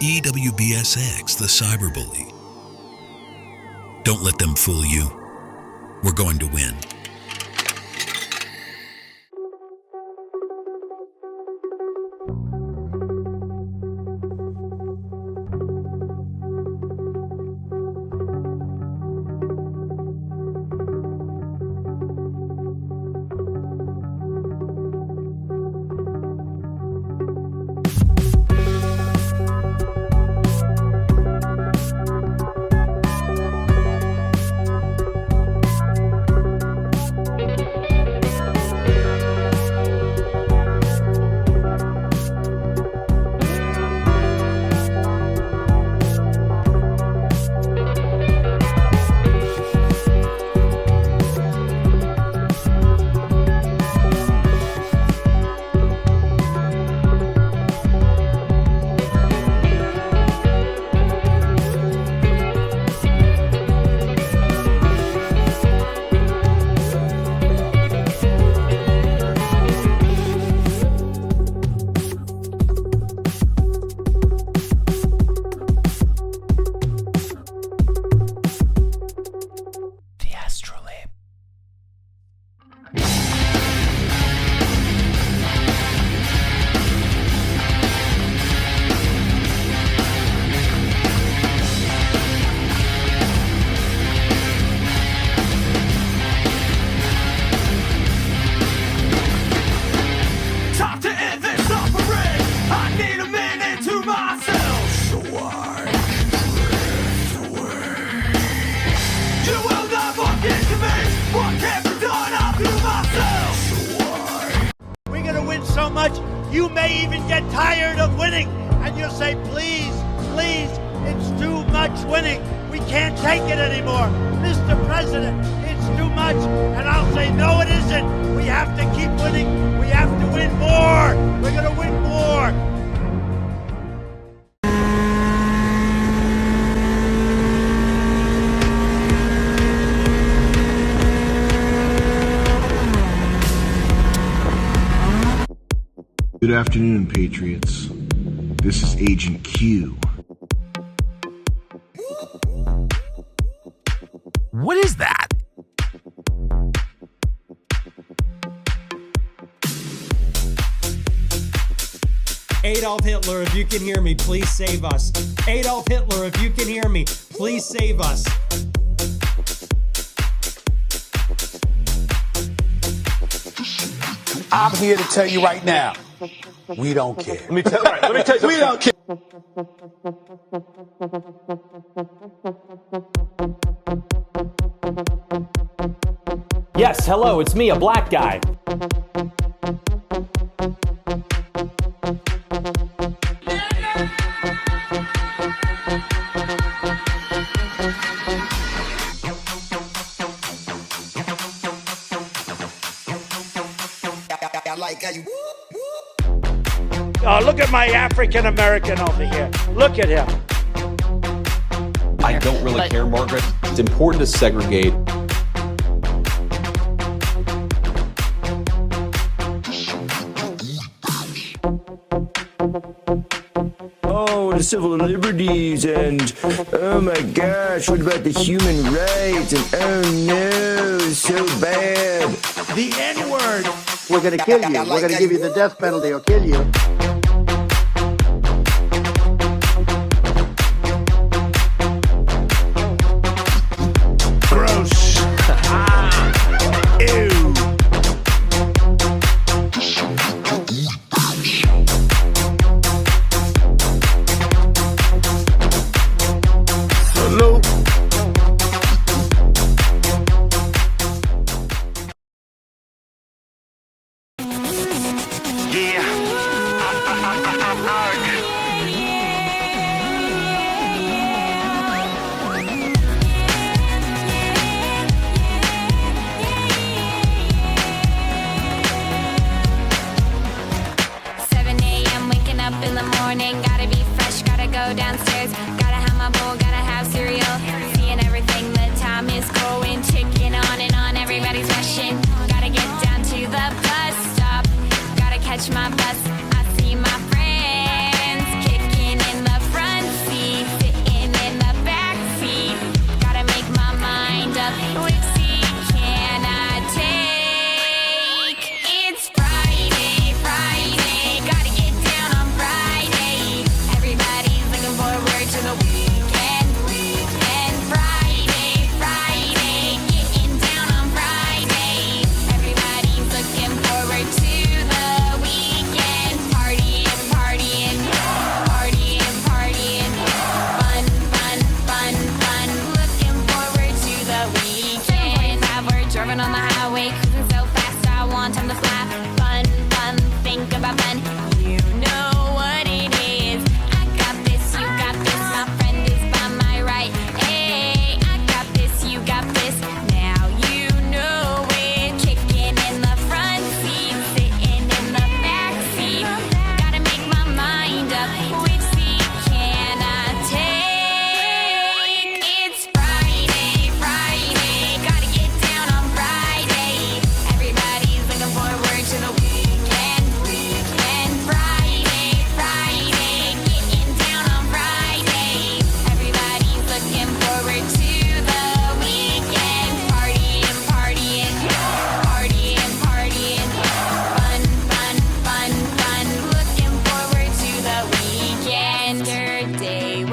EWBSX, the cyberbully. Don't let them fool you. We're going to win. So much, you may even get tired of winning, and you'll say, please, please, it's too much winning. We can't take it anymore. Mr. President, it's too much. And I'll say, no, it isn't. We have to keep winning. We have to win more. We're going to win more. Good afternoon, Patriots. This is Agent Q. What is that? Adolf Hitler, if you can hear me, please save us. Adolf Hitler, if you can hear me, please save us. I'm here to tell you right now, we don't care. Let me tell you. We don't care. Yes, hello, it's me, a black guy. Oh, look at my African American over here. Look at him. I don't really care, Margaret. It's important to segregate. Oh, the civil liberties, and oh my gosh, what about the human rights? And oh no, so bad. The N-word. We're going to kill you. We're going to give you the death penalty or kill you. Gross. Ew. Salute. Gotta be fresh, gotta go downstairs. Gotta have my bowl, gotta have cereal. Seeing everything, the time is going, ticking on and on. Everybody's rushing. Gotta get down to the bus stop. Gotta catch my bus. I see my friends kicking in the front.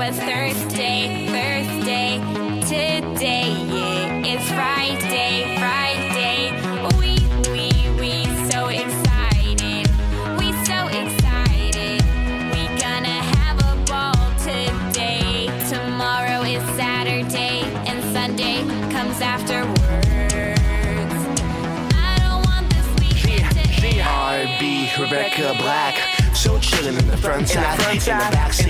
was Thursday. Today, yeah, it's Friday. We so excited. We gonna have a ball today. Tomorrow is Saturday, and Sunday comes afterwards. I don't want this weekend to end. RB, Rebecca Black. So chillin' in the front side, in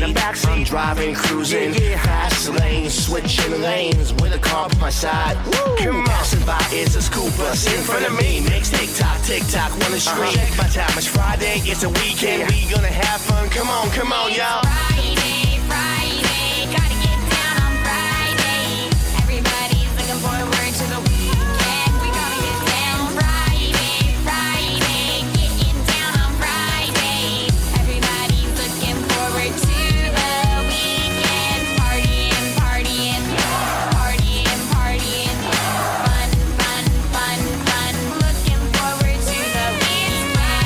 the backseat. I'm driving, cruising, fast lanes, switching lanes with a car by my side. Passing by is a school bus in front of me. Makes tick-tock, wanna street. My time is Friday, it's a weekend. We gonna have fun, come on, y'all. Friday, gotta get down on Friday. Everybody's looking forward to the weekend. We gotta get down Friday, getting down on Friday. Everybody's looking forward to the weekend. Partying, fun. Looking forward to the weekend.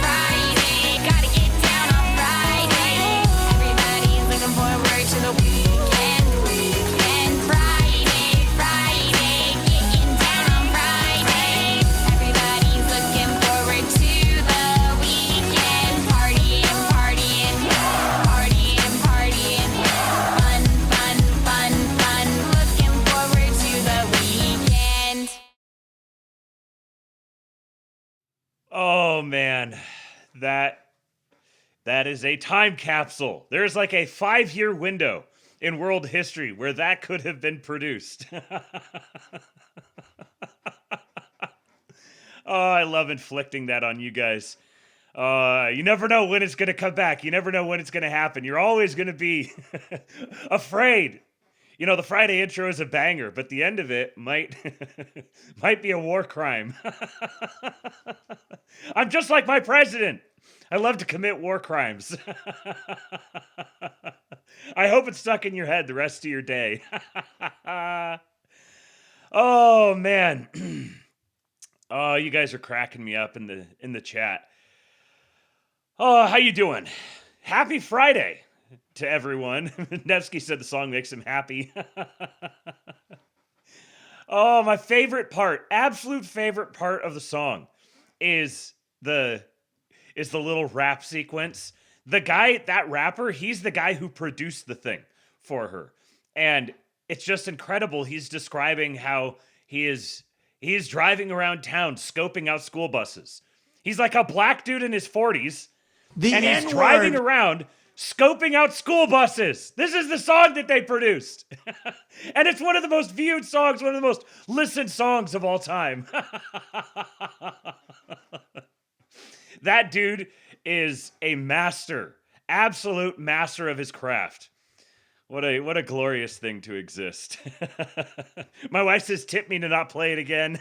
Friday, gotta get down on Friday. Everybody's looking forward to the weekend. Friday, getting down on Friday. Everybody's looking forward to the weekend. Partying. Fun. Looking forward to the weekend. Oh man, that is a time capsule. There's like a 5-year window in world history where that could have been produced. Oh, I love inflicting that on you guys. You never know when it's going to come back. You never know when it's going to happen. You're always going to be afraid. You know, the Friday intro is a banger, but the end of it might be a war crime. I'm just like my president. I love to commit war crimes. I hope it's stuck in your head the rest of your day. Oh man. Oh, you guys are cracking me up in the chat. Oh, how you doing? Happy Friday to everyone. Nevsky said the song makes him happy. Oh, my favorite part, absolute favorite part of the song is the little rap sequence. The guy, that rapper, he's the guy who produced the thing for her. And it's just incredible. He's describing how he's driving around town scoping out school buses. He's like a black dude in his 40s. And he's driving around scoping out school buses. This is the song that they produced. And it's one of the most viewed songs, one of the most listened songs of all time. That dude is a master, absolute master of his craft. What a glorious thing to exist. My wife says, tip me to not play it again.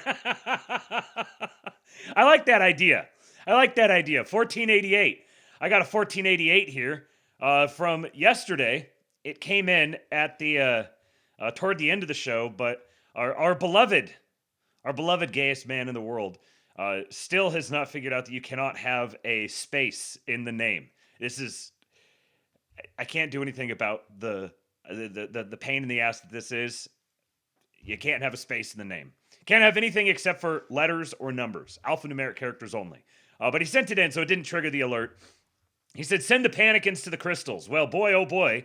I like that idea. 1488. I got a 1488 here from yesterday. It came in at the toward the end of the show, but our beloved gayest man in the world still has not figured out that you cannot have a space in the name. I can't do anything about the pain in the ass that this is. You can't have a space in the name. Can't have anything except for letters or numbers, alphanumeric characters only. But he sent it in, so it didn't trigger the alert. He said, send the panicans to the crystals. Well, boy, oh boy,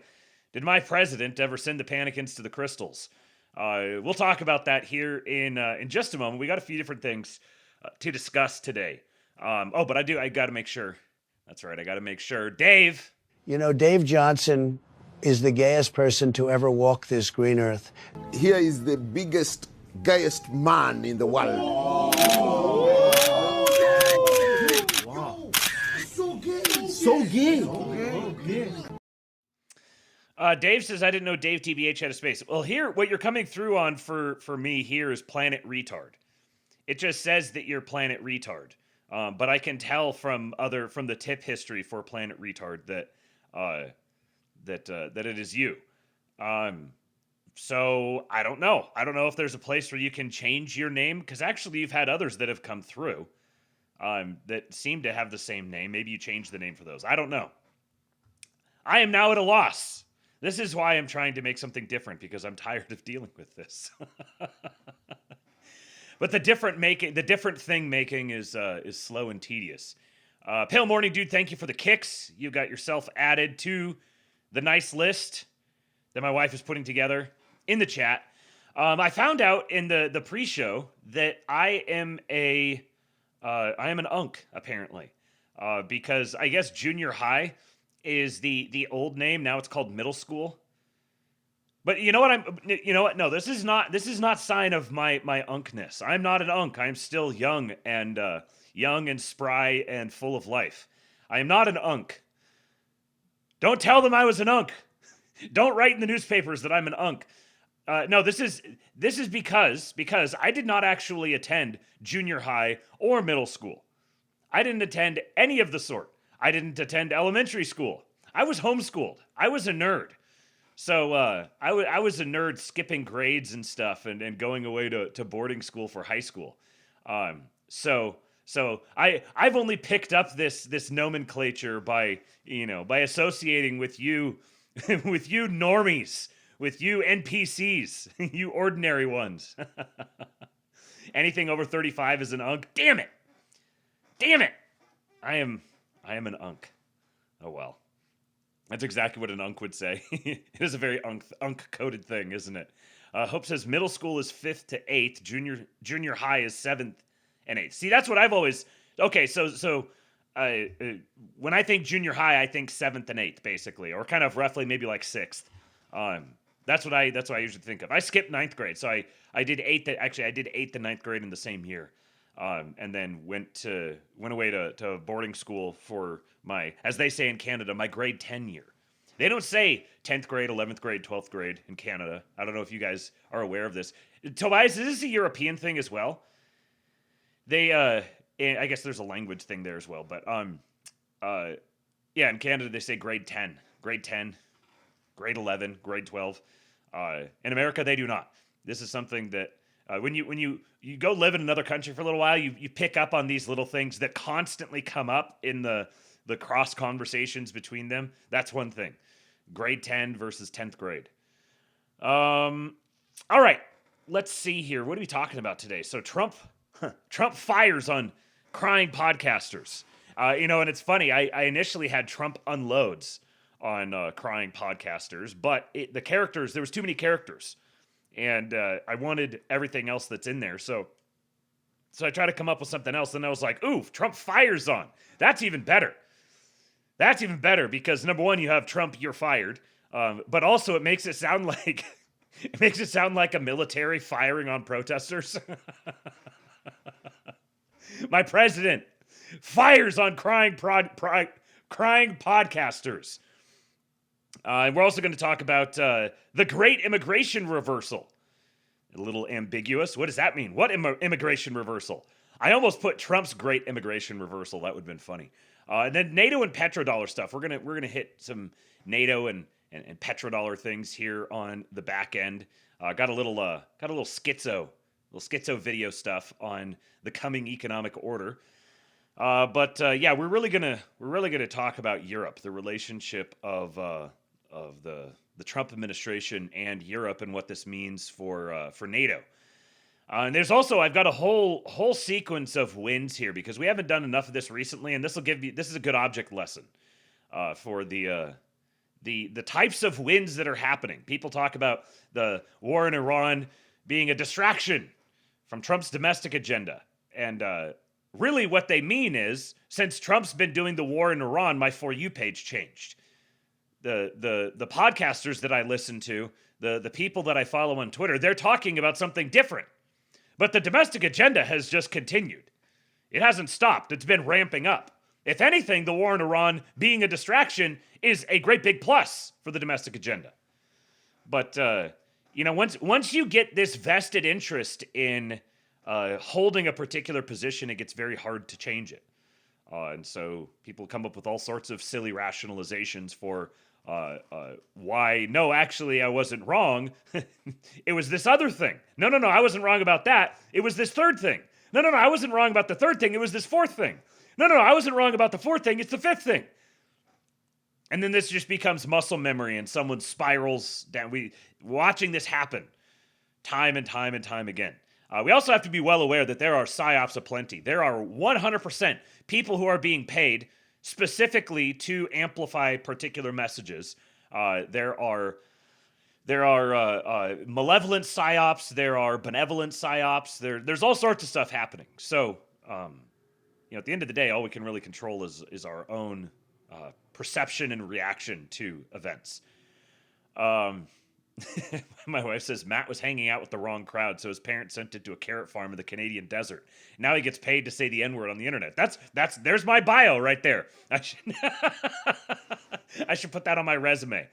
did my president ever send the panicans to the crystals. We'll talk about that here in just a moment. We got a few different things to discuss today. But I got to make sure. That's right, I got to make sure. Dave. You know, Dave Johnson is the gayest person to ever walk this green earth. Here is the biggest, gayest man in the world. Wow. So gay. Dave says, I didn't know Dave TBH had a space. Well, here, what you're coming through on for me here is Planet Retard. It just says that you're Planet Retard. But I can tell from the tip history for Planet Retard that it is you. So I don't know. I don't know if there's a place where you can change your name, because actually you've had others that have come through that seem to have the same name. Maybe you change the name for those. I don't know. I am now at a loss. This is why I'm trying to make something different, because I'm tired of dealing with this. But the different thing making is slow and tedious. Pale Morning Dude, thank you for the kicks. You got yourself added to the nice list that my wife is putting together in the chat. I found out in the pre-show that I am an unk, apparently, because I guess junior high is the old name. Now it's called middle school. But you know what? No, this is not sign of my unkness. I'm not an unk. I'm still young and spry and full of life. I am not an unk. Don't tell them I was an unk. Don't write in the newspapers that I'm an unk. No, this is because I did not actually attend junior high or middle school. I didn't attend any of the sort. I didn't attend elementary school. I was homeschooled. I was a nerd. So I was a nerd skipping grades and stuff and going away to boarding school for high school. So I've only picked up this nomenclature by associating with you with you normies, with you NPCs, you ordinary ones. Anything over 35 is an unk. Damn it. I am an unk. Oh well. That's exactly what an unk would say. It is a very unk-coded thing, isn't it? Hope says middle school is 5th to 8th. Junior high is 7th and 8th. See, that's what I've always... Okay, so when I think junior high, I think 7th and 8th, basically. Or kind of roughly maybe like 6th. That's what I usually think of. I skipped 9th grade, so I did 8th... Actually, I did 8th and 9th grade in the same year. And then went away to boarding school for my, as they say in Canada, my grade 10 year. They don't say 10th grade, 11th grade, 12th grade in Canada. I don't know if you guys are aware of this. Tobias, is this a European thing as well? They, I guess there's a language thing there as well, but, yeah, in Canada they say grade 10, grade 11, grade 12. In America, they do not. This is something that, when you go live in another country for a little while, you pick up on these little things that constantly come up in the cross conversations between them. That's one thing. Grade 10 versus 10th grade. All right, let's see here. What are we talking about today? So Trump fires on crying podcasters. And it's funny. I initially had Trump unloads on crying podcasters, but there was too many characters. And I wanted everything else that's in there. So I tried to come up with something else. And I was like, ooh, Trump fires on. That's even better. That's even better because, number one, you have Trump, you're fired. But also it makes it sound like a military firing on protesters. My president fires on crying podcasters. And we're also going to talk about the great immigration reversal. A little ambiguous. What does that mean? What immigration reversal? I almost put Trump's great immigration reversal. That would have been funny. And then NATO and petrodollar stuff. We're gonna hit some NATO and petrodollar things here on the back end. Got a little schizo video stuff on the coming economic order. Yeah, we're really gonna talk about Europe, the relationship of the Trump administration and Europe, and what this means for NATO. And there's also, I've got a whole sequence of wins here because we haven't done enough of this recently, and this is a good object lesson for the types of wins that are happening. People talk about the war in Iran being a distraction from Trump's domestic agenda, and really what they mean is, since Trump's been doing the war in Iran, my For You page changed. The podcasters that I listen to, the people that I follow on Twitter, they're talking about something different. But the domestic agenda has just continued. It hasn't stopped. It's been ramping up. If anything, the war in Iran being a distraction is a great big plus for the domestic agenda. But, once you get this vested interest in holding a particular position, it gets very hard to change it. And so people come up with all sorts of silly rationalizations for why, no, actually, I wasn't wrong. It was this other thing. No, I wasn't wrong about that. It was this third thing. No, I wasn't wrong about the third thing. It was this fourth thing. No, I wasn't wrong about the fourth thing. It's the fifth thing. And then this just becomes muscle memory and someone spirals down. Watching this happen time and time and time again. We also have to be well aware that there are psyops aplenty. There are 100% people who are being paid specifically to amplify particular messages. There are malevolent psyops. There are benevolent psyops. There's all sorts of stuff happening. So, at the end of the day, all we can really control is our own perception and reaction to events. My wife says Matt was hanging out with the wrong crowd, so his parents sent him to a carrot farm in the Canadian desert. Now he gets paid to say the N-word on the internet. There's my bio right there. I should put that on my resume.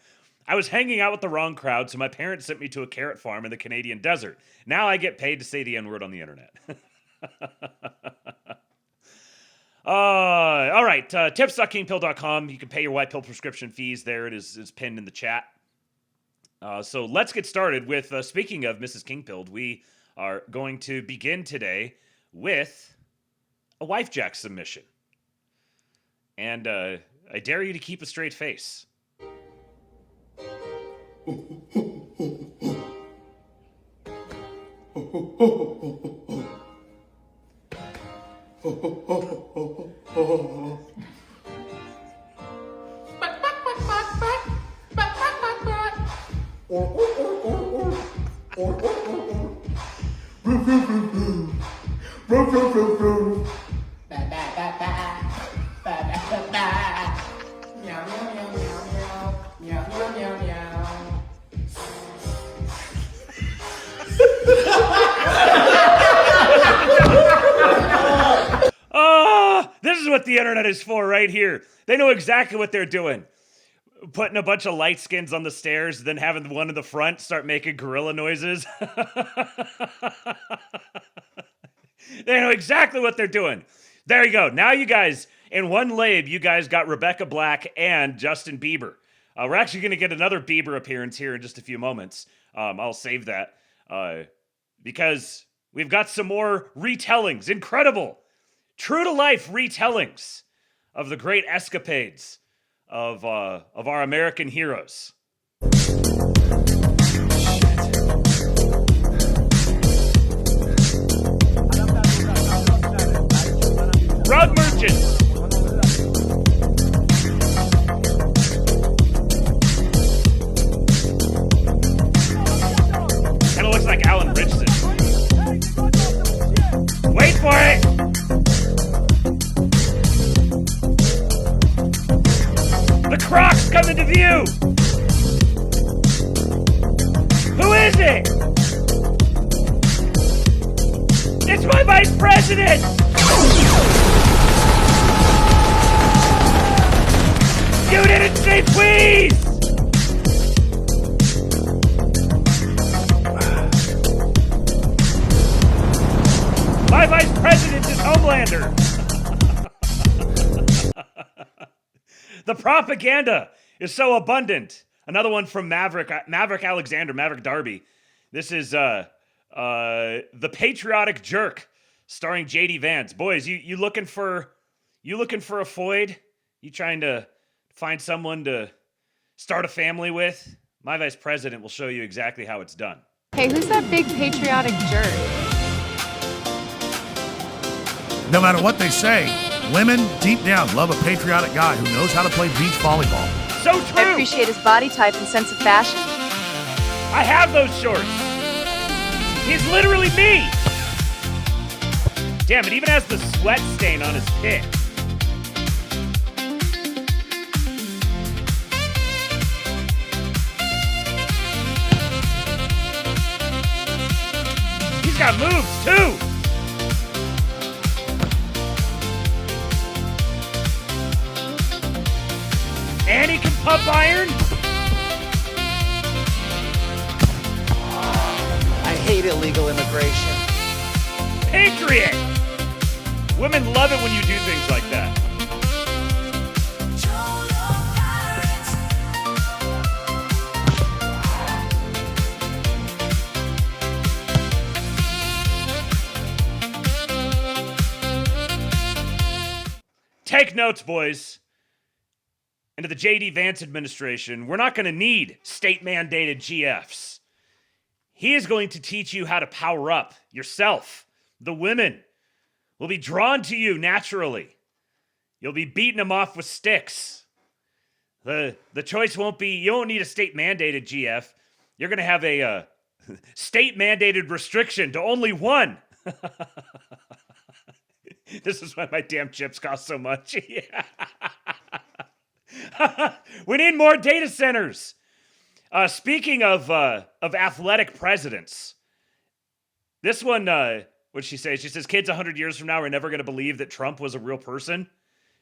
I was hanging out with the wrong crowd, so my parents sent me to a carrot farm in the Canadian desert. Now I get paid to say the N-word on the internet. All right, tips.kingpill.com. You can pay your white pill prescription fees there. It is pinned in the chat. So let's get started with, speaking of Mrs. Kingpilled, we are going to begin today with a wife jack submission. And I dare you to keep a straight face. This is what the internet is for right here. They know exactly what they're doing. Putting a bunch of light skins on the stairs, then having the one in the front start making gorilla noises. They know exactly what they're doing. There you go. Now you guys, in one lab, you guys got Rebecca Black and Justin Bieber. We're actually going to get another Bieber appearance here in just a few moments. I'll save that because we've got some more retellings. Incredible, true-to-life retellings of the great escapades of our American heroes. Rug merchants. Kind of looks like Alan Richardson. Wait for it. The Crocs come into view! Who is it? It's my vice president! You didn't say please! My vice president is Homelander! The propaganda is so abundant. Another one from Maverick Alexander, Maverick Darby. This is The Patriotic Jerk, starring J.D. Vance. Boys, you looking for a foid? You trying to find someone to start a family with? My vice president will show you exactly how it's done. Hey, who's that big patriotic jerk? No matter what they say, women deep down love a patriotic guy who knows how to play beach volleyball. So true! I appreciate his body type and sense of fashion. I have those shorts. He's literally me. Damn, it even has the sweat stain on his pit. He's got moves, too. And he can pump iron. I hate illegal immigration. Patriot! Women love it when you do things like that. Take notes, boys. and to the J.D. Vance administration, we're not going to need state-mandated GFs. He is going to teach you how to power up yourself. The women will be drawn to you naturally. You'll be beating them off with sticks. The choice won't be, you don't need a state-mandated GF. You're going to have a state-mandated restriction to only one. This is why my damn chips cost so much. We need more data centers. Speaking of athletic presidents, this one, what'd she say? She says, kids 100 years from now are never going to believe that Trump was a real person.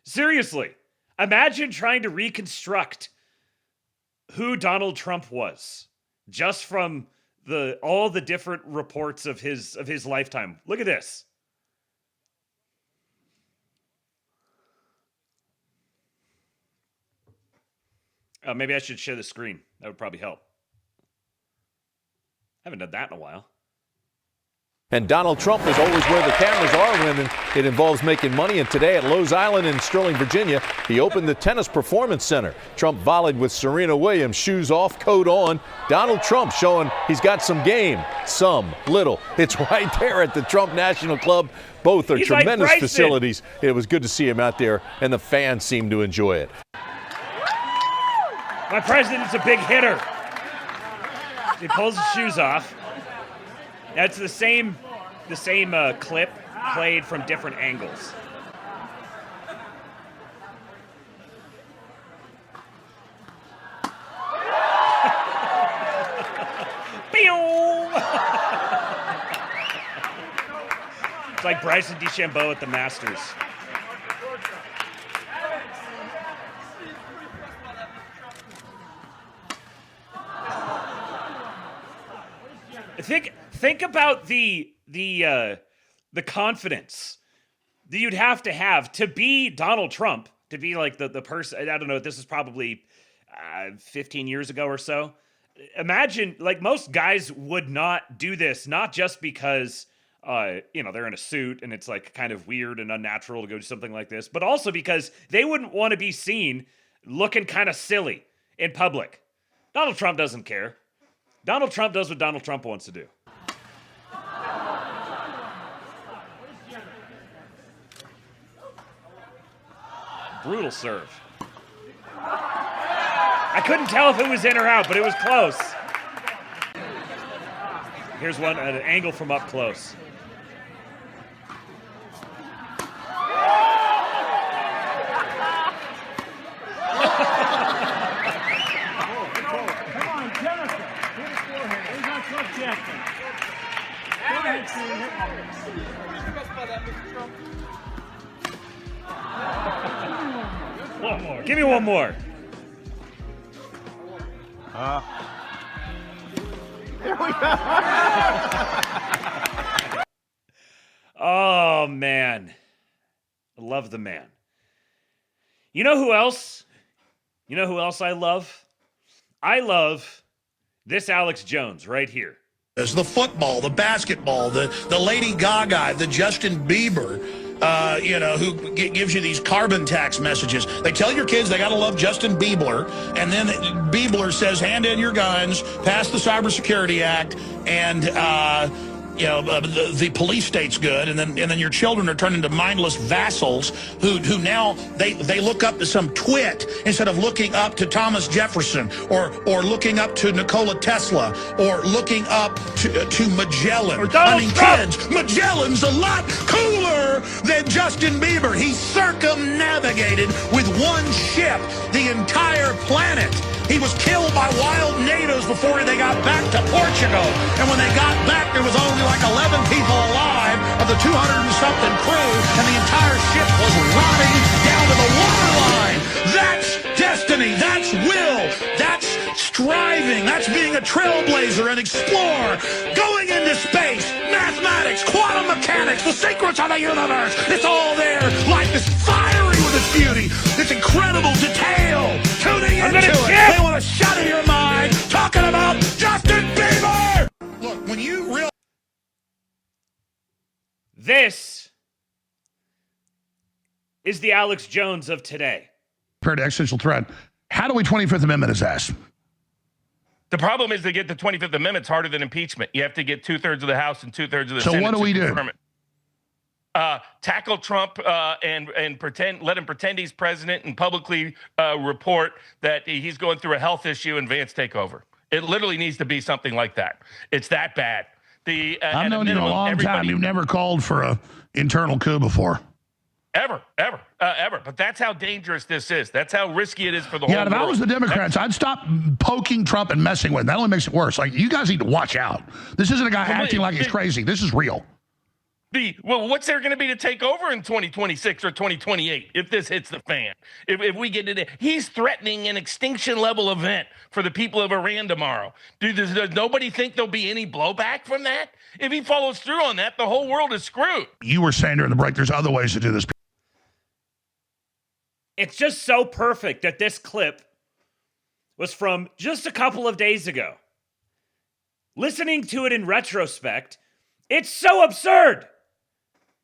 Seriously, imagine trying to reconstruct who Donald Trump was just from all the different reports of his lifetime. Look at this. Maybe I should share the screen. That would probably help. I haven't done that in a while. And Donald Trump is always where the cameras are when it involves making money. And today at Lowe's Island in Sterling, Virginia, he opened the Tennis Performance Center. Trump volleyed with Serena Williams, shoes off, coat on. Donald Trump showing he's got some game, some little. It's right there at the Trump National Club. Both are tremendous facilities. It was good to see him out there, and the fans seem to enjoy it. My president's a big hitter. He pulls his shoes off. That's the same clip played from different angles. It's like Bryson DeChambeau at the Masters. Think about the confidence that you'd have to be Donald Trump, to be like the person. I don't know. This is probably 15 years ago or so. Imagine, like, most guys would not do this, not just because they're in a suit and it's like kind of weird and unnatural to go do something like this, but also because they wouldn't want to be seen looking kind of silly in public. Donald Trump doesn't care. Donald Trump does what Donald Trump wants to do. Brutal serve. I couldn't tell if it was in or out, but it was close. Here's an angle from up close. One more. Give me one more. Here we go. Oh, man. I love the man. You know who else? You know who else I love? I love this Alex Jones right here. There's the football, the basketball, the Lady Gaga, the Justin Bieber, who gives you these carbon tax messages. They tell your kids they got to love Justin Bieber, and then Bieber says, hand in your guns, pass the Cybersecurity Act, and the police state's good, and then your children are turned into mindless vassals who now they look up to some twit instead of looking up to Thomas Jefferson or looking up to Nikola Tesla or looking up to Magellan. Or Donald Trump. Kids, Magellan's a lot cooler than Justin Bieber. He circumnavigated with one ship the entire planet. He was killed by wild natives before they got back to Portugal. And when they got back, there was only like 11 people alive of the 200 and something crew, and the entire ship was rotting down to the waterline. That's destiny. That's will. That's striving. That's being a trailblazer and explorer. Going into space, mathematics, quantum mechanics, the secrets of the universe. It's all there. Life is fiery with its beauty. Its incredible detail. Tuning into it. They want to shut in your mind talking about Justin Bieber. Look, when you realize this is the Alex Jones of today. compared to existential threat. How do we 25th Amendment his ass? The problem is to get the 25th Amendment's harder than impeachment. You have to get 2/3 of the House and 2/3 of the Senate. So what do we do? Tackle Trump and pretend, let him pretend he's president and publicly report that he's going through a health issue and Vance take over. It literally needs to be something like that. It's that bad. I've known you a long time. You've never called for a internal coup before. Ever. But that's how dangerous this is. That's how risky it is for the whole world. Yeah, if I was the Democrats, I'd stop poking Trump and messing with him. That only makes it worse. Like, you guys need to watch out. This isn't a guy acting like he's crazy. This is real. Well, what's there going to be to take over in 2026 or 2028 if this hits the fan? If we get it, he's threatening an extinction level event for the people of Iran tomorrow. Does nobody think there'll be any blowback from that? If he follows through on that, the whole world is screwed. You were saying during the break, there's other ways to do this. It's just so perfect that this clip was from just a couple of days ago. Listening to it in retrospect, it's so absurd.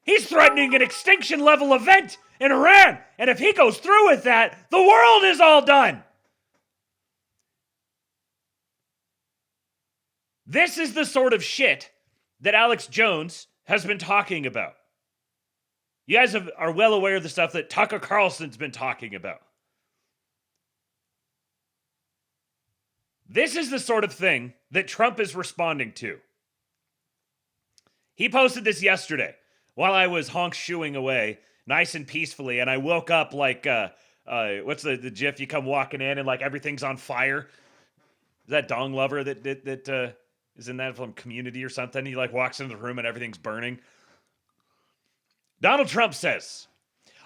He's threatening an extinction level event in Iran. And if he goes through with that, the world is all done. This is the sort of shit that Alex Jones has been talking about. You guys are well aware of the stuff that Tucker Carlson's been talking about. This is the sort of thing that Trump is responding to. He posted this yesterday while I was honk-shoeing away, nice and peacefully, and I woke up like, what's the gif? You come walking in and like everything's on fire. Is that Dong Lover that is in that from Community or something? He like walks into the room and everything's burning. Donald Trump says,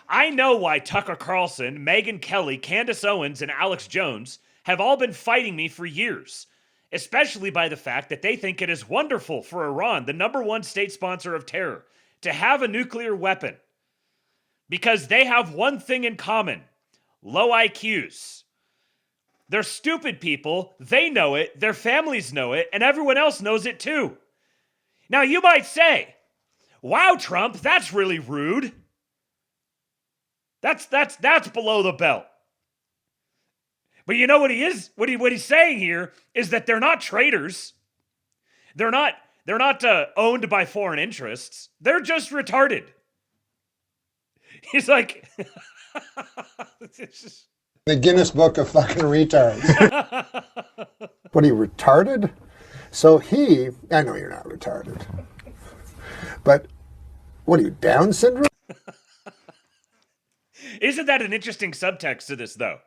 I know why Tucker Carlson, Megyn Kelly, Candace Owens, and Alex Jones have all been fighting me for years, especially by the fact that they think it is wonderful for Iran, the #1 state sponsor of terror, to have a nuclear weapon. Because they have one thing in common, low IQs. They're stupid people, they know it, their families know it, and everyone else knows it too. Now you might say, wow, Trump, that's really rude. That's below the belt. But you know what he is? What he's saying here is that they're not traitors. They're not owned by foreign interests. They're just retarded. He's like, the Guinness Book of fucking retards. What are you, retarded? So I know you're not retarded. But what are you, Down syndrome? Isn't that an interesting subtext to this, though?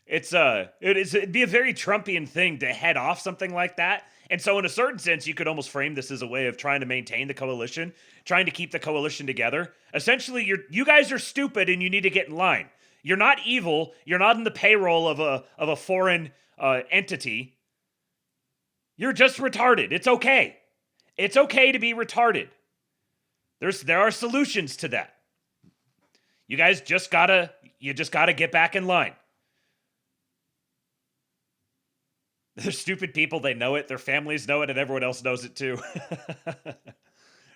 It'd be a very Trumpian thing to head off something like that. And so in a certain sense, you could almost frame this as a way of trying to maintain the coalition, trying to keep the coalition together. Essentially, you guys are stupid and you need to get in line. You're not evil. You're not in the payroll of a foreign entity. You're just retarded. It's okay. It's okay to be retarded. There are solutions to that. You guys just gotta get back in line. They're stupid people. They know it. Their families know it, and everyone else knows it too.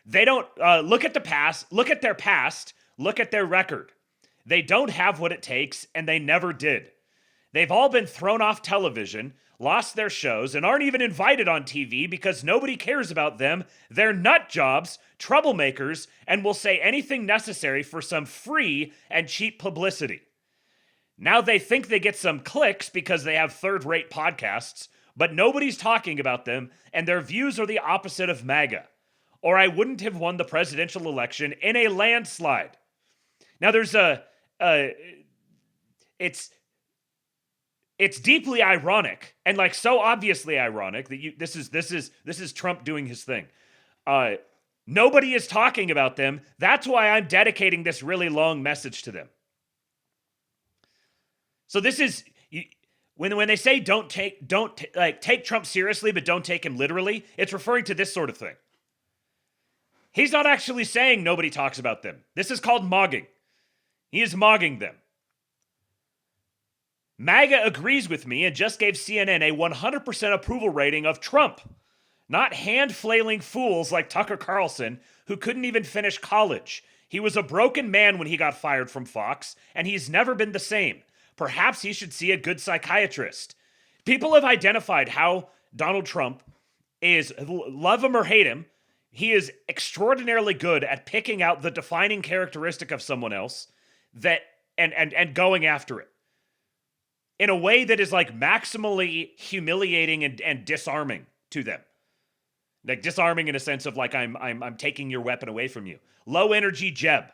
They don't look at the past. Look at their past. Look at their record. They don't have what it takes, and they never did. They've all been thrown off television, lost their shows, and aren't even invited on TV because nobody cares about them. They're nut jobs, troublemakers, and will say anything necessary for some free and cheap publicity. Now they think they get some clicks because they have third-rate podcasts, but nobody's talking about them, and their views are the opposite of MAGA. Or I wouldn't have won the presidential election in a landslide. Now there's it's deeply ironic, and like so obviously ironic that this is Trump doing his thing. Nobody is talking about them. That's why I'm dedicating this really long message to them. So this is when they say don't take Trump seriously, but don't take him literally. It's referring to this sort of thing. He's not actually saying nobody talks about them. This is called mogging. He is mogging them. MAGA agrees with me and just gave CNN a 100% approval rating of Trump, not hand-flailing fools like Tucker Carlson who couldn't even finish college. He was a broken man when he got fired from Fox, and he's never been the same. Perhaps he should see a good psychiatrist. People have identified how Donald Trump is, love him or hate him, he is extraordinarily good at picking out the defining characteristic of someone else that and going after it in a way that is like maximally humiliating and disarming to them. Like disarming in a sense of like I'm taking your weapon away from you. Low energy Jeb.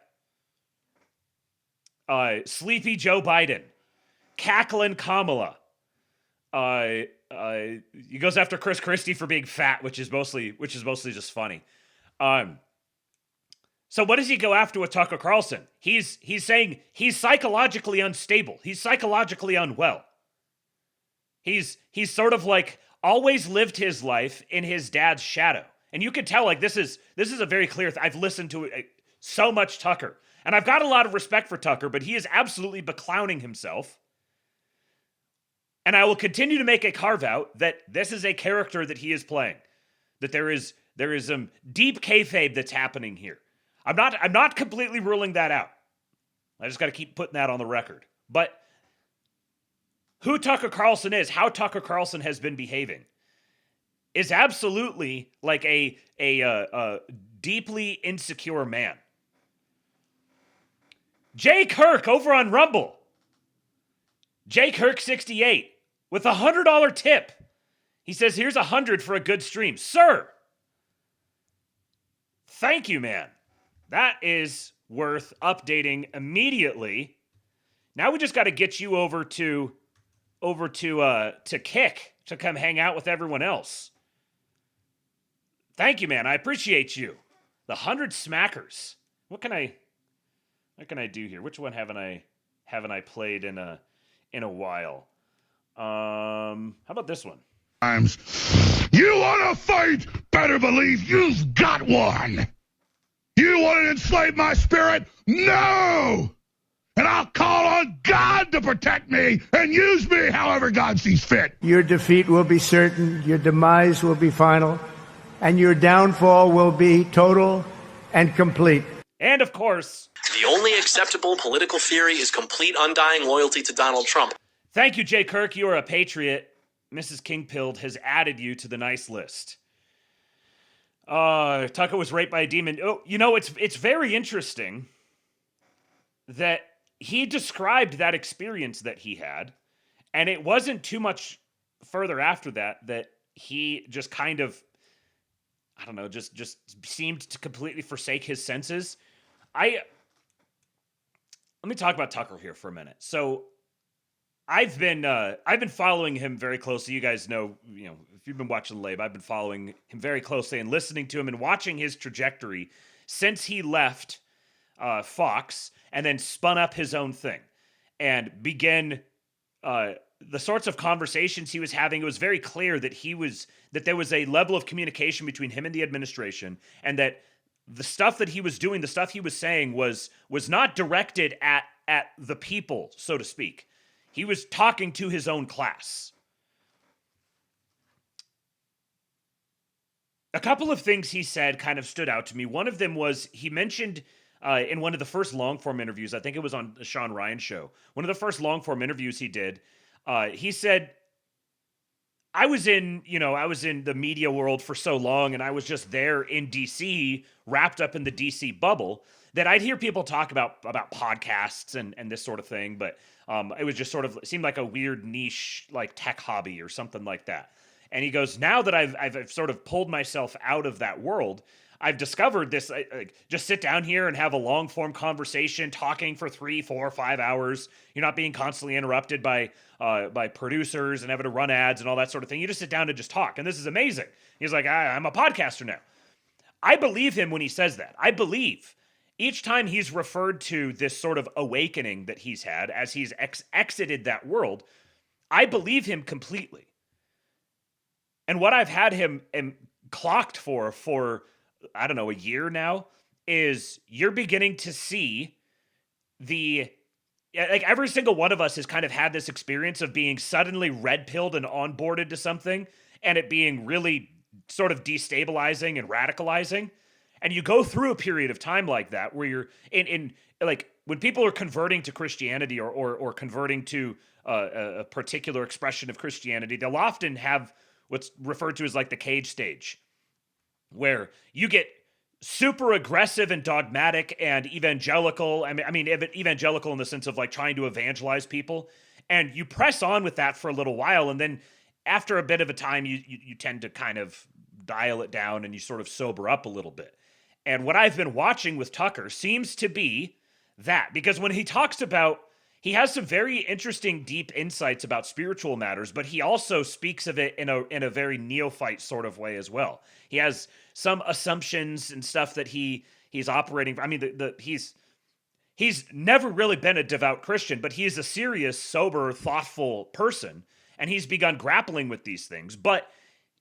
Sleepy Joe Biden. Cackling Kamala. He goes after Chris Christie for being fat, which is mostly just funny. So what does he go after with Tucker Carlson? He's saying he's psychologically unstable. He's psychologically unwell. He's sort of like always lived his life in his dad's shadow. And you can tell like this is a very clear I've listened to it so much Tucker. And I've got a lot of respect for Tucker, but he is absolutely beclowning himself. And I will continue to make a carve out that this is a character that he is playing. That there is some deep kayfabe that's happening here. I'm not completely ruling that out. I just got to keep putting that on the record. But who Tucker Carlson is, how Tucker Carlson has been behaving, is absolutely like a deeply insecure man. Jay Kirk over on Rumble. Jay Kirk 68 with a $100 tip. He says, here's $100 for a good stream. Sir, thank you, man. That is worth updating immediately. Now we just got to get you over to Kick to come hang out with everyone else. Thank you, man. I appreciate you. The 100 smackers. What can I do here? Which one haven't I played in a while? How about this one? You want to fight? Better believe you've got one. You want to enslave my spirit? No! And I'll call on God to protect me and use me however God sees fit. Your defeat will be certain, your demise will be final, and your downfall will be total and complete. And of course, the only acceptable political theory is complete undying loyalty to Donald Trump. Thank you, Jay Kirk. You are a patriot. Mrs. Kingpilled has added you to the nice list. Tucker was raped by a demon. Oh, you know, it's very interesting that he described that experience that he had, and it wasn't too much further after that he just kind of, I don't know, just seemed to completely forsake his senses. Let me talk about Tucker here for a minute. So I've been following him very closely. You guys know, if you've been watching Lab, I've been following him very closely and listening to him and watching his trajectory since he left Fox and then spun up his own thing and began the sorts of conversations he was having. It was very clear that there was a level of communication between him and the administration, and that the stuff that he was doing, the stuff he was saying was not directed at the people, so to speak. He was talking to his own class. A couple of things he said kind of stood out to me. One of them was he mentioned in one of the first long-form interviews, I think it was on the Sean Ryan show, one of the first long-form interviews he did, he said, I was in the media world for so long, and I was just there in DC, wrapped up in the DC bubble, that I'd hear people talk about podcasts and this sort of thing, but it was just sort of seemed like a weird niche, like tech hobby or something like that. And he goes, now that I've sort of pulled myself out of that world, I've discovered this, just sit down here and have a long form conversation, talking for 3, 4, 5 hours. You're not being constantly interrupted by producers and having to run ads and all that sort of thing. You just sit down and just talk. And this is amazing. He's like, I'm a podcaster now. I believe him when he says that. I believe each time he's referred to this sort of awakening that he's had as he's exited that world, I believe him completely. And what I've had him clocked for I don't know, a year now, is you're beginning to see like every single one of us has kind of had this experience of being suddenly red-pilled and onboarded to something and it being really sort of destabilizing and radicalizing. And you go through a period of time like that where you're in like when people are converting to Christianity or converting to a particular expression of Christianity, they'll often have what's referred to as like the cage stage, where you get super aggressive and dogmatic and evangelical. I mean, evangelical in the sense of like trying to evangelize people, and you press on with that for a little while, and then after a bit of a time, you tend to kind of dial it down and you sort of sober up a little bit. And what I've been watching with Tucker seems to be that, because when he talks about, he has some very interesting, deep insights about spiritual matters, but he also speaks of it in a very neophyte sort of way as well. He has some assumptions and stuff that he's operating. I mean, he's never really been a devout Christian, but he is a serious, sober, thoughtful person, and he's begun grappling with these things. But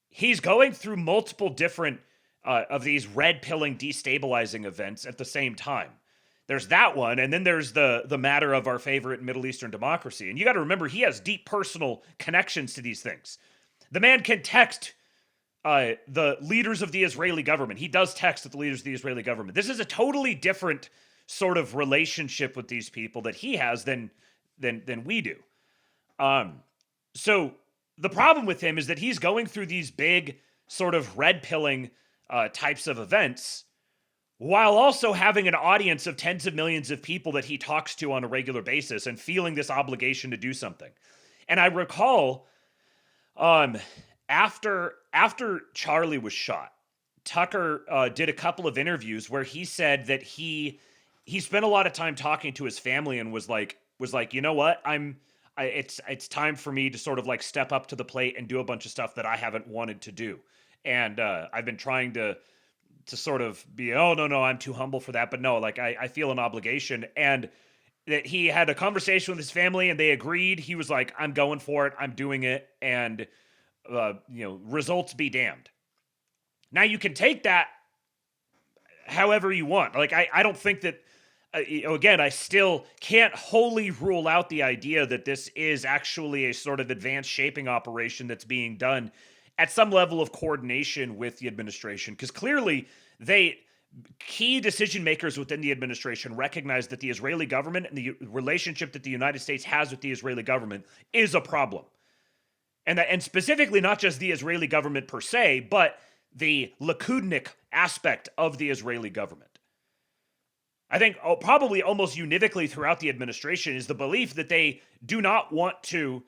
he's going through multiple different of these red-pilling, destabilizing events at the same time. There's that one, and then there's the matter of our favorite Middle Eastern democracy. And you got to remember, he has deep personal connections to these things. The man can text the leaders of the Israeli government. He does text the leaders of the Israeli government. This is a totally different sort of relationship with these people that he has than we do. So the problem with him is that he's going through these big sort of red-pilling types of events, while also having an audience of tens of millions of people that he talks to on a regular basis and feeling this obligation to do something. And I recall after Charlie was shot, Tucker did a couple of interviews where he said that he spent a lot of time talking to his family and was like, you know what, it's time for me to sort of like step up to the plate and do a bunch of stuff that I haven't wanted to do. And I've been trying to sort of be, oh, no, I'm too humble for that. But no, like I feel an obligation. And that he had a conversation with his family and they agreed. He was like, I'm going for it. I'm doing it. And, results be damned. Now you can take that however you want. Like, I don't think that, again, I still can't wholly rule out the idea that this is actually a sort of advanced shaping operation that's being done at some level of coordination with the administration, because clearly key decision makers within the administration recognize that the Israeli government and the relationship that the United States has with the Israeli government is a problem. And specifically not just the Israeli government per se, but the Likudnik aspect of the Israeli government. I think probably almost univocally throughout the administration is the belief that they do not want to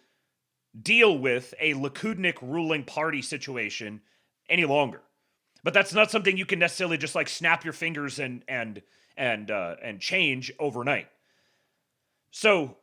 deal with a Likudnik ruling party situation any longer. But that's not something you can necessarily just like snap your fingers and change overnight. So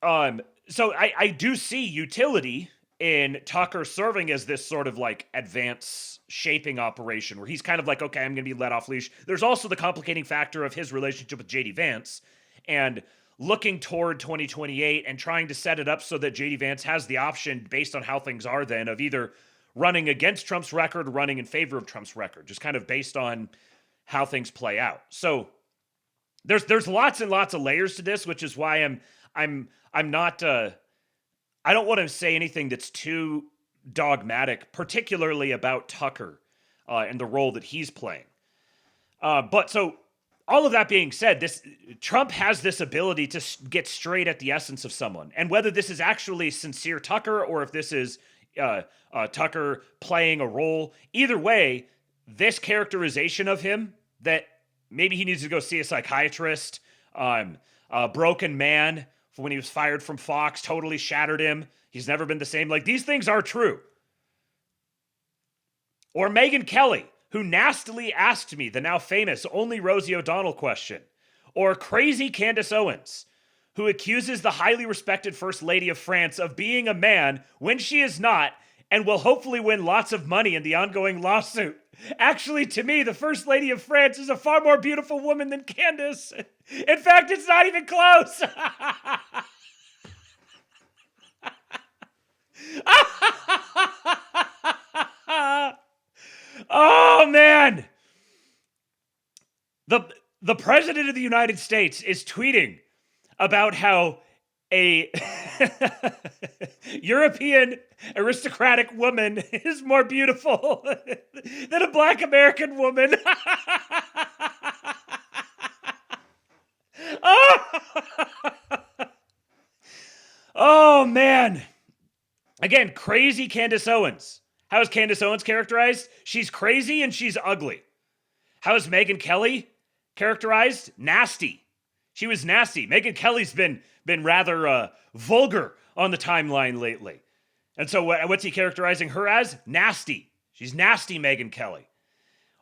I do see utility in Tucker serving as this sort of like advanced shaping operation where he's kind of like, okay, I'm going to be let off leash. There's also the complicating factor of his relationship with J.D. Vance and looking toward 2028 and trying to set it up so that J.D. Vance has the option based on how things are then of either running against Trump's record or running in favor of Trump's record, just kind of based on how things play out. So there's lots and lots of layers to this, which is why I'm not I don't want to say anything that's too dogmatic, particularly about Tucker and the role that he's playing. But so all of that being said, Trump has this ability to get straight at the essence of someone. And whether this is actually sincere Tucker or if this is Tucker playing a role, either way, this characterization of him that maybe he needs to go see a psychiatrist, a broken man when he was fired from Fox, totally shattered him. He's never been the same. Like, these things are true. Or Megyn Kelly, who nastily asked me the now famous only Rosie O'Donnell question. Or crazy Candace Owens, who accuses the highly respected First Lady of France of being a man when she is not, and will hopefully win lots of money in the ongoing lawsuit. Actually, to me, the First Lady of France is a far more beautiful woman than Candace. In fact, it's not even close. Oh, man. The President of the United States is tweeting about how a European aristocratic woman is more beautiful than a black American woman. Oh, man. Again, crazy Candace Owens. How is Candace Owens characterized? She's crazy and she's ugly. How is Megyn Kelly characterized? Nasty. She was nasty. Megyn Kelly's been rather vulgar on the timeline lately. And so what's he characterizing her as? Nasty. She's nasty, Megyn Kelly.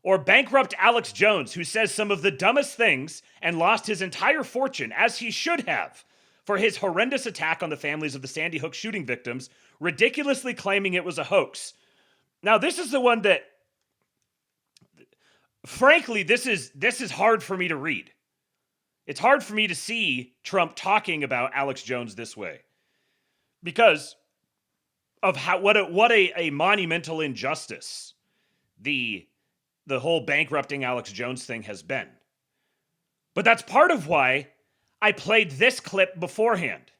Or bankrupt Alex Jones, who says some of the dumbest things and lost his entire fortune, as he should have, for his horrendous attack on the families of the Sandy Hook shooting victims, ridiculously claiming it was a hoax. Now, this is the one that, frankly, this is hard for me to read. It's hard for me to see Trump talking about Alex Jones this way because of what a monumental injustice the whole bankrupting Alex Jones thing has been. But that's part of why I played this clip beforehand.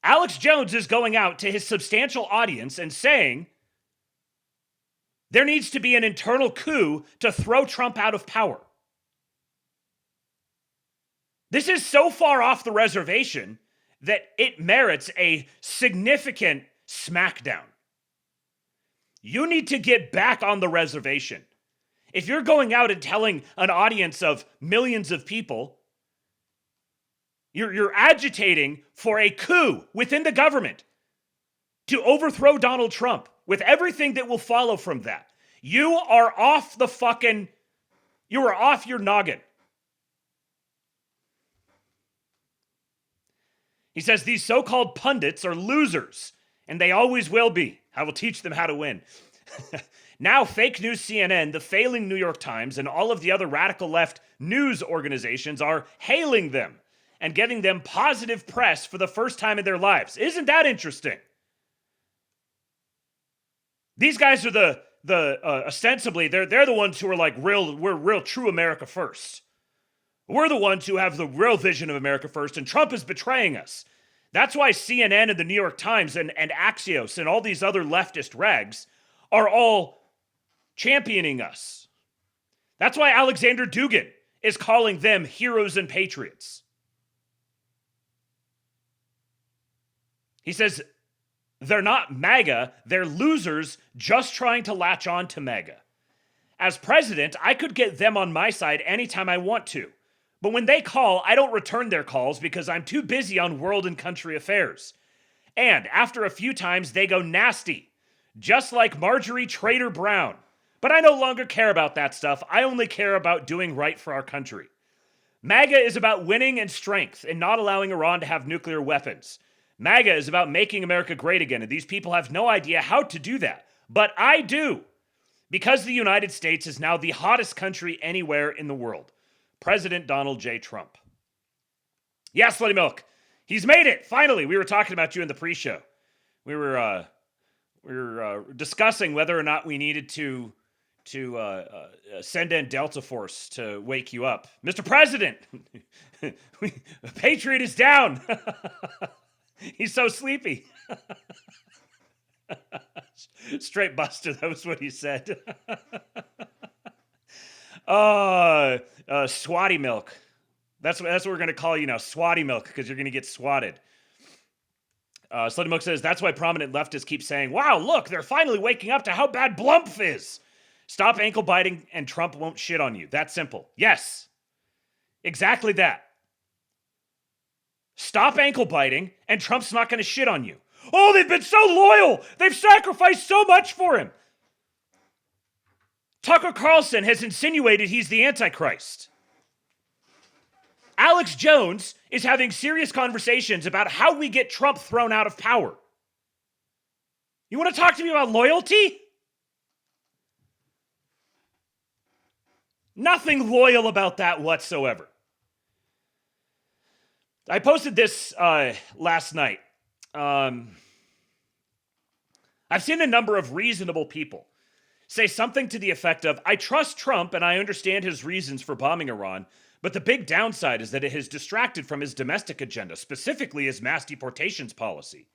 Alex Jones is going out to his substantial audience and saying there needs to be an internal coup to throw Trump out of power. This is so far off the reservation that it merits a significant smackdown. You need to get back on the reservation. If you're going out and telling an audience of millions of people, you're agitating for a coup within the government to overthrow Donald Trump with everything that will follow from that. You are off your noggin. He says these so-called pundits are losers, and they always will be. I will teach them how to win. Now, fake news CNN, the failing New York Times, and all of the other radical left news organizations are hailing them and giving them positive press for the first time in their lives. Isn't that interesting? These guys are ostensibly, they're the ones who are like, we're real true America first. We're the ones who have the real vision of America first, and Trump is betraying us. That's why CNN and the New York Times and Axios and all these other leftist rags are all championing us. That's why Alexander Dugin is calling them heroes and patriots. He says they're not MAGA, they're losers just trying to latch on to MAGA. As president, I could get them on my side anytime I want to. But when they call, I don't return their calls because I'm too busy on world and country affairs. And after a few times, they go nasty, just like Marjorie Trader Brown. But I no longer care about that stuff. I only care about doing right for our country. MAGA is about winning and strength and not allowing Iran to have nuclear weapons. MAGA is about making America great again, and these people have no idea how to do that. But I do, because the United States is now the hottest country anywhere in the world. President Donald J. Trump. Yes, Slutty Milk. He's made it. Finally, we were talking about you in the pre-show. We were discussing whether or not we needed to send in Delta Force to wake you up. Mr. President, Patriot is down. He's so sleepy. Straight Buster, that was what he said. Swatty Milk. That's what we're going to call you now, Swatty Milk, because you're going to get swatted. Slutty Milk says, that's why prominent leftists keep saying, wow, look, they're finally waking up to how bad Blumph is. Stop ankle biting and Trump won't shit on you. That simple. Yes, exactly that. Stop ankle biting and Trump's not going to shit on you. Oh, they've been so loyal. They've sacrificed so much for him. Tucker Carlson has insinuated he's the Antichrist. Alex Jones is having serious conversations about how we get Trump thrown out of power. You want to talk to me about loyalty? Nothing loyal about that whatsoever. I posted this last night. I've seen a number of reasonable people say something to the effect of, I trust Trump and I understand his reasons for bombing Iran, But the big downside is that it has distracted from his domestic agenda, specifically his mass deportations policy.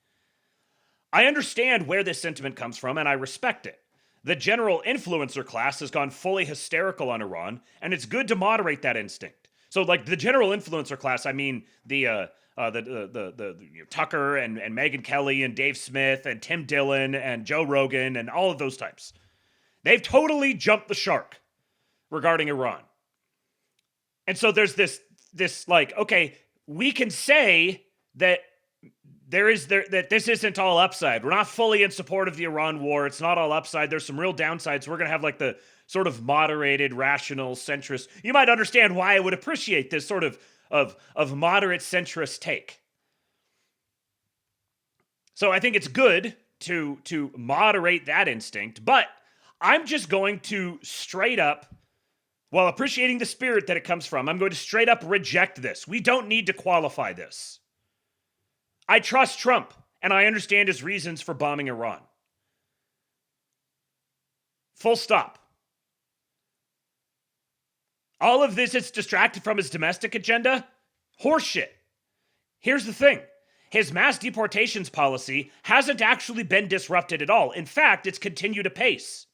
I understand where this sentiment comes from, and I respect it. The general influencer class has gone fully hysterical on Iran, and it's good to moderate that instinct. So, like, the general influencer class, I mean the Tucker and Megyn Kelly and Dave Smith and Tim Dillon and Joe Rogan and all of those types. They've totally jumped the shark regarding Iran. And so there's this like, okay, we can say that that this isn't all upside. We're not fully in support of the Iran war. It's not all upside. There's some real downsides. We're going to have like the sort of moderated, rational, centrist. You might understand why I would appreciate this sort of moderate centrist take. So I think it's good to moderate that instinct, but I'm just going to straight up, while appreciating the spirit that it comes from, I'm going to straight up reject this. We don't need to qualify this. I trust Trump, and I understand his reasons for bombing Iran. Full stop. All of this is distracted from his domestic agenda? Horseshit. Here's the thing. His mass deportations policy hasn't actually been disrupted at all. In fact, it's continued apace.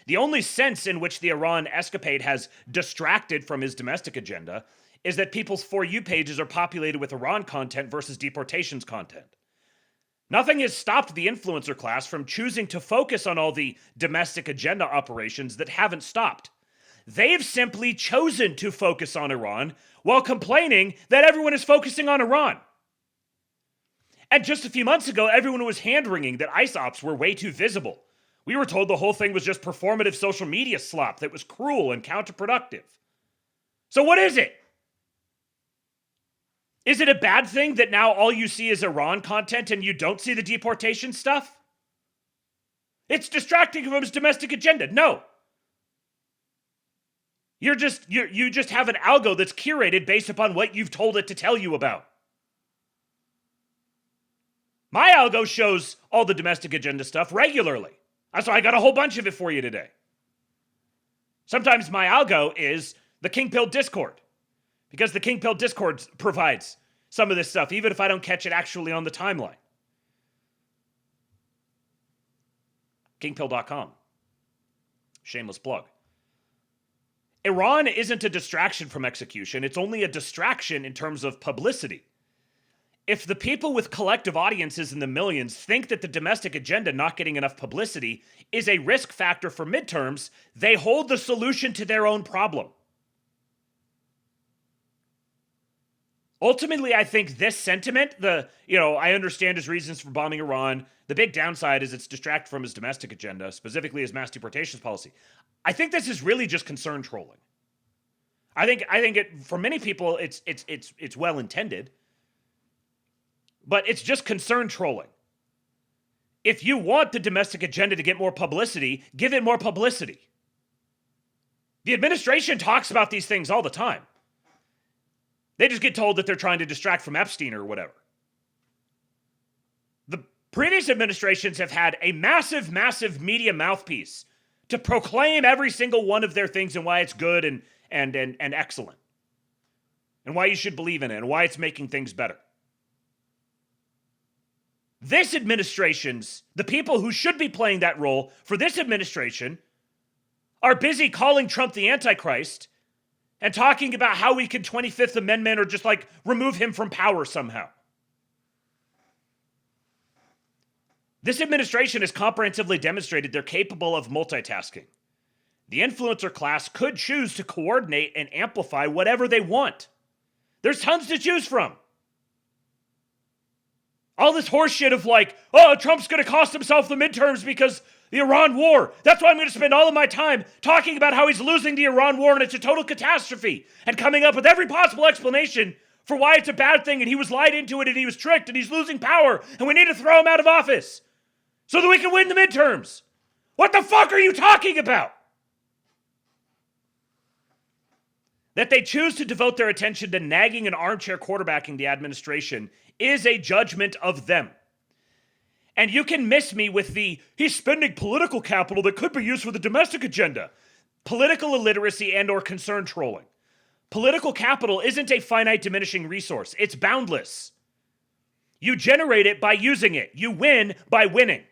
The only sense in which the Iran escapade has distracted from his domestic agenda is that people's For You pages are populated with Iran content versus deportations content. Nothing has stopped the influencer class from choosing to focus on all the domestic agenda operations that haven't stopped. They've simply chosen to focus on Iran while complaining that everyone is focusing on Iran. And just a few months ago, everyone was hand-wringing that ICE ops were way too visible. We were told the whole thing was just performative social media slop that was cruel and counterproductive. So what is it? Is it a bad thing that now all you see is Iran content and you don't see the deportation stuff? It's distracting from his domestic agenda. No. You just have an algo that's curated based upon what you've told it to tell you about. My algo shows all the domestic agenda stuff regularly. That's why I got a whole bunch of it for you today. Sometimes my algo is the King Pill Discord, because the King Pill Discord provides some of this stuff, even if I don't catch it actually on the timeline. Kingpill.com. Shameless plug. Iran isn't a distraction from execution. It's only a distraction in terms of publicity. If the people with collective audiences in the millions think that the domestic agenda not getting enough publicity is a risk factor for midterms, they hold the solution to their own problem. Ultimately, I think this sentiment, I understand his reasons for bombing Iran. The big downside is it's distracted from his domestic agenda, specifically his mass deportations policy. I think this is really just concern trolling. I think it, for many people, it's well intended. But it's just concern trolling. If you want the domestic agenda to get more publicity, give it more publicity. The administration talks about these things all the time. They just get told that they're trying to distract from Epstein or whatever. The previous administrations have had a massive, massive media mouthpiece to proclaim every single one of their things and why it's good and excellent. And why you should believe in it and why it's making things better. This administration's, the people who should be playing that role for this administration are busy calling Trump the Antichrist and talking about how we can 25th Amendment or just like remove him from power somehow. This administration has comprehensively demonstrated they're capable of multitasking. The influencer class could choose to coordinate and amplify whatever they want. There's tons to choose from. All this horseshit of like, oh, Trump's going to cost himself the midterms because the Iran war. That's why I'm going to spend all of my time talking about how he's losing the Iran war and it's a total catastrophe and coming up with every possible explanation for why it's a bad thing and he was lied into it and he was tricked and he's losing power and we need to throw him out of office so that we can win the midterms. What the fuck are you talking about? That they choose to devote their attention to nagging and armchair quarterbacking the administration is a judgment of them. And you can miss me with he's spending political capital that could be used for the domestic agenda. Political illiteracy and or concern trolling. Political capital isn't a finite diminishing resource. It's boundless. You generate it by using it. You win by winning.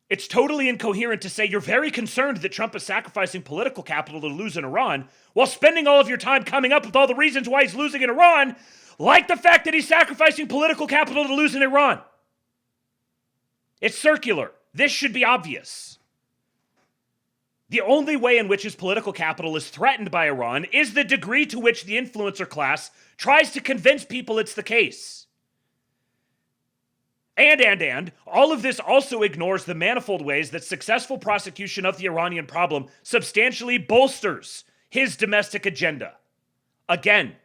It's totally incoherent to say you're very concerned that Trump is sacrificing political capital to lose in Iran while spending all of your time coming up with all the reasons why he's losing in Iran, like the fact that he's sacrificing political capital to lose in Iran. It's circular. This should be obvious. The only way in which his political capital is threatened by Iran is the degree to which the influencer class tries to convince people it's the case. And all of this also ignores the manifold ways that successful prosecution of the Iranian problem substantially bolsters his domestic agenda. Again,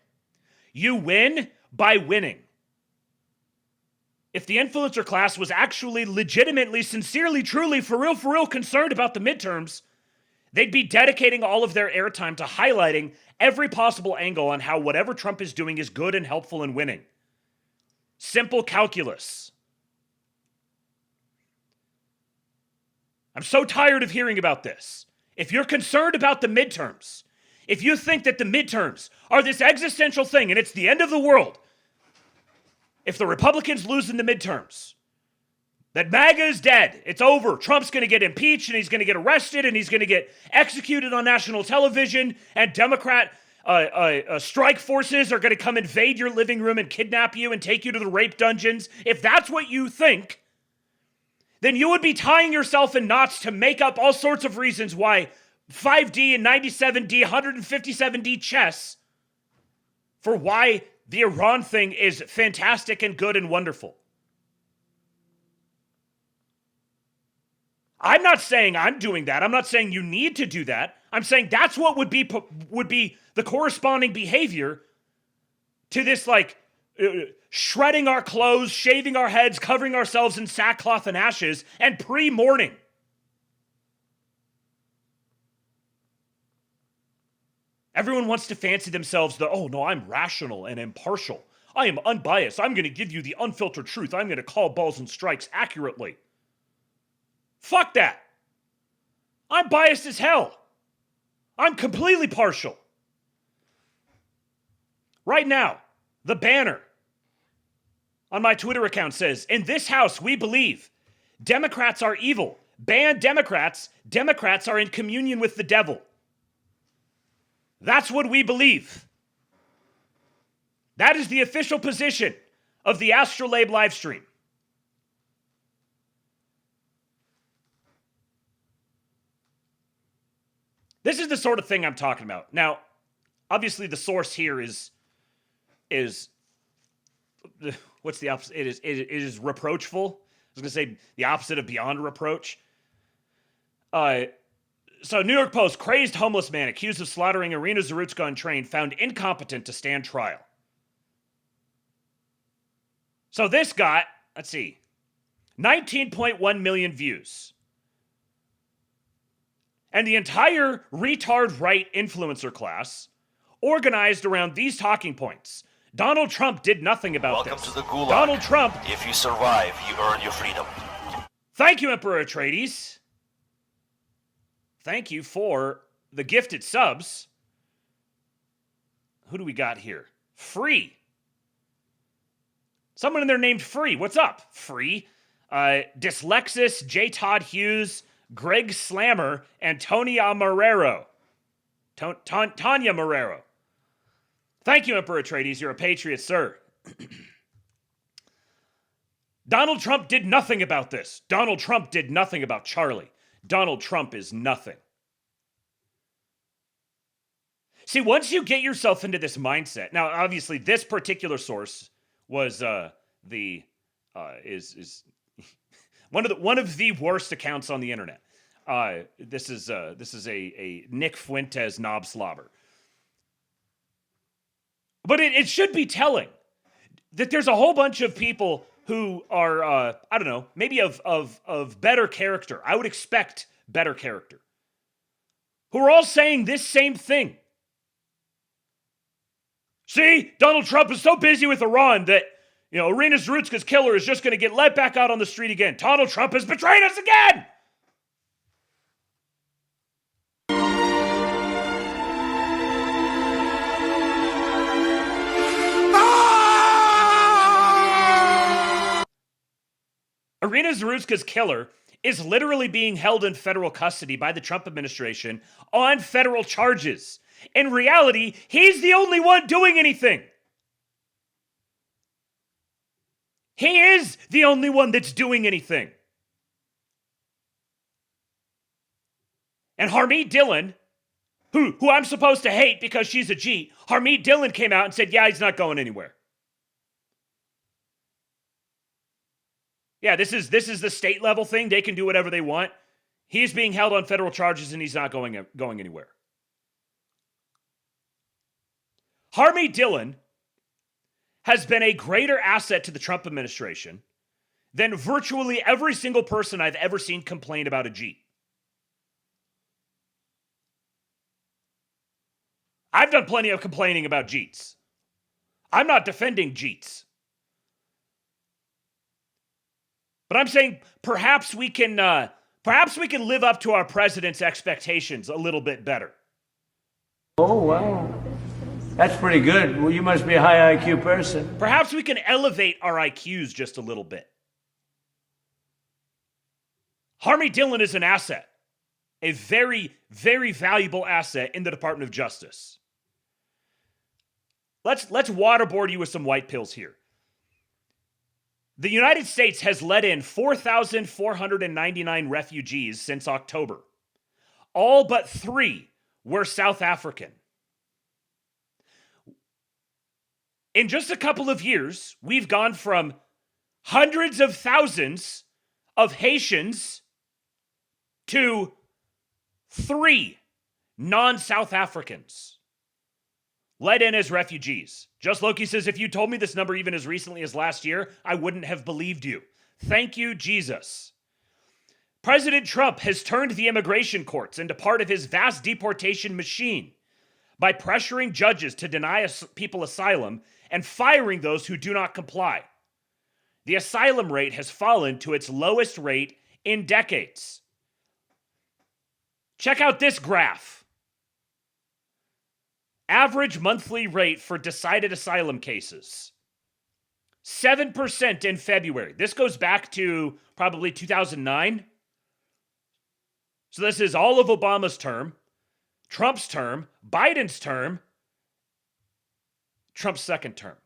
you win by winning. If the influencer class was actually legitimately, sincerely, truly, for real concerned about the midterms, they'd be dedicating all of their airtime to highlighting every possible angle on how whatever Trump is doing is good and helpful and winning. Simple calculus. I'm so tired of hearing about this. If you're concerned about the midterms, if you think that the midterms are this existential thing and it's the end of the world, if the Republicans lose in the midterms, that MAGA is dead, it's over, Trump's going to get impeached and he's going to get arrested and he's going to get executed on national television, and Democrat strike forces are going to come invade your living room and kidnap you and take you to the rape dungeons, if that's what you think, then you would be tying yourself in knots to make up all sorts of reasons why 5D and 97D, 157D chess for why the Iran thing is fantastic and good and wonderful. I'm not saying I'm doing that. I'm not saying you need to do that. I'm saying that's what would be the corresponding behavior to this, like, shredding our clothes, shaving our heads, covering ourselves in sackcloth and ashes, and pre-mourning. Everyone wants to fancy themselves oh no, I'm rational and impartial. I am unbiased. I'm going to give you the unfiltered truth. I'm going to call balls and strikes accurately. Fuck that. I'm biased as hell. I'm completely partial. Right now, the banner on my Twitter account says, "In this house, we believe Democrats are evil. Ban Democrats. Democrats are in communion with the devil." That's what we believe. That is the official position of the ASTROLAB live stream. This is the sort of thing I'm talking about. Now, obviously the source here is what's the opposite? It is reproachful. I was going to say the opposite of beyond reproach. So New York Post, crazed homeless man accused of slaughtering Irina Zarutska on train found incompetent to stand trial. So this got, let's see, 19.1 million views. And the entire retard right influencer class organized around these talking points. Donald Trump did nothing about this. Welcome to the Gulag. Donald Trump. If you survive, you earn your freedom. Thank you, Emperor Atreides. Thank you for the gifted subs. Who do we got here? Free. Someone in there named Free. What's up? Free. Dyslexis, J. Todd Hughes, Greg Slammer, and Tonya Marrero. Tanya Marrero. Thank you, Emperor Atreides. You're a patriot, sir. Donald Trump did nothing about this. Donald Trump did nothing about Charlie. Donald Trump is nothing. See, once you get yourself into this mindset, now obviously this particular source was is one of the worst accounts on the internet. This is a Nick Fuentes knob slobber. But it should be telling that there's a whole bunch of people who are, I don't know, maybe of better character. I would expect better character. Who are all saying this same thing. See, Donald Trump is so busy with Iran that, Irina Zarutska's killer is just going to get let back out on the street again. Donald Trump has betrayed us again! Irina Zarutska's killer is literally being held in federal custody by the Trump administration on federal charges. In reality, he's the only one doing anything. He is the only one that's doing anything. And Harmeet Dillon, who I'm supposed to hate because she's a G, Harmeet Dillon came out and said, yeah, he's not going anywhere. Yeah, this is the state level thing. They can do whatever they want. He's being held on federal charges and he's not going anywhere. Harmeet Dillon has been a greater asset to the Trump administration than virtually every single person I've ever seen complain about a G. I've done plenty of complaining about Jeets. I'm not defending Jeets. But I'm saying perhaps we can live up to our president's expectations a little bit better. Oh, wow. That's pretty good. Well, you must be a high IQ person. Perhaps we can elevate our IQs just a little bit. Harmeet Dillon is an asset. A very, very valuable asset in the Department of Justice. Let's waterboard you with some white pills here. The United States has let in 4,499 refugees since October. All but 3 were South African. In just a couple of years, we've gone from hundreds of thousands of Haitians to 3 non-South Africans let in as refugees. Just Loki says, if you told me this number even as recently as last year, I wouldn't have believed you. Thank you, Jesus. President Trump has turned the immigration courts into part of his vast deportation machine by pressuring judges to deny people asylum and firing those who do not comply. The asylum rate has fallen to its lowest rate in decades. Check out this graph. Average monthly rate for decided asylum cases. 7% in February. This goes back to probably 2009. So this is all of Obama's term, Trump's term, Biden's term, Trump's second term.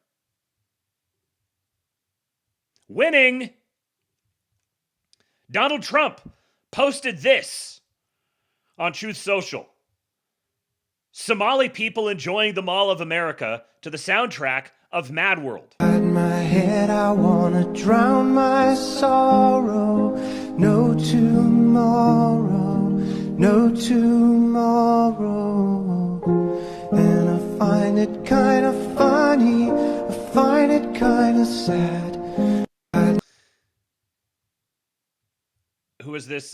Winning. Donald Trump posted this on Truth Social. Somali people enjoying the Mall of America to the soundtrack of Mad World. In my head, I wanna drown my sorrow. No tomorrow, no tomorrow. And I find it kind of funny, I find it kind of sad. Who is this?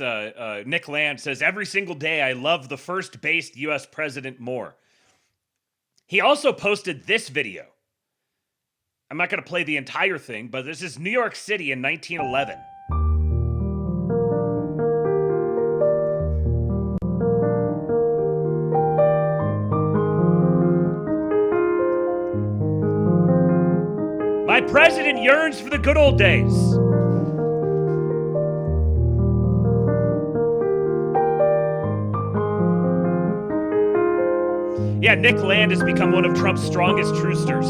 Nick Land says, every single day I love the first-based U.S. president more. He also posted this video. I'm not going to play the entire thing, but this is New York City in 1911. My president yearns for the good old days. Yeah, Nick Land has become one of Trump's strongest truthsters.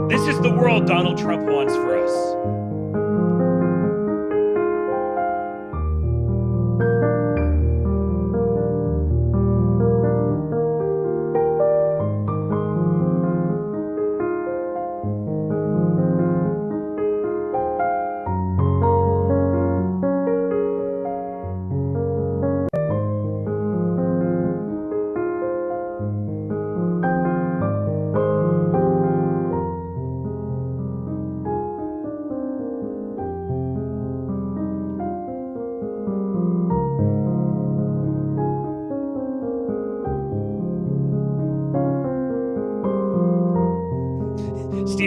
This is the world Donald Trump wants for us.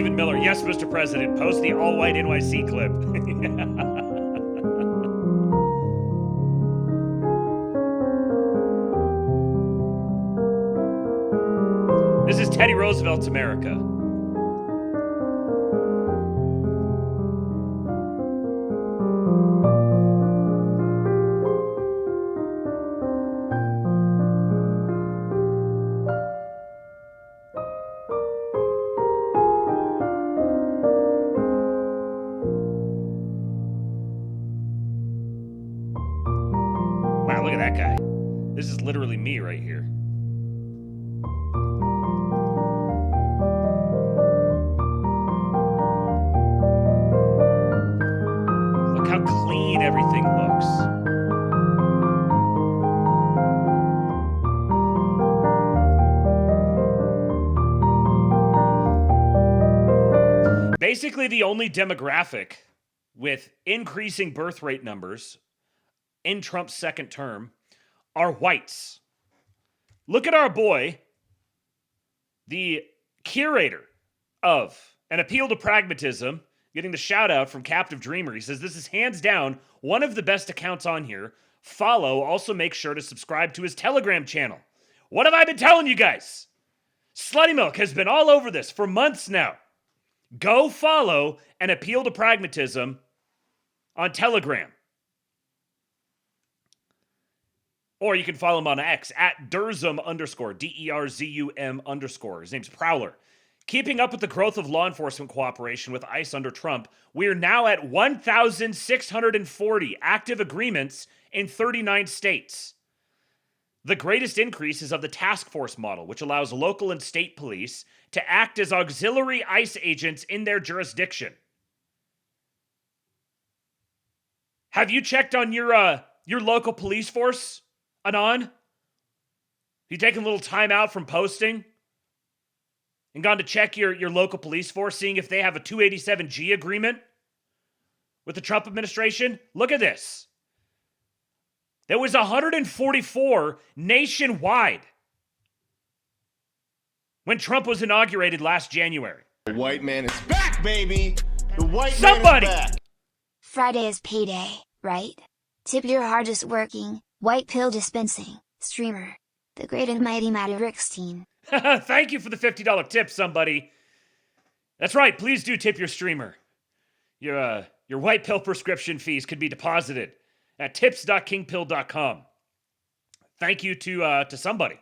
Stephen Miller. Yes, Mr. President. Post the all-white NYC clip. This is Teddy Roosevelt's America. Wow, look at that guy. This is literally me right here. Look how clean everything looks. Basically, the only demographic with increasing birth rate numbers in Trump's second term are whites. Look at our boy, the curator of An Appeal to Pragmatism, getting the shout out from Captive Dreamer. He says, this is hands down one of the best accounts on here. Follow. Also make sure to subscribe to his Telegram channel. What have I been telling you guys? Slutty Milk has been all over this for months now. Go follow An Appeal to Pragmatism on Telegram. Or you can follow him on X at Derzum_, DERZUM_. His name's Prowler. Keeping up with the growth of law enforcement cooperation with ICE under Trump, we are now at 1,640 active agreements in 39 states. The greatest increase is of the task force model, which allows local and state police to act as auxiliary ICE agents in their jurisdiction. Have you checked on your local police force? Anon? You taking a little time out from posting and gone to check your local police force, seeing if they have a 287G agreement with the Trump administration? Look at this. There was 144 nationwide when Trump was inaugurated last January. The white man is back, baby! The white Somebody! man is back! Friday is payday, right? Tip your hardest working, white pill dispensing streamer, the great and mighty Matty Rickstein. Thank you for the $50 tip, somebody. That's right, please do tip your streamer. Your white pill prescription fees can be deposited at tips.kingpill.com. Thank you to somebody.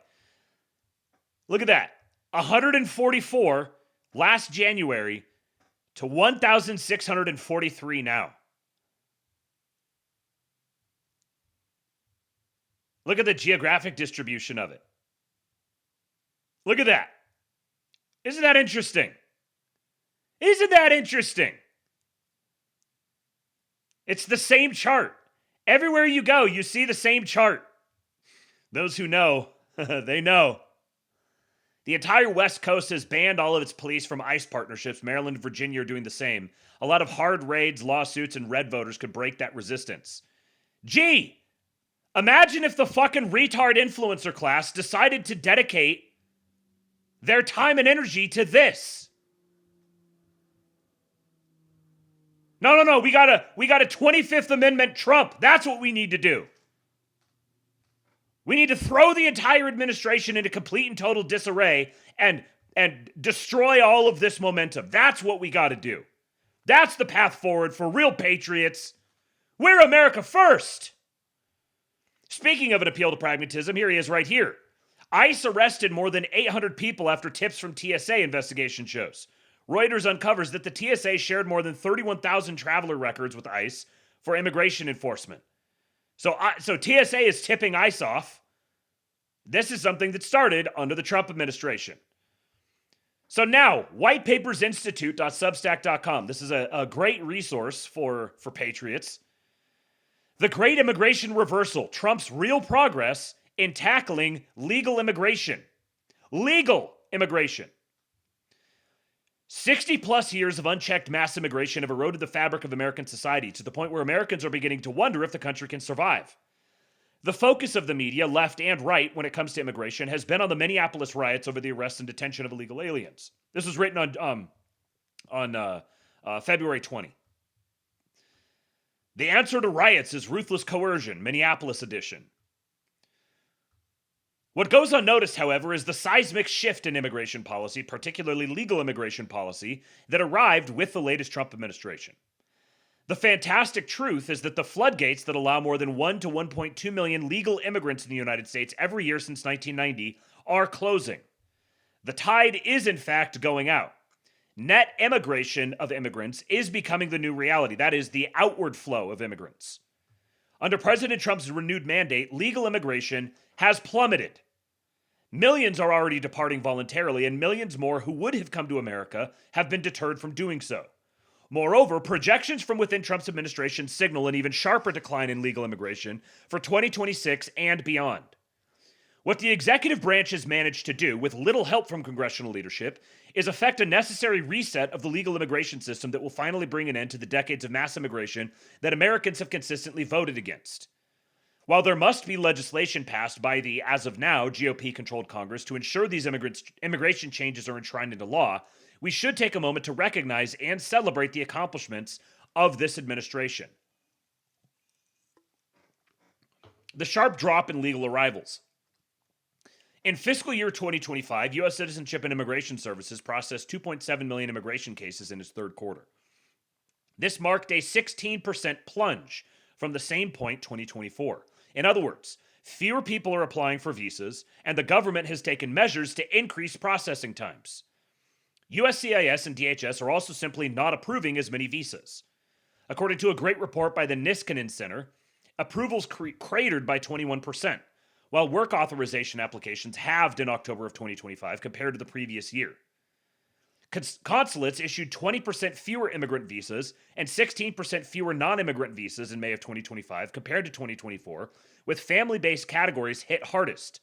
Look at that. 144 last January to 1,643 now. Look at the geographic distribution of it. Look at that. Isn't that interesting? Isn't that interesting? It's the same chart. Everywhere you go, you see the same chart. Those who know, they know. The entire West Coast has banned all of its police from ICE partnerships. Maryland and Virginia are doing the same. A lot of hard raids, lawsuits, and red voters could break that resistance. Gee, imagine if the fucking retard influencer class decided to dedicate their time and energy to this. No. We got a 25th Amendment Trump. That's what we need to do. We need to throw the entire administration into complete and total disarray and destroy all of this momentum. That's what we got to do. That's the path forward for real patriots. We're America first. Speaking of An Appeal to Pragmatism, here he is right here. ICE arrested more than 800 people after tips from TSA investigation shows. Reuters uncovers that the TSA shared more than 31,000 traveler records with ICE for immigration enforcement. So TSA is tipping ICE off. This is something that started under the Trump administration. So now, whitepapersinstitute.substack.com. This is a great resource for patriots. The Great Immigration Reversal, Trump's real progress in tackling legal immigration. Legal immigration. 60 plus years of unchecked mass immigration have eroded the fabric of American society to the point where Americans are beginning to wonder if the country can survive. The focus of the media, left and right, when it comes to immigration has been on the Minneapolis riots over the arrest and detention of illegal aliens. This was written on on February 20. The answer to riots is ruthless coercion, Minneapolis edition. What goes unnoticed, however, is the seismic shift in immigration policy, particularly legal immigration policy, that arrived with the latest Trump administration. The fantastic truth is that the floodgates that allow more than 1 to 1.2 million legal immigrants in the United States every year since 1990 are closing. The tide is, in fact, going out. Net immigration of immigrants is becoming the new reality. That is, the outward flow of immigrants. Under President Trump's renewed mandate, legal immigration has plummeted. Millions are already departing voluntarily, and millions more who would have come to America have been deterred from doing so. Moreover, projections from within Trump's administration signal an even sharper decline in legal immigration for 2026 and beyond. What the executive branch has managed to do, with little help from congressional leadership, is effect a necessary reset of the legal immigration system that will finally bring an end to the decades of mass immigration that Americans have consistently voted against. While there must be legislation passed by the, as of now, GOP-controlled Congress to ensure these immigration changes are enshrined into law, we should take a moment to recognize and celebrate the accomplishments of this administration. The sharp drop in legal arrivals. In fiscal year 2025, U.S. Citizenship and Immigration Services processed 2.7 million immigration cases in its third quarter. This marked a 16% plunge from the same point 2024. In other words, fewer people are applying for visas, and the government has taken measures to increase processing times. USCIS and DHS are also simply not approving as many visas. According to a great report by the Niskanen Center, approvals cratered by 21%, while work authorization applications halved in October of 2025 compared to the previous year. Consulates issued 20% fewer immigrant visas and 16% fewer non-immigrant visas in May of 2025 compared to 2024, with family-based categories hit hardest.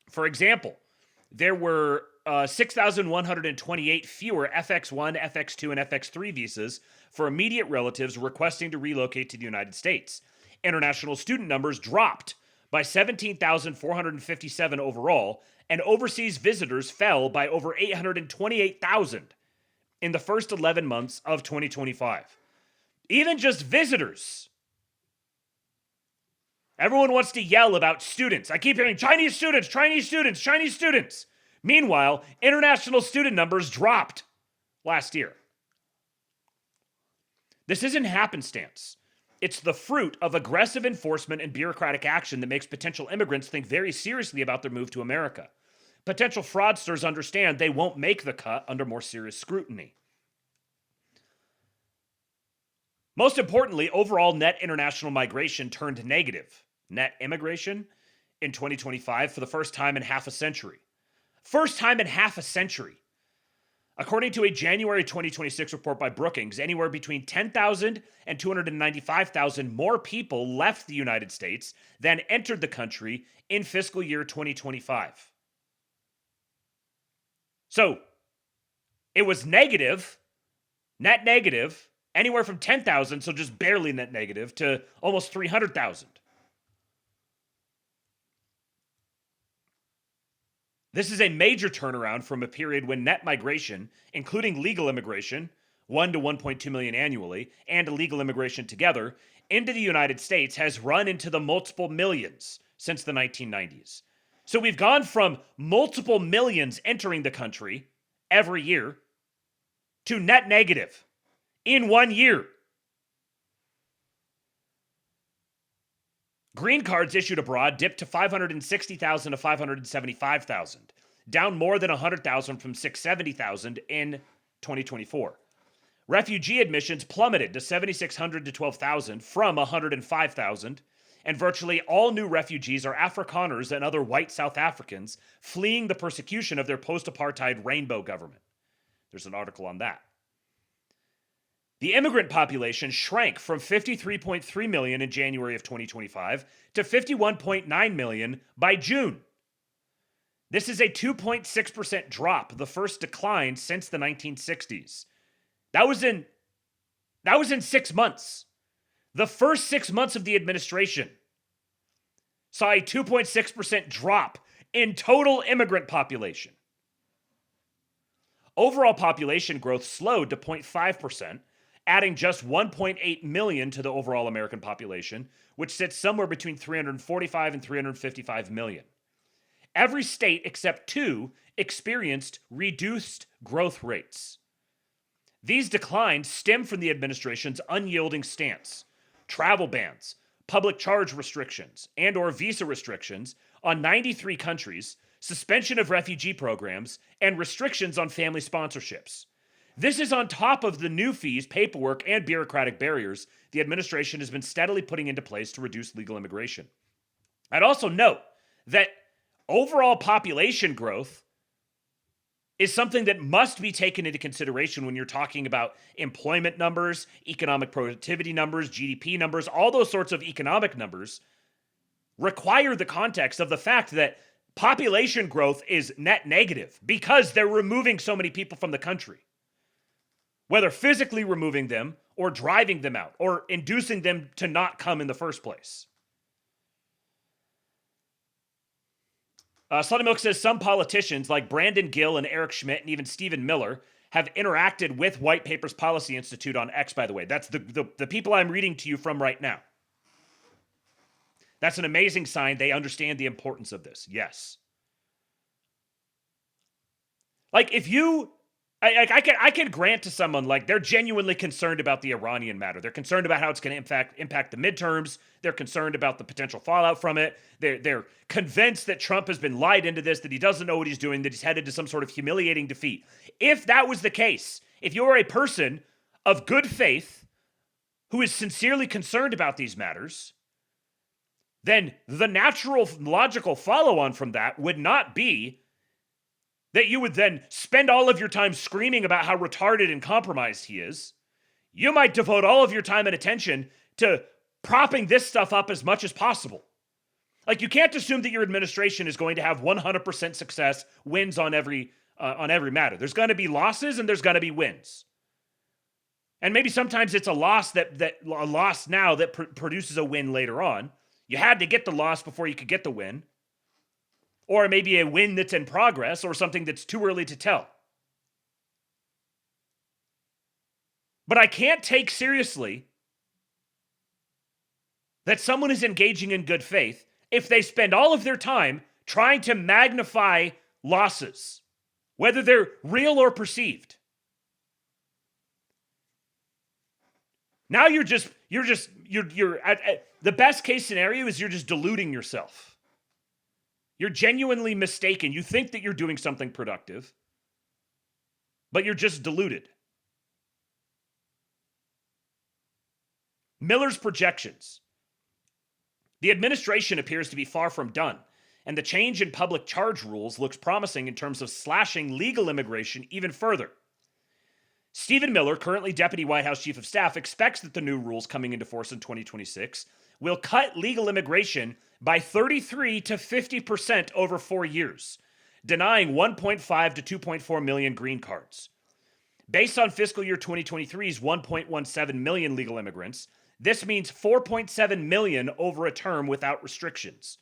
For example, there were 6,128 fewer FX1, FX2, and FX3 visas for immediate relatives requesting to relocate to the United States. International student numbers dropped by 17,457 overall, and overseas visitors fell by over 828,000 in the first 11 months of 2025. Even just visitors. Everyone wants to yell about students. I keep hearing Chinese students, Chinese students, Chinese students. Meanwhile, international student numbers dropped last year. This isn't happenstance. It's the fruit of aggressive enforcement and bureaucratic action that makes potential immigrants think very seriously about their move to America. Potential fraudsters understand they won't make the cut under more serious scrutiny. Most importantly, overall net international migration turned negative. Net immigration in 2025 for the first time in half a century. First time in half a century. According to a January 2026 report by Brookings, anywhere between 10,000 and 295,000 more people left the United States than entered the country in fiscal year 2025. So, it was negative, net negative, anywhere from 10,000, so just barely net negative, to almost 300,000. This is a major turnaround from a period when net migration, including legal immigration, 1 to 1.2 million annually, and illegal immigration together, into the United States has run into the multiple millions since the 1990s. So we've gone from multiple millions entering the country every year to net negative in 1 year. Green cards issued abroad dipped to 560,000 to 575,000, down more than 100,000 from 670,000 in 2024. Refugee admissions plummeted to 7,600 to 12,000 from 105,000, and virtually all new refugees are Afrikaners and other white South Africans fleeing the persecution of their post-apartheid rainbow government. There's an article on that. The immigrant population shrank from 53.3 million in January of 2025 to 51.9 million by June. This is a 2.6% drop, the first decline since the 1960s. That was in 6 months. The first 6 months of the administration saw a 2.6% drop in total immigrant population. Overall population growth slowed to 0.5%, adding just 1.8 million to the overall American population, which sits somewhere between 345 and 355 million. Every state except 2 experienced reduced growth rates. These declines stem from the administration's unyielding stance, travel bans, public charge restrictions, and/or visa restrictions on 93 countries, suspension of refugee programs, and restrictions on family sponsorships. This is on top of the new fees, paperwork, and bureaucratic barriers the administration has been steadily putting into place to reduce legal immigration. I'd also note that overall population growth is something that must be taken into consideration when you're talking about employment numbers, economic productivity numbers, GDP numbers. All those sorts of economic numbers require the context of the fact that population growth is net negative because they're removing so many people from the country. Whether physically removing them or driving them out or inducing them to not come in the first place. Slutty Milk says some politicians like Brandon Gill and Eric Schmidt and even Stephen Miller have interacted with White Paper's Policy Institute on X, by the way. That's the people I'm reading to you from right now. That's an amazing sign. They understand the importance of this. Yes. Like if you... I can grant to someone like they're genuinely concerned about the Iranian matter. They're concerned about how it's going to impact the midterms. They're concerned about the potential fallout from it. They're convinced that Trump has been lied into this, that he doesn't know what he's doing, that he's headed to some sort of humiliating defeat. If that was the case, if you're a person of good faith who is sincerely concerned about these matters, then the natural, logical follow-on from that would not be that you would then spend all of your time screaming about how retarded and compromised he is. You might devote all of your time and attention to propping this stuff up as much as possible. Like, you can't assume that your administration is going to have 100% success, wins on every matter. There's going to be losses and there's going to be wins. And maybe sometimes it's a loss now that produces a win later on. You had to get the loss before you could get the win. Or maybe a win that's in progress, or something that's too early to tell. But I can't take seriously that someone is engaging in good faith if they spend all of their time trying to magnify losses, whether they're real or perceived. Now you're at the best case scenario is you're just deluding yourself. You're genuinely mistaken. You think that you're doing something productive, but you're just deluded. Miller's projections. The administration appears to be far from done, and the change in public charge rules looks promising in terms of slashing legal immigration even further. Stephen Miller, currently Deputy White House Chief of Staff, expects that the new rules coming into force in 2026 will cut legal immigration by 33 to 50% over 4 years, denying 1.5 to 2.4 million green cards. Based on fiscal year 2023's 1.17 million legal immigrants, this means 4.7 million over a term without restrictions.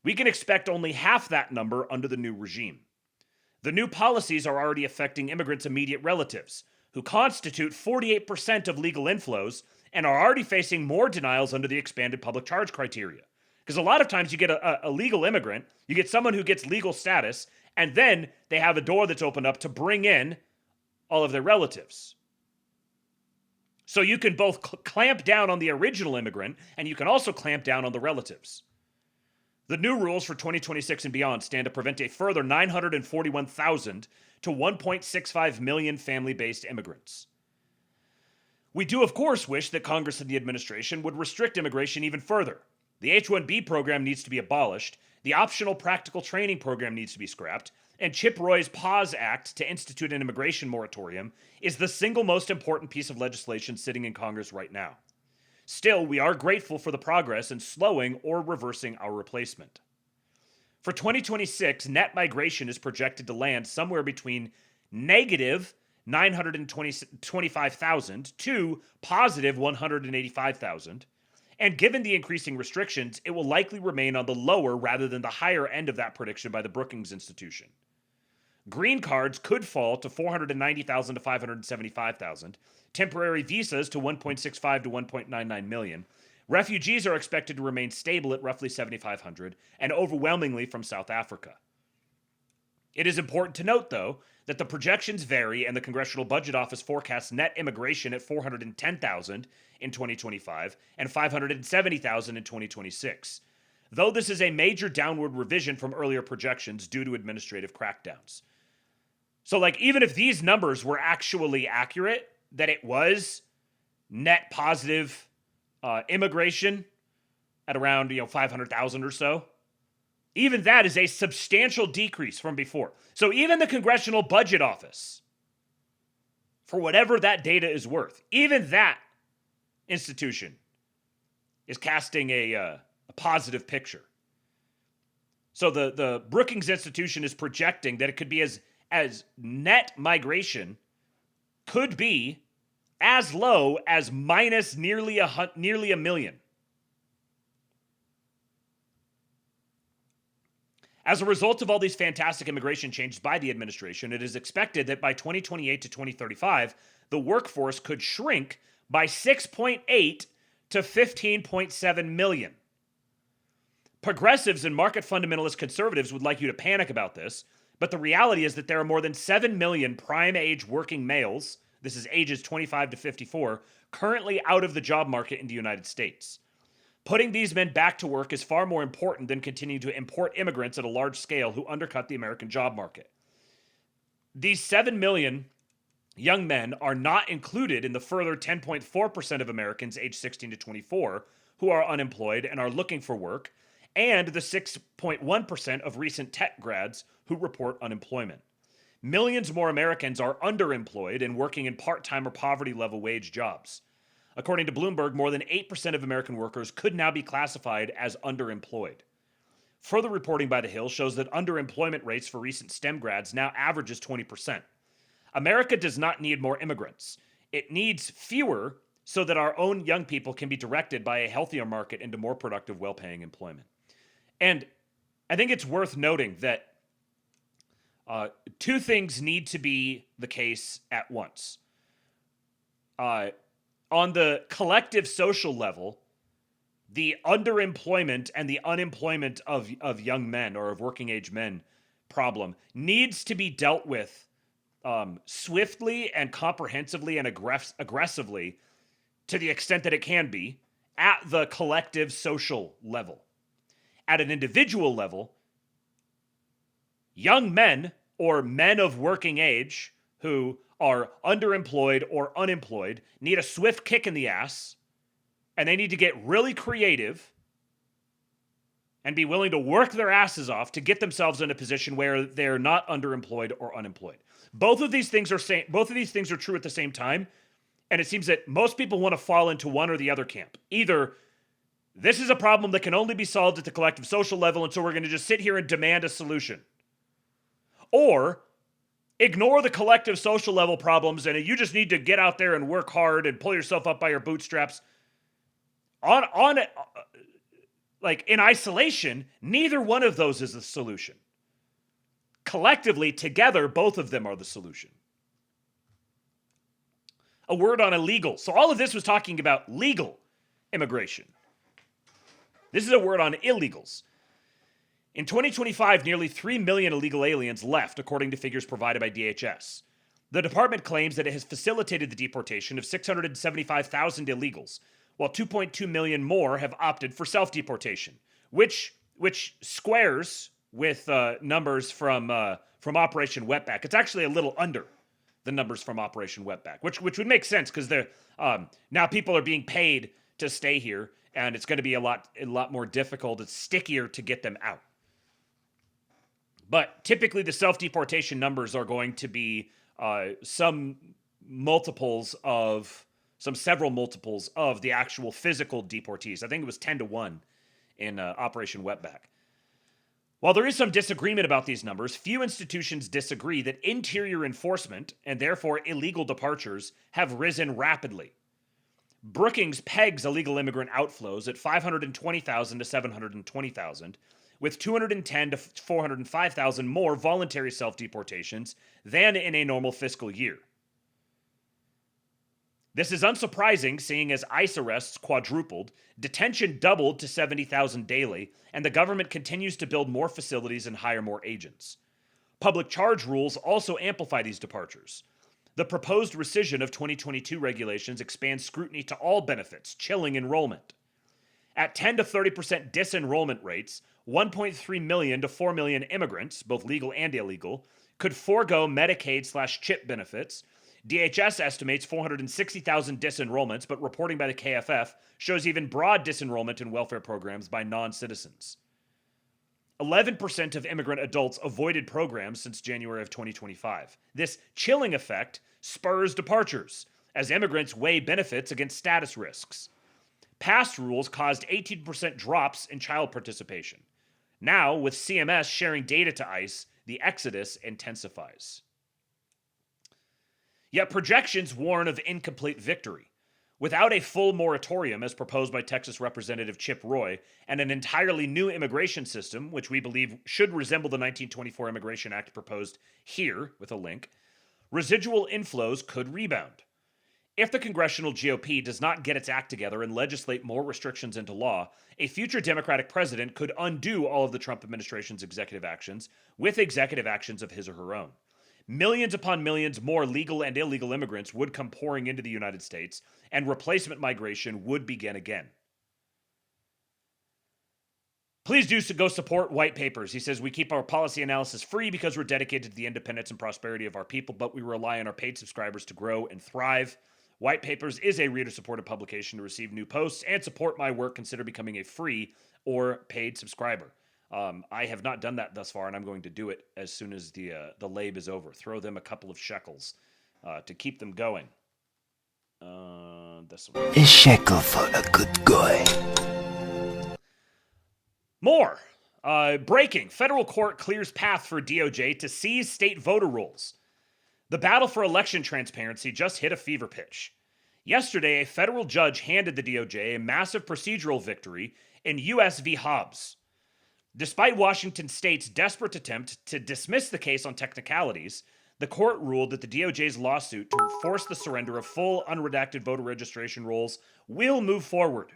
We can expect only half that number under the new regime. The new policies are already affecting immigrants' immediate relatives, who constitute 48% of legal inflows and are already facing more denials under the expanded public charge criteria. Because a lot of times you get a legal immigrant, you get someone who gets legal status, and then they have a door that's opened up to bring in all of their relatives. So you can both clamp down on the original immigrant, and you can also clamp down on the relatives. The new rules for 2026 and beyond stand to prevent a further 941,000 to 1.65 million family-based immigrants. We do, of course, wish that Congress and the administration would restrict immigration even further. The H-1B program needs to be abolished, the optional practical training program needs to be scrapped, and Chip Roy's Pause Act to institute an immigration moratorium is the single most important piece of legislation sitting in Congress right now. Still, we are grateful for the progress in slowing or reversing our replacement. For 2026, net migration is projected to land somewhere between negative 925,000 to positive 185,000. And given the increasing restrictions, it will likely remain on the lower rather than the higher end of that prediction by the Brookings Institution. Green cards could fall to 490,000 to 575,000. Temporary visas to 1.65 to 1.99 million. Refugees are expected to remain stable at roughly 7,500, and overwhelmingly from South Africa. It is important to note, though, that the projections vary, and the Congressional Budget Office forecasts net immigration at 410,000 in 2025 and 570,000 in 2026, though this is a major downward revision from earlier projections due to administrative crackdowns. So, like, even if these numbers were actually accurate, that it was net positive immigration at around 500,000 or so, even that is a substantial decrease from before. So even the Congressional Budget Office, for whatever that data is worth, even that institution is casting a positive picture. So the Brookings Institution is projecting that it could be as net migration could be as low as minus nearly a million. As a result of all these fantastic immigration changes by the administration, it is expected that by 2028 to 2035, the workforce could shrink by 6.8 to 15.7 million. Progressives and market fundamentalist conservatives would like you to panic about this, but the reality is that there are more than 7 million prime-age working males, this is ages 25 to 54, currently out of the job market in the United States. Putting these men back to work is far more important than continuing to import immigrants at a large scale who undercut the American job market. These 7 million young men are not included in the further 10.4% of Americans aged 16 to 24 who are unemployed and are looking for work, and the 6.1% of recent tech grads who report unemployment. Millions more Americans are underemployed and working in part-time or poverty-level wage jobs. According to Bloomberg, more than 8% of American workers could now be classified as underemployed. Further reporting by The Hill shows that underemployment rates for recent STEM grads now averages 20%. America does not need more immigrants. It needs fewer so that our own young people can be directed by a healthier market into more productive, well-paying employment. And I think it's worth noting that two things need to be the case at once. On the collective social level, the underemployment and the unemployment of young men or of working age men problem needs to be dealt with swiftly and comprehensively and aggressively to the extent that it can be at the collective social level. At an individual level, young men or men of working age who are underemployed or unemployed need a swift kick in the ass, and they need to get really creative and be willing to work their asses off to get themselves in a position where they're not underemployed or unemployed. Both of these things are true at the same time, and it seems that most people want to fall into one or the other camp. Either this is a problem that can only be solved at the collective social level, and so we're going to just sit here and demand a solution. Or ignore the collective social level problems, and you just need to get out there and work hard and pull yourself up by your bootstraps. Like in isolation, neither one of those is the solution. Collectively, together, both of them are the solution. A word on illegal. So all of this was talking about legal immigration. This is a word on illegals. In 2025, nearly 3 million illegal aliens left, according to figures provided by DHS. The department claims that it has facilitated the deportation of 675,000 illegals, while 2.2 million more have opted for self-deportation, which squares with numbers from Operation Wetback. It's actually a little under the numbers from Operation Wetback, which would make sense because now people are being paid to stay here, and it's going to be a lot more difficult. It's stickier to get them out. But typically the self-deportation numbers are going to be several multiples of the actual physical deportees. I think it was 10-1 in Operation Wetback. While there is some disagreement about these numbers, few institutions disagree that interior enforcement, and therefore illegal departures, have risen rapidly. Brookings pegs illegal immigrant outflows at 520,000 to 720,000, with 210 to 405,000 more voluntary self-deportations than in a normal fiscal year. This is unsurprising, seeing as ICE arrests quadrupled, detention doubled to 70,000 daily, and the government continues to build more facilities and hire more agents. Public charge rules also amplify these departures. The proposed rescission of 2022 regulations expands scrutiny to all benefits, chilling enrollment. At 10 to 30% disenrollment rates, 1.3 million to 4 million immigrants, both legal and illegal, could forego Medicaid/CHIP benefits. DHS estimates 460,000 disenrollments, but reporting by the KFF shows even broad disenrollment in welfare programs by non-citizens. 11% of immigrant adults avoided programs since January of 2025. This chilling effect spurs departures, as immigrants weigh benefits against status risks. Past rules caused 18% drops in child participation. Now, with CMS sharing data to ICE, the exodus intensifies. Yet projections warn of incomplete victory. Without a full moratorium, as proposed by Texas Representative Chip Roy, and an entirely new immigration system, which we believe should resemble the 1924 Immigration Act proposed here, with a link, residual inflows could rebound. If the congressional GOP does not get its act together and legislate more restrictions into law, a future Democratic president could undo all of the Trump administration's executive actions with executive actions of his or her own. Millions upon millions more legal and illegal immigrants would come pouring into the United States, and replacement migration would begin again. Please do go support White Papers. He says, we keep our policy analysis free because we're dedicated to the independence and prosperity of our people, but we rely on our paid subscribers to grow and thrive. White Papers is a reader-supported publication. To receive new posts and support my work, consider becoming a free or paid subscriber. I have not done that thus far, and I'm going to do it as soon as the lab is over. Throw them a couple of shekels to keep them going. This one. A shekel for a good guy. More. Breaking. Federal court clears path for DOJ to seize state voter rolls. The battle for election transparency just hit a fever pitch. Yesterday, a federal judge handed the DOJ a massive procedural victory in U.S. v. Hobbs. Despite Washington State's desperate attempt to dismiss the case on technicalities, the court ruled that the DOJ's lawsuit to force the surrender of full unredacted voter registration rolls will move forward.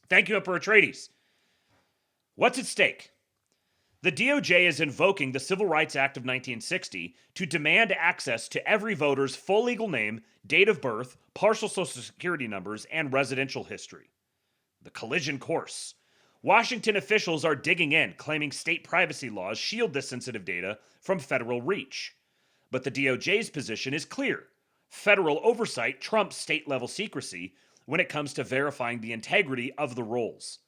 Thank you, Emperor Atreides. What's at stake? The DOJ is invoking the Civil Rights Act of 1960 to demand access to every voter's full legal name, date of birth, partial social security numbers, and residential history. The collision course. Washington officials are digging in, claiming state privacy laws shield this sensitive data from federal reach. But the DOJ's position is clear. Federal oversight trumps state-level secrecy when it comes to verifying the integrity of the rolls.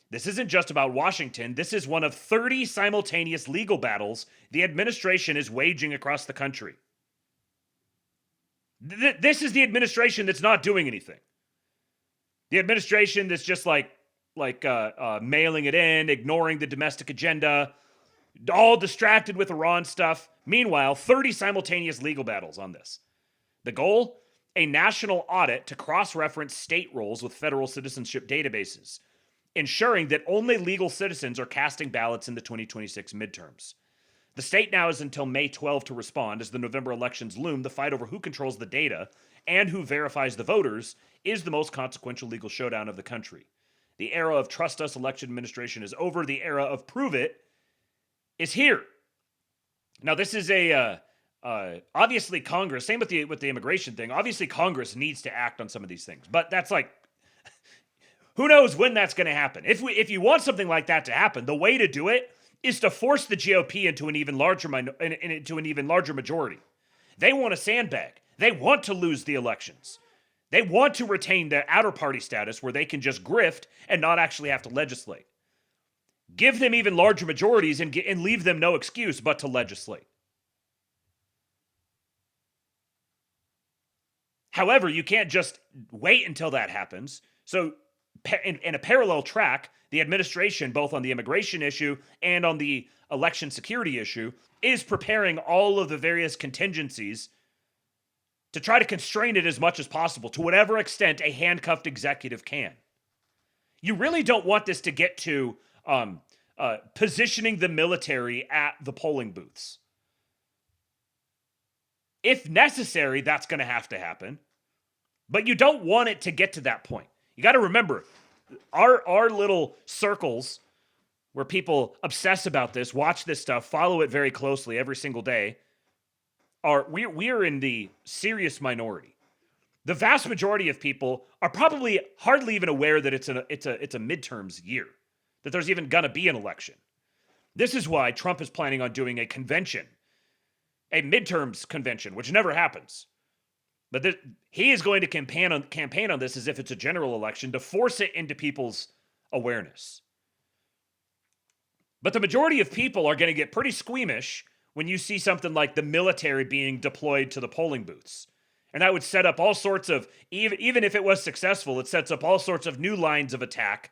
This isn't just about Washington. This is one of 30 simultaneous legal battles the administration is waging across the country. This is the administration that's not doing anything. The administration that's just like mailing it in, ignoring the domestic agenda, all distracted with Iran stuff. Meanwhile, 30 simultaneous legal battles on this. The goal? A national audit to cross-reference state rolls with federal citizenship databases, ensuring that only legal citizens are casting ballots in the 2026 midterms. The state now has until May 12 to respond. As the November elections loom, the fight over who controls the data and who verifies the voters is the most consequential legal showdown of the country. The era of trust us election administration is over. The era of prove it is here. Now, this is obviously Congress, same with the immigration thing. Obviously, Congress needs to act on some of these things, but that's like, who knows when that's going to happen? If you want something like that to happen, the way to do it is to force the GOP into an even larger majority. They want a sandbag. They want to lose the elections. They want to retain their outer party status where they can just grift and not actually have to legislate. Give them even larger majorities and leave them no excuse but to legislate. However, you can't just wait until that happens. So in a parallel track, the administration, both on the immigration issue and on the election security issue, is preparing all of the various contingencies to try to constrain it as much as possible to whatever extent a handcuffed executive can. You really don't want this to get to positioning the military at the polling booths. If necessary, that's going to happen. But you don't want it to get to that point. You got to remember, our little circles where people obsess about this, watch this stuff, follow it very closely every single day, we're in the serious minority. The vast majority of people are probably hardly even aware that it's a midterms year, that there's even going to be an election. This is why Trump is planning on doing a convention, a midterms convention, which never happens. But he is going to campaign on this as if it's a general election to force it into people's awareness. But the majority of people are going to get pretty squeamish when you see something like the military being deployed to the polling booths. And that would set up all sorts of, even if it was successful, it sets up all sorts of new lines of attack,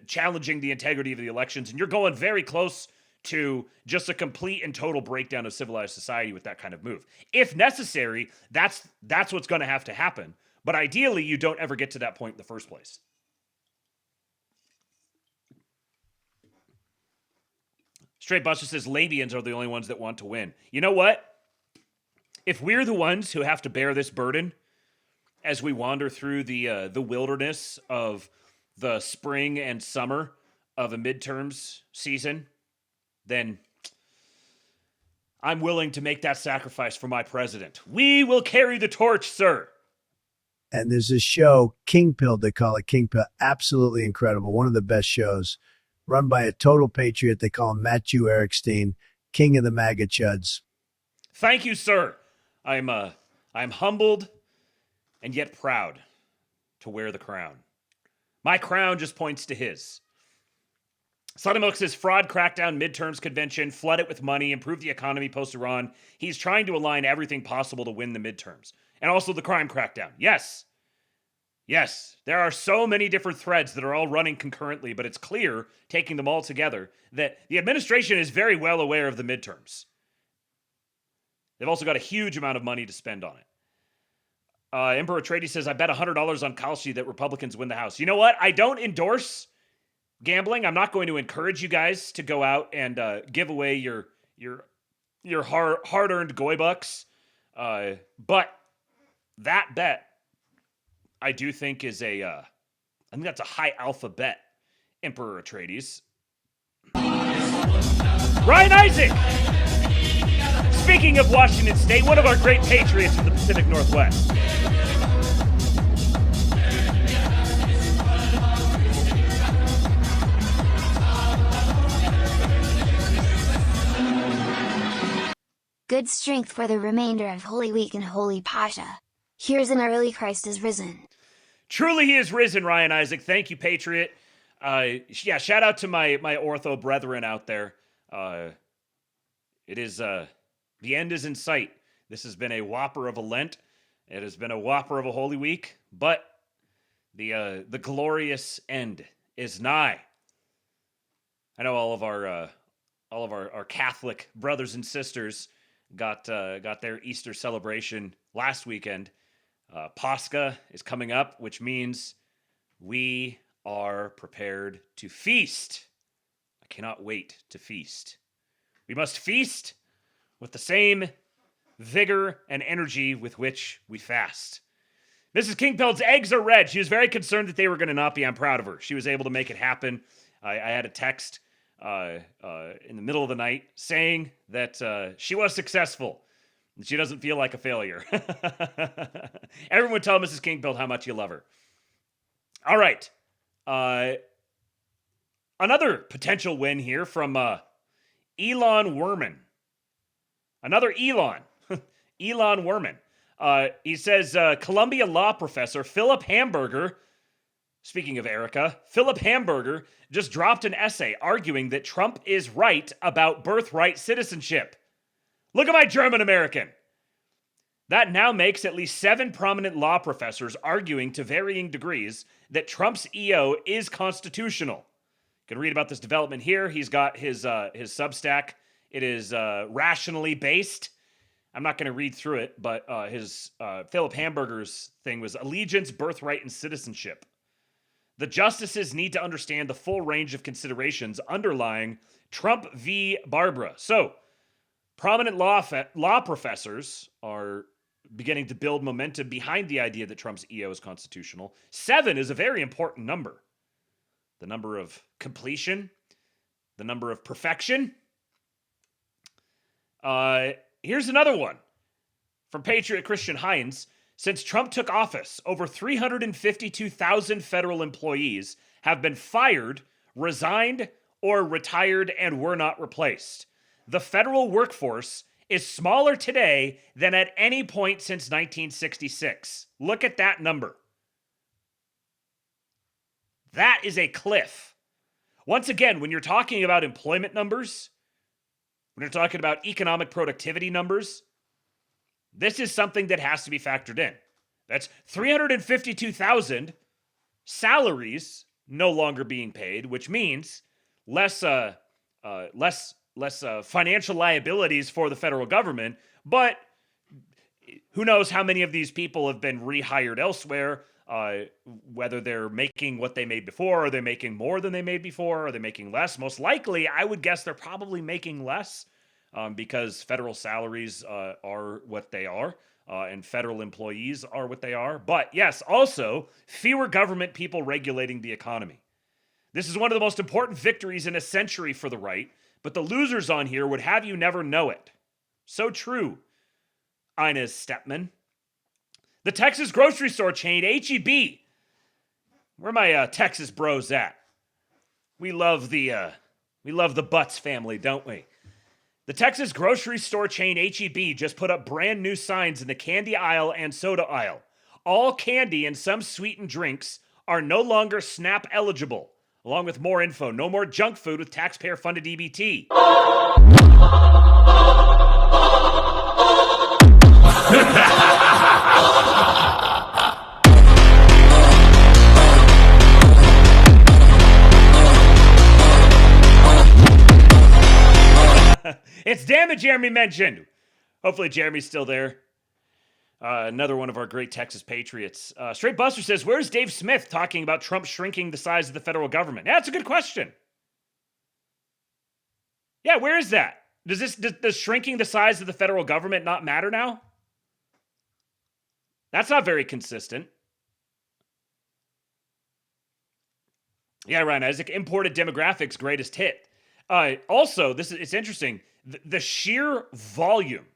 challenging the integrity of the elections. And you're going very close to just a complete and total breakdown of civilized society with that kind of move. If necessary, that's what's going to happen. But ideally, you don't ever get to that point in the first place. Straight Buster says Labians are the only ones that want to win. You know what? If we're the ones who have to bear this burden as we wander through the wilderness of the spring and summer of a midterms season, then I'm willing to make that sacrifice for my president. We will carry the torch, sir. And there's this show, King Pill, they call it King Pill. Absolutely incredible. One of the best shows. Run by a total patriot. They call him Matthew Erickstein, king of the MAGA chuds. Thank you, sir. I'm humbled and yet proud to wear the crown. My crown just points to his. Sonny Milk says fraud crackdown midterms convention, flood it with money, improve the economy post-Iran. He's trying to align everything possible to win the midterms. And also the crime crackdown. Yes, there are so many different threads that are all running concurrently, but it's clear, taking them all together, that the administration is very well aware of the midterms. They've also got a huge amount of money to spend on it. Emperor Trady says, I bet $100 on Kalshi that Republicans win the House. You know what? I don't endorse gambling. I'm not going to encourage you guys to go out and give away your hard-earned goy bucks. But that bet, I do think is I think that's a high alpha bet, Emperor Atreides. Ryan Isaac! Speaking of Washington State, one of our great patriots of the Pacific Northwest. Good strength for the remainder of Holy Week and Holy Pascha. Here's an early Christ is risen. Truly he is risen, Ryan Isaac. Thank you, Patriot. Shout out to my ortho brethren out there. It is the end is in sight. This has been a whopper of a Lent. It has been a whopper of a Holy Week, but the glorious end is nigh. I know all of our Catholic brothers and sisters got their Easter celebration last weekend. Pascha is coming up, which means we are prepared to feast. I cannot wait to feast. We must feast with the same vigor and energy with which we fast. Mrs. Kingpeld's eggs are red. She was very concerned that they were going to not be. I'm proud of her. She was able to make it happen. I had a text in the middle of the night saying that she was successful. She doesn't feel like a failure. Everyone tell Mrs. Kingpeld how much you love her. All right. Another potential win here from Elon Werman. Another Elon. Elon Werman. He says Columbia law professor Philip Hamburger, speaking of Erica, Philip Hamburger just dropped an essay arguing that Trump is right about birthright citizenship. Look at my German American. That now makes at least 7 prominent law professors arguing to varying degrees that Trump's EO is constitutional. You can read about this development here. He's got his Substack. It is rationally based. I'm not going to read through it, but his Philip Hamburger's thing was allegiance, birthright, and citizenship. The justices need to understand the full range of considerations underlying Trump v. Barbara. So, prominent law professors are beginning to build momentum behind the idea that Trump's EO is constitutional. 7 is a very important number. The number of completion, the number of perfection. Here's another one from Patriot Christian Hines. Since Trump took office, over 352,000 federal employees have been fired, resigned, or retired and were not replaced. The federal workforce is smaller today than at any point since 1966. Look at that number. That is a cliff. Once again, when you're talking about employment numbers, when you're talking about economic productivity numbers, this is something that has to be factored in. That's 352,000 salaries no longer being paid, which means less financial liabilities for the federal government. But who knows how many of these people have been rehired elsewhere, whether they're making what they made before, or they're making more than they made before, or they're making less. Most likely, I would guess they're probably making less. Because federal salaries are what they are, and federal employees are what they are. But yes, also, fewer government people regulating the economy. This is one of the most important victories in a century for the right, but the losers on here would have you never know it. So true, Inez Stepman. The Texas grocery store chain, H-E-B. Where are my Texas bros at? We love the Butts family, don't we? The Texas grocery store chain H-E-B just put up brand new signs in the candy aisle and soda aisle. All candy and some sweetened drinks are no longer SNAP eligible. Along with more info, no more junk food with taxpayer-funded EBT. It's damn Jeremy mentioned. Hopefully Jeremy's still there. Another one of our great Texas patriots. Straight Buster says, where's Dave Smith talking about Trump shrinking the size of the federal government? Yeah, that's a good question. Yeah, where is that? Does shrinking the size of the federal government not matter now? That's not very consistent. Yeah, Ryan Isaac, imported demographics greatest hit. Also, it's interesting. The sheer volume,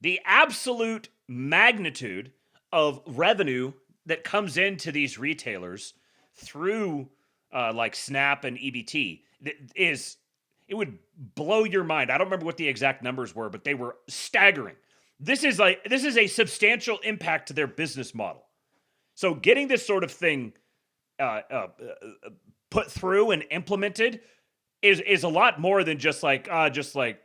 the absolute magnitude of revenue that comes into these retailers through like SNAP and EBT it would blow your mind. I don't remember what the exact numbers were, but they were staggering. This is a substantial impact to their business model. So getting this sort of thing put through and implemented is a lot more than just like RFK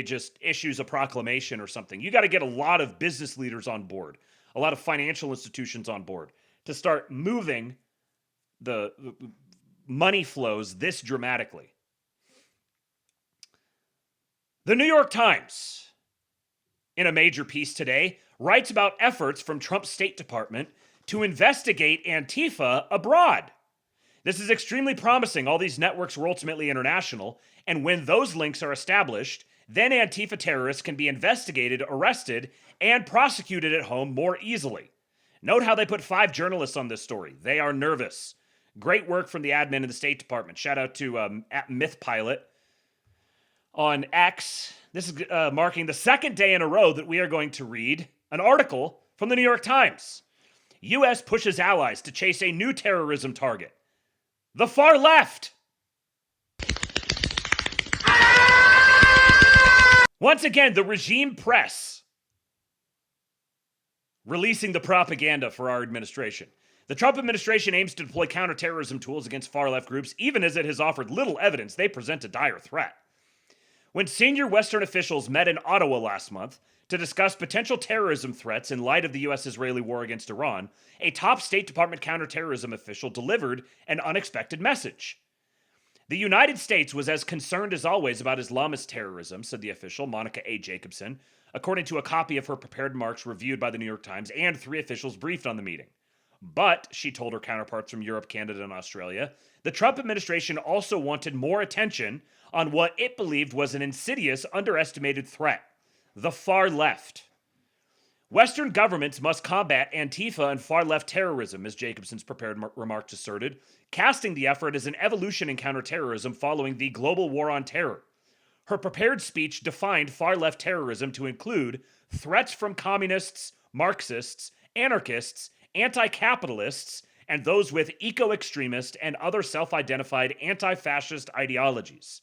just issues a proclamation or something. You got to get a lot of business leaders on board, a lot of financial institutions on board to start moving the money flows this dramatically. The New York Times, in a major piece today, writes about efforts from Trump's State Department to investigate Antifa abroad. This is extremely promising. All these networks were ultimately international, and when those links are established, then Antifa terrorists can be investigated, arrested, and prosecuted at home more easily. Note how they put 5 journalists on this story. They are nervous. Great work from the admin in the State Department. Shout out to at MythPilot on X. This is marking the second day in a row that we are going to read an article from the New York Times. U.S. pushes allies to chase a new terrorism target. The far left. Once again, the regime press releasing the propaganda for our administration. The Trump administration aims to deploy counterterrorism tools against far-left groups, even as it has offered little evidence they present a dire threat. When senior Western officials met in Ottawa last month to discuss potential terrorism threats in light of the U.S.-Israeli war against Iran, a top State Department counterterrorism official delivered an unexpected message. The United States was as concerned as always about Islamist terrorism, said the official, Monica A. Jacobson, according to a copy of her prepared remarks reviewed by the New York Times and 3 officials briefed on the meeting. But, she told her counterparts from Europe, Canada, and Australia, the Trump administration also wanted more attention on what it believed was an insidious, underestimated threat: the far left. Western governments must combat Antifa and far-left terrorism, as Jacobson's prepared remarks asserted, casting the effort as an evolution in counterterrorism following the global war on terror. Her prepared speech defined far-left terrorism to include threats from communists, Marxists, anarchists, anti-capitalists, and those with eco-extremist and other self-identified anti-fascist ideologies.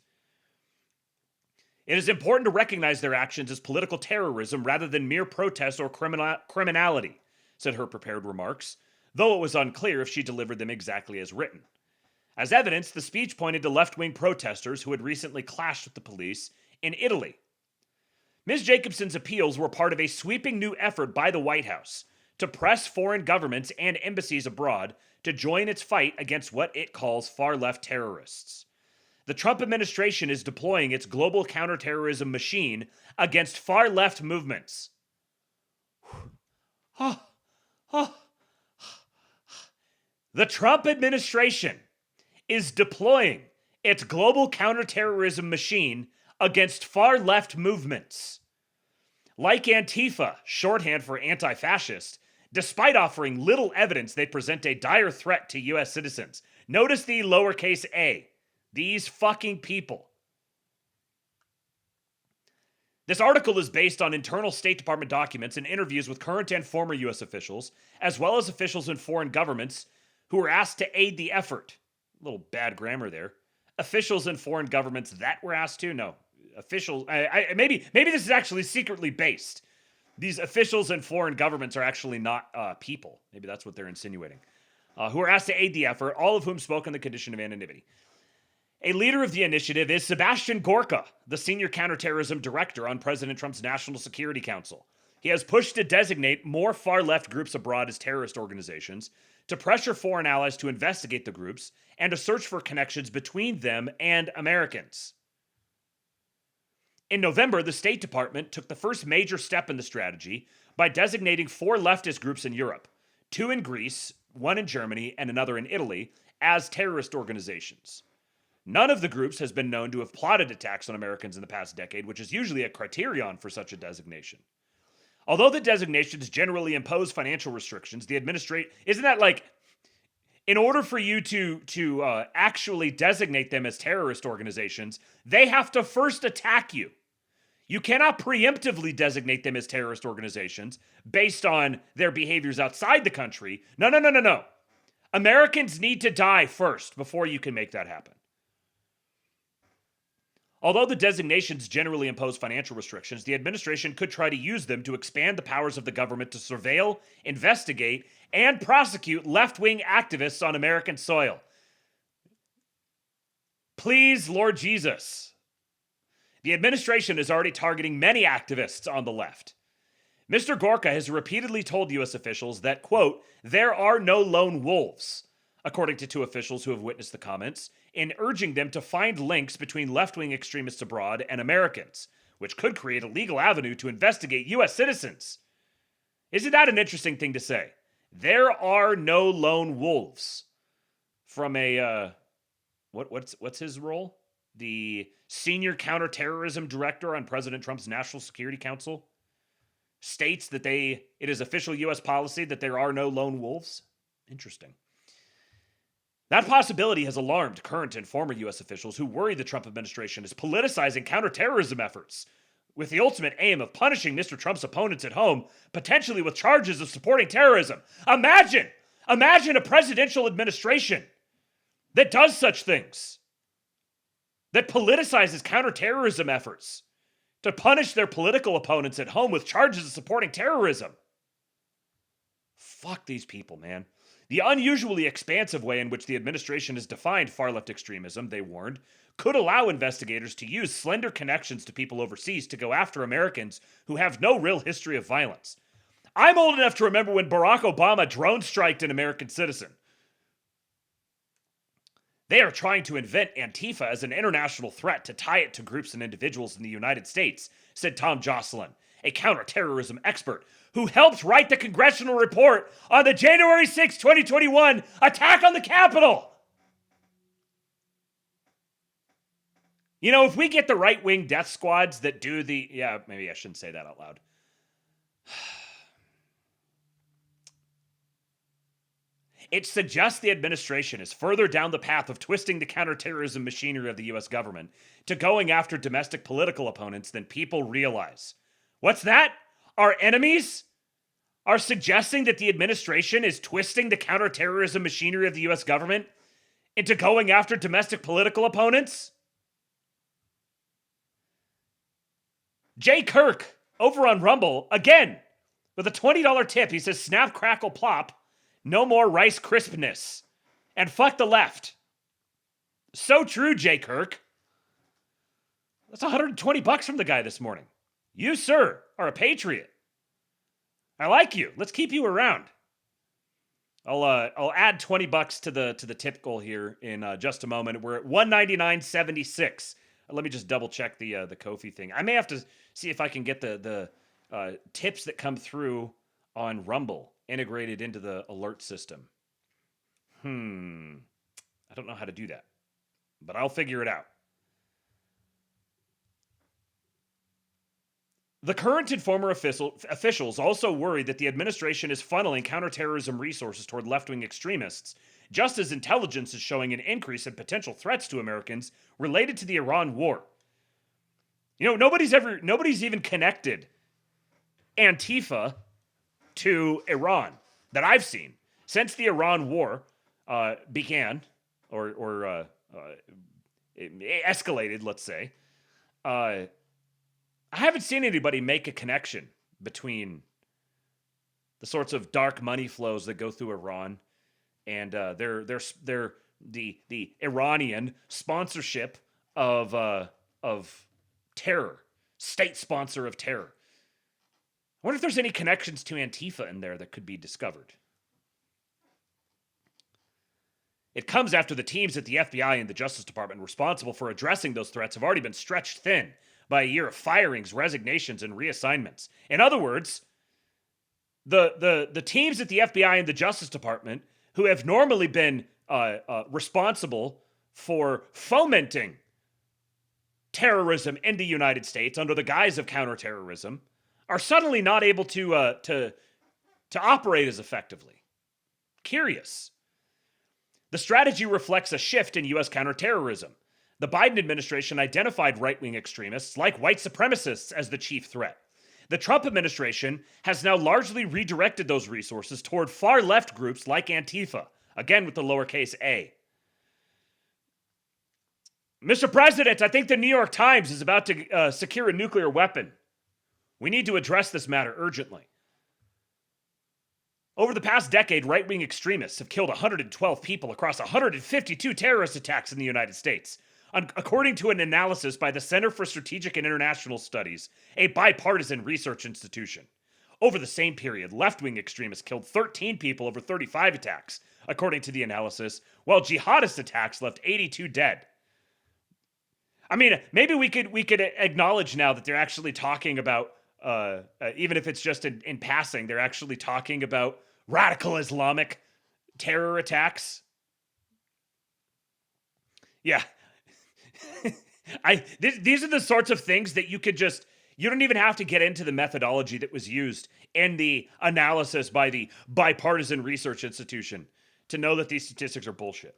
It is important to recognize their actions as political terrorism rather than mere protest or criminality, said her prepared remarks, though it was unclear if she delivered them exactly as written. As evidence, the speech pointed to left-wing protesters who had recently clashed with the police in Italy. Ms. Jacobson's appeals were part of a sweeping new effort by the White House to press foreign governments and embassies abroad to join its fight against what it calls far-left terrorists. The Trump administration is deploying its global counterterrorism machine against far-left movements. The Trump administration is deploying its global counterterrorism machine against far-left movements. Like Antifa, shorthand for anti-fascist, despite offering little evidence they present a dire threat to U.S. citizens. Notice the lowercase a. These fucking people. This article is based on internal State Department documents and interviews with current and former U.S. officials, as well as officials in foreign governments who were asked to aid the effort. A little bad grammar there. Officials in foreign governments that were asked to? No. Officials. Maybe this is actually secretly based. These officials in foreign governments are actually not people. Maybe that's what they're insinuating. Who were asked to aid the effort, all of whom spoke on the condition of anonymity. A leader of the initiative is Sebastian Gorka, the senior counterterrorism director on President Trump's National Security Council. He has pushed to designate more far-left groups abroad as terrorist organizations, to pressure foreign allies to investigate the groups, and to search for connections between them and Americans. In November, the State Department took the first major step in the strategy by designating 4 leftist groups in Europe, 2 in Greece, 1 in Germany, and another in Italy, as terrorist organizations. None of the groups has been known to have plotted attacks on Americans in the past decade, which is usually a criterion for such a designation. Although the designations generally impose financial restrictions, the administration... Isn't that like... In order for you to actually designate them as terrorist organizations, they have to first attack you. You cannot preemptively designate them as terrorist organizations based on their behaviors outside the country. No. Americans need to die first before you can make that happen. Although the designations generally impose financial restrictions, the administration could try to use them to expand the powers of the government to surveil, investigate, and prosecute left-wing activists on American soil. Please, Lord Jesus. The administration is already targeting many activists on the left. Mr. Gorka has repeatedly told U.S. officials that, quote, there are no lone wolves, according to 2 officials who have witnessed the comments, in urging them to find links between left-wing extremists abroad and Americans, which could create a legal avenue to investigate U.S. citizens. Isn't that an interesting thing to say? There are no lone wolves. From a, what's his role? The senior counterterrorism director on President Trump's National Security Council states that it is official U.S. policy that there are no lone wolves. Interesting. That possibility has alarmed current and former U.S. officials who worry the Trump administration is politicizing counterterrorism efforts with the ultimate aim of punishing Mr. Trump's opponents at home, potentially with charges of supporting terrorism. Imagine a presidential administration that does such things, that politicizes counterterrorism efforts to punish their political opponents at home with charges of supporting terrorism. Fuck these people, man. The unusually expansive way in which the administration has defined far-left extremism, they warned, could allow investigators to use slender connections to people overseas to go after Americans who have no real history of violence. I'm old enough to remember when Barack Obama drone-striked an American citizen. They are trying to invent Antifa as an international threat to tie it to groups and individuals in the United States, said Tom Jocelyn, a counterterrorism expert who helped write the congressional report on the January 6, 2021 attack on the Capitol. You know, if we get the right-wing death squads that do the... Yeah, maybe I shouldn't say that out loud. It suggests the administration is further down the path of twisting the counterterrorism machinery of the U.S. government to going after domestic political opponents than people realize. What's that? Our enemies are suggesting that the administration is twisting the counterterrorism machinery of the U.S. government into going after domestic political opponents? Jay Kirk, over on Rumble, again, with a $20 tip, he says, snap, crackle, plop, no more Rice Crispness, and fuck the left. So true, Jay Kirk. That's $120 from the guy this morning. You, sir, are a patriot. I like you. Let's keep you around. I'll add $20 to the tip goal here in just a moment. We're at $199.76. Let me just double check the Ko-fi thing. I may have to see if I can get the tips that come through on Rumble integrated into the alert system. I don't know how to do that, but I'll figure it out. The current and former officials also worried that the administration is funneling counterterrorism resources toward left-wing extremists, just as intelligence is showing an increase in potential threats to Americans related to the Iran war. You know, nobody's even connected Antifa to Iran that I've seen since the Iran war began or it escalated, let's say. I haven't seen anybody make a connection between the sorts of dark money flows that go through Iran and the Iranian sponsorship of terror, state sponsor of terror. I wonder if there's any connections to Antifa in there that could be discovered. It comes after the teams at the FBI and the Justice Department responsible for addressing those threats have already been stretched thin by a year of firings, resignations, and reassignments. In other words, the teams at the FBI and the Justice Department, who have normally been responsible for fomenting terrorism in the United States under the guise of counterterrorism, are suddenly not able to operate as effectively. Curious. The strategy reflects a shift in U.S. counterterrorism. The Biden administration identified right-wing extremists like white supremacists as the chief threat. The Trump administration has now largely redirected those resources toward far-left groups like Antifa, again with the lowercase a. Mr. President, I think the New York Times is about to secure a nuclear weapon. We need to address this matter urgently. Over the past decade, right-wing extremists have killed 112 people across 152 terrorist attacks in the United States. According to an analysis by the Center for Strategic and International Studies, a bipartisan research institution. Over the same period, left-wing extremists killed 13 people over 35 attacks, according to the analysis, while jihadist attacks left 82 dead. I mean, maybe we could acknowledge now that they're actually talking about, even if it's just in passing, they're actually talking about radical Islamic terror attacks. Yeah. These are the sorts of things that you don't even have to get into the methodology that was used in the analysis by the bipartisan research institution to know that these statistics are bullshit.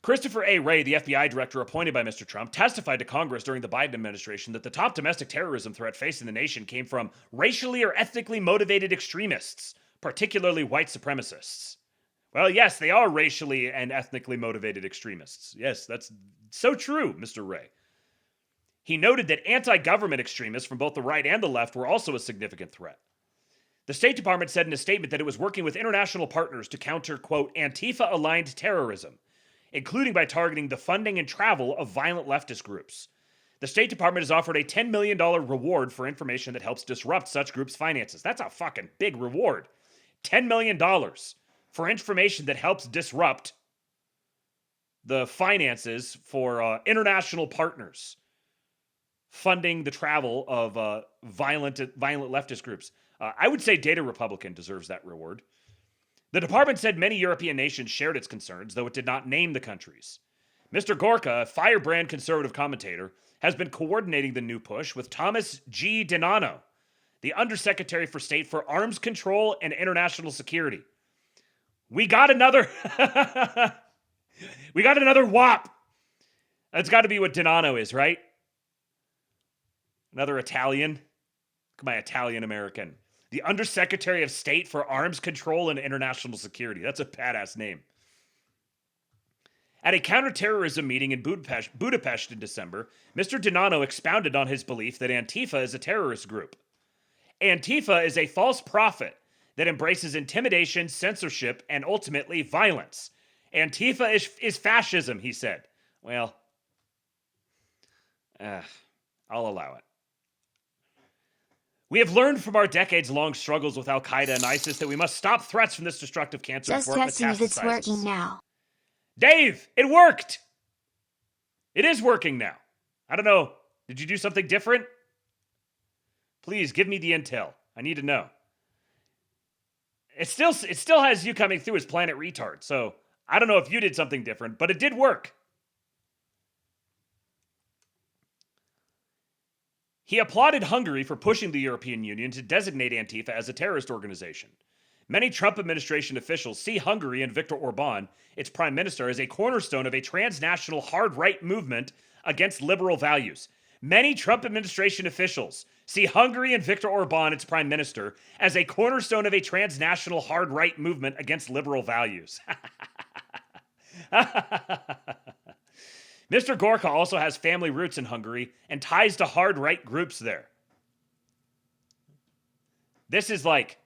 Christopher A. Wray, the FBI director appointed by Mr. Trump, testified to Congress during the Biden administration that the top domestic terrorism threat facing the nation came from racially or ethnically motivated extremists, particularly white supremacists. Well, yes, they are racially and ethnically motivated extremists. Yes, that's so true, Mr. Wray. He noted that anti-government extremists from both the right and the left were also a significant threat. The State Department said in a statement that it was working with international partners to counter, quote, Antifa-aligned terrorism, including by targeting the funding and travel of violent leftist groups. The State Department has offered a $10 million reward for information that helps disrupt such groups' finances. That's a fucking big reward. $10 million for information that helps disrupt the finances for international partners funding the travel of violent leftist groups. I would say Data Republican deserves that reward. The department said many European nations shared its concerns, though it did not name the countries. Mr. Gorka, a firebrand conservative commentator, has been coordinating the new push with Thomas G. Denano, the Undersecretary for State for Arms Control and International Security. We got another WAP. That's got to be what Denano is, right? Another Italian. Look at my Italian American. The Undersecretary of State for Arms Control and International Security. That's a badass name. At a counterterrorism meeting in Budapest in December, Mr. Denano expounded on his belief that Antifa is a terrorist group. Antifa is a false prophet that embraces intimidation, censorship, and ultimately violence. Antifa is fascism, he said. Well, I'll allow it. We have learned from our decades-long struggles with Al-Qaeda and ISIS that we must stop threats from this destructive cancer Just before it testing if it's metastasizes. working now. Dave, it worked! It is working now. I don't know. Did you do something different? Please, give me the intel. I need to know. It still has you coming through as Planet Retard, so I don't know if you did something different, but it did work. He applauded Hungary for pushing the European Union to designate Antifa as a terrorist organization. Many Trump administration officials see Hungary and Viktor Orban, its prime minister, as a cornerstone of a transnational hard-right movement against liberal values. Many Trump administration officials see Hungary and Viktor Orban, its prime minister, as a cornerstone of a transnational hard-right movement against liberal values. Mr. Gorka also has family roots in Hungary and ties to hard-right groups there. This is like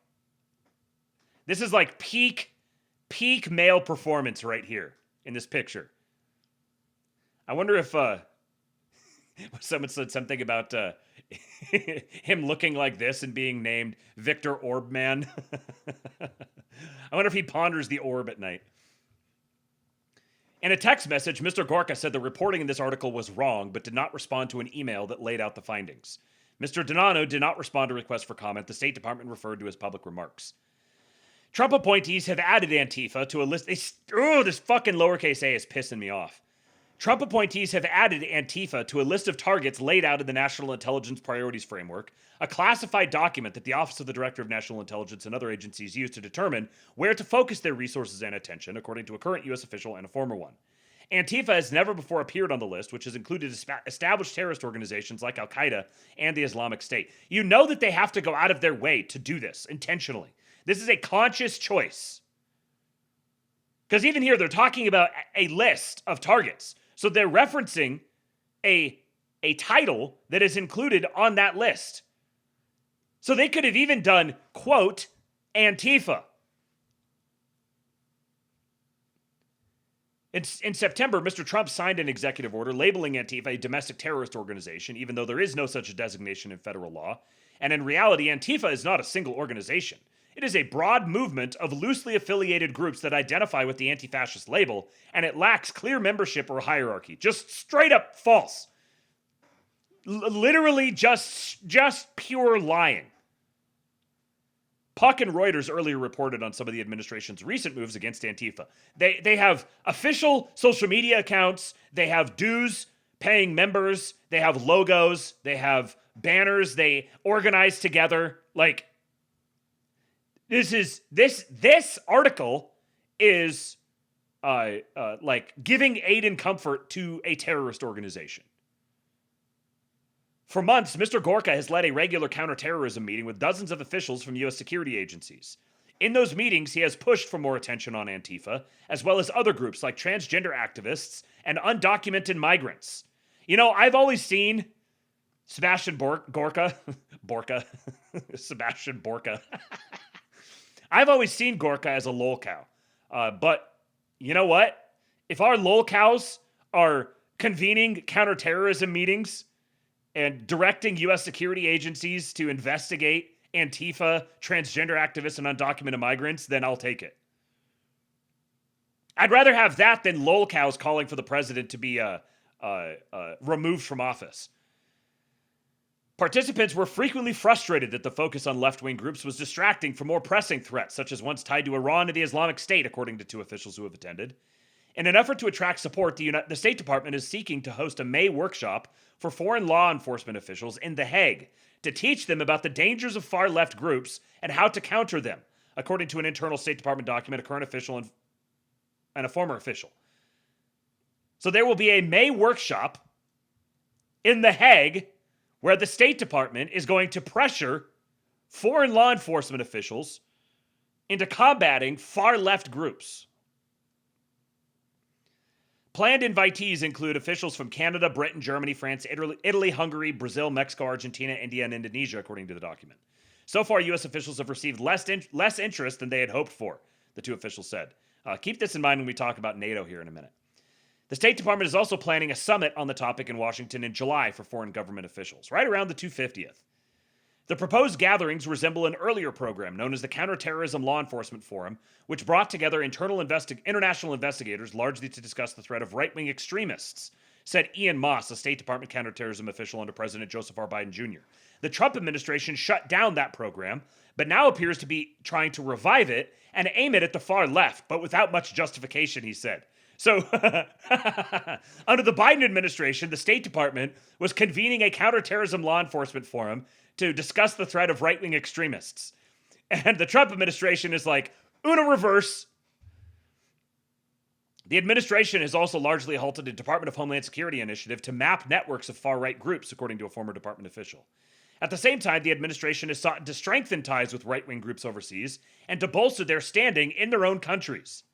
peak male performance right here in this picture. I wonder if someone said something about him looking like this and being named Victor Orbman. I wonder if he ponders the orb at night. In a text message, Mr. Gorka said the reporting in this article was wrong, but did not respond to an email that laid out the findings. Mr. Denano did not respond to requests for comment. The State Department referred to his public remarks. Trump appointees have added Antifa to a list. This fucking lowercase a is pissing me off. Trump appointees have added Antifa to a list of targets laid out in the National Intelligence Priorities Framework, a classified document that the Office of the Director of National Intelligence and other agencies use to determine where to focus their resources and attention, according to a current U.S. official and a former one. Antifa has never before appeared on the list, which has included established terrorist organizations like Al-Qaeda and the Islamic State. You know that they have to go out of their way to do this intentionally. This is a conscious choice. Because even here, they're talking about a list of targets. So they're referencing a title that is included on that list. So they could have even done, quote, Antifa. In September, Mr. Trump signed an executive order labeling Antifa a domestic terrorist organization, even though there is no such a designation in federal law. And in reality, Antifa is not a single organization. It is a broad movement of loosely affiliated groups that identify with the anti-fascist label, and it lacks clear membership or hierarchy. Just straight up false. Literally just pure lying. Puck and Reuters earlier reported on some of the administration's recent moves against Antifa. They have official social media accounts, they have dues paying members, they have logos, they have banners, they organize together. Like, this article is like giving aid and comfort to a terrorist organization. For months, Mr. Gorka has led a regular counterterrorism meeting with dozens of officials from U.S. security agencies. In those meetings, he has pushed for more attention on Antifa, as well as other groups like transgender activists and undocumented migrants. You know, I've always seen Sebastian Gorka. Sebastian Borka. I've always seen Gorka as a lol cow. But you know what? If our lol cows are convening counterterrorism meetings and directing U.S. security agencies to investigate Antifa, transgender activists, and undocumented migrants, then I'll take it. I'd rather have that than lol cows calling for the president to be removed from office. Participants were frequently frustrated that the focus on left-wing groups was distracting from more pressing threats, such as ones tied to Iran and the Islamic State, according to 2 officials who have attended. In an effort to attract support, the State Department is seeking to host a May workshop for foreign law enforcement officials in The Hague to teach them about the dangers of far-left groups and how to counter them, according to an internal State Department document, a current official and a former official. So there will be a May workshop in The Hague where the State Department is going to pressure foreign law enforcement officials into combating far-left groups. Planned invitees include officials from Canada, Britain, Germany, France, Italy, Hungary, Brazil, Mexico, Argentina, India, and Indonesia, according to the document. So far, U.S. officials have received less interest than they had hoped for, the 2 officials said. Keep this in mind when we talk about NATO here in a minute. The State Department is also planning a summit on the topic in Washington in July for foreign government officials, right around the 250th. The proposed gatherings resemble an earlier program known as the Counterterrorism Law Enforcement Forum, which brought together international investigators largely to discuss the threat of right-wing extremists, said Ian Moss, a State Department counterterrorism official under President Joseph R. Biden Jr. The Trump administration shut down that program, but now appears to be trying to revive it and aim it at the far left, but without much justification, he said. So, under the Biden administration, the State Department was convening a counterterrorism law enforcement forum to discuss the threat of right-wing extremists. And the Trump administration is like, Uno reverse. The administration has also largely halted a Department of Homeland Security initiative to map networks of far-right groups, according to a former department official. At the same time, the administration has sought to strengthen ties with right-wing groups overseas and to bolster their standing in their own countries.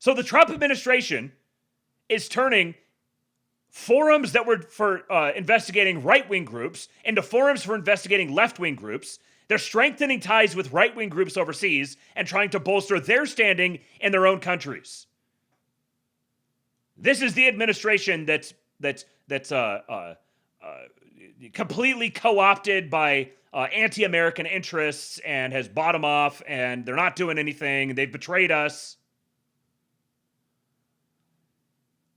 So the Trump administration is turning forums that were for investigating right-wing groups into forums for investigating left-wing groups. They're strengthening ties with right-wing groups overseas and trying to bolster their standing in their own countries. This is the administration that's completely co-opted by anti-American interests and has bought them off, and they're not doing anything. They've betrayed us.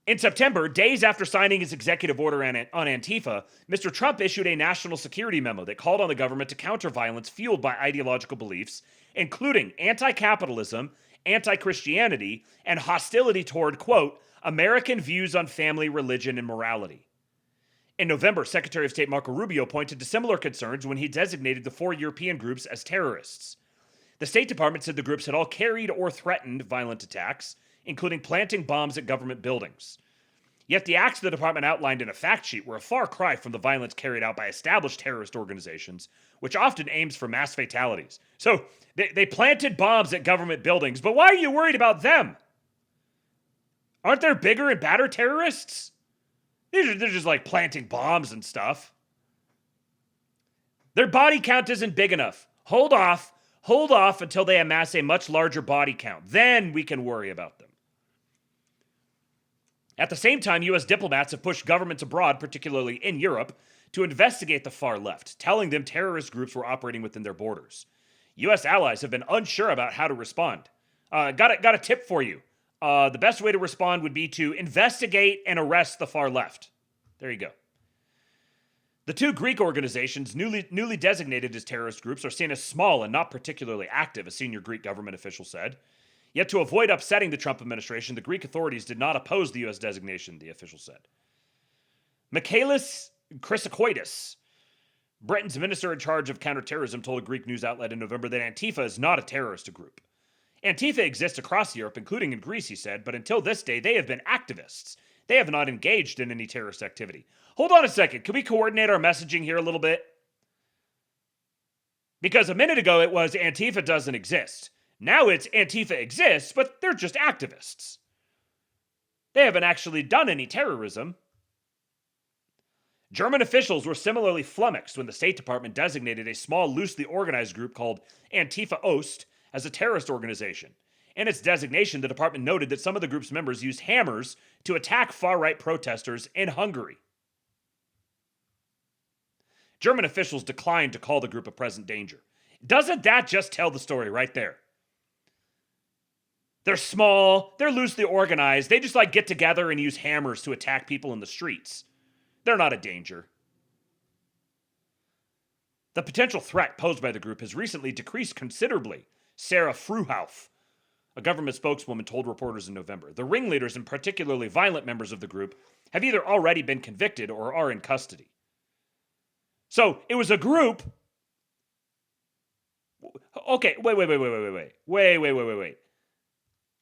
In September, days after signing his executive order on Antifa, Mr. Trump issued a national security memo that called on the government to counter violence fueled by ideological beliefs, including anti-capitalism, anti-Christianity, and hostility toward, quote, American views on family, religion, and morality. In November, Secretary of State Marco Rubio pointed to similar concerns when he designated the 4 European groups as terrorists. The State Department said the groups had all carried or threatened violent attacks, including planting bombs at government buildings. Yet the acts the department outlined in a fact sheet were a far cry from the violence carried out by established terrorist organizations, which often aims for mass fatalities. So they planted bombs at government buildings, but why are you worried about them? Aren't there bigger and badder terrorists? They're just like planting bombs and stuff. Their body count isn't big enough. Hold off until they amass a much larger body count. Then we can worry about them. At the same time, U.S. diplomats have pushed governments abroad, particularly in Europe, to investigate the far left, telling them terrorist groups were operating within their borders. U.S. allies have been unsure about how to respond. Got a tip for you. The best way to respond would be to investigate and arrest the far left. There you go. The 2 Greek organizations newly designated as terrorist groups are seen as small and not particularly active, a senior Greek government official said. Yet to avoid upsetting the Trump administration, the Greek authorities did not oppose the U.S. designation, the official said. Michalis Chrysokoidis, Britain's minister in charge of counterterrorism, told a Greek news outlet in November that Antifa is not a terrorist group. Antifa exists across Europe, including in Greece, he said, but until this day, they have been activists. They have not engaged in any terrorist activity. Hold on a second. Can we coordinate our messaging here a little bit? Because a minute ago it was Antifa doesn't exist. Now it's Antifa exists, but they're just activists. They haven't actually done any terrorism. German officials were similarly flummoxed when the State Department designated a small, loosely organized group called Antifa Ost as a terrorist organization. In its designation, the department noted that some of the group's members used hammers to attack far-right protesters in Hungary. German officials declined to call the group a present danger. Doesn't that just tell the story right there? They're small, they're loosely organized, they just get together and use hammers to attack people in the streets. They're not a danger. The potential threat posed by the group has recently decreased considerably, Sarah Fruhauf, a government spokeswoman, told reporters in November. The ringleaders and particularly violent members of the group have either already been convicted or are in custody. So it was a group. Okay, wait.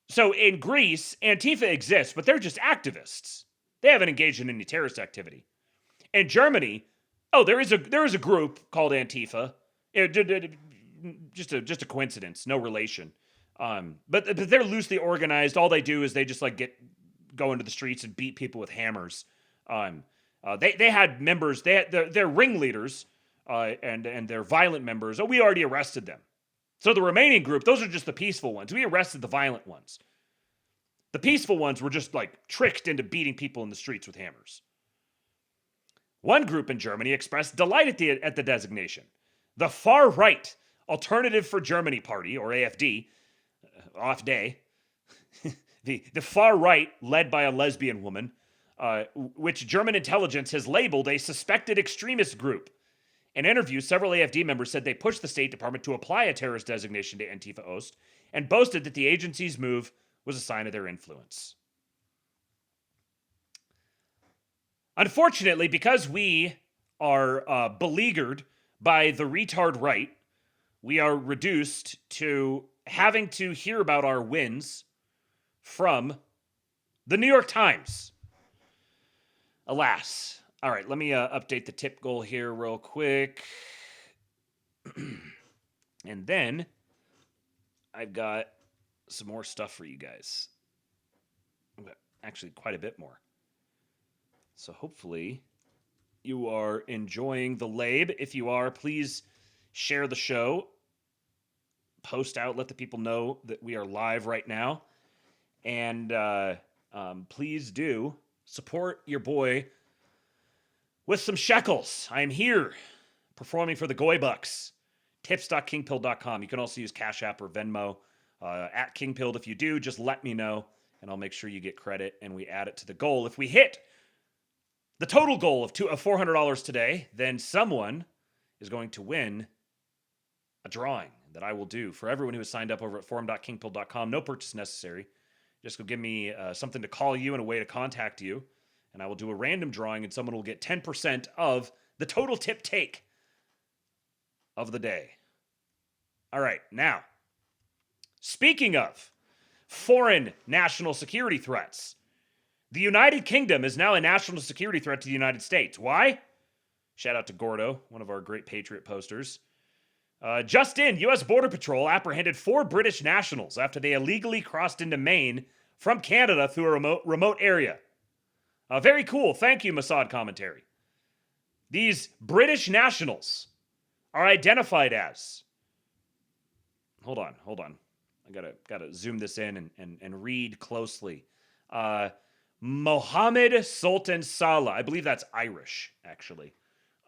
So in Greece, Antifa exists, but they're just activists. They haven't engaged in any terrorist activity. In Germany, there is a group called Antifa. Just a coincidence, no relation. But they're loosely organized. All they do is they just go into the streets and beat people with hammers. They had members. They had their ringleaders and their violent members. We already arrested them. So the remaining group, those are just the peaceful ones. We arrested the violent ones. The peaceful ones were just tricked into beating people in the streets with hammers. One group in Germany expressed delight at the designation. The far-right Alternative for Germany Party, or AfD, the far-right, led by a lesbian woman, which German intelligence has labeled a suspected extremist group. In interviews, several AfD members said they pushed the State Department to apply a terrorist designation to Antifa Ost and boasted that the agency's move was a sign of their influence. Unfortunately, because we are beleaguered by the retard right, we are reduced to having to hear about our wins from the New York Times. Alas. All right, let me update the tip goal here real quick. And then I've got some more stuff for you guys. Actually, quite a bit more. So hopefully you are enjoying the lab. If you are, please share the show. Post out, let the people know that we are live right now. And please do support your boy with some shekels. I am here performing for the Goy Bucks. Tips.kingpilled.com. You can also use Cash App or Venmo at Kingpilled. If you do, just let me know, and I'll make sure you get credit, and we add it to the goal. If we hit the total goal of $400 today, then someone is going to win a drawing that I will do for everyone who has signed up over at forum.kingpilled.com. No purchase necessary. Just go give me something to call you and a way to contact you. And I will do a random drawing, and someone will get 10% of the total tip take of the day. All right, now, speaking of foreign national security threats, the United Kingdom is now a national security threat to the United States. Why? Shout out to Gordo, one of our great Patriot posters. Just in, U.S. Border Patrol apprehended 4 British nationals after they illegally crossed into Maine from Canada through a remote area. Very cool. Thank you, Mossad Commentary. These British nationals are identified as... Hold on. I gotta zoom this in and read closely. Mohammed Sultan Saleh. I believe that's Irish, actually.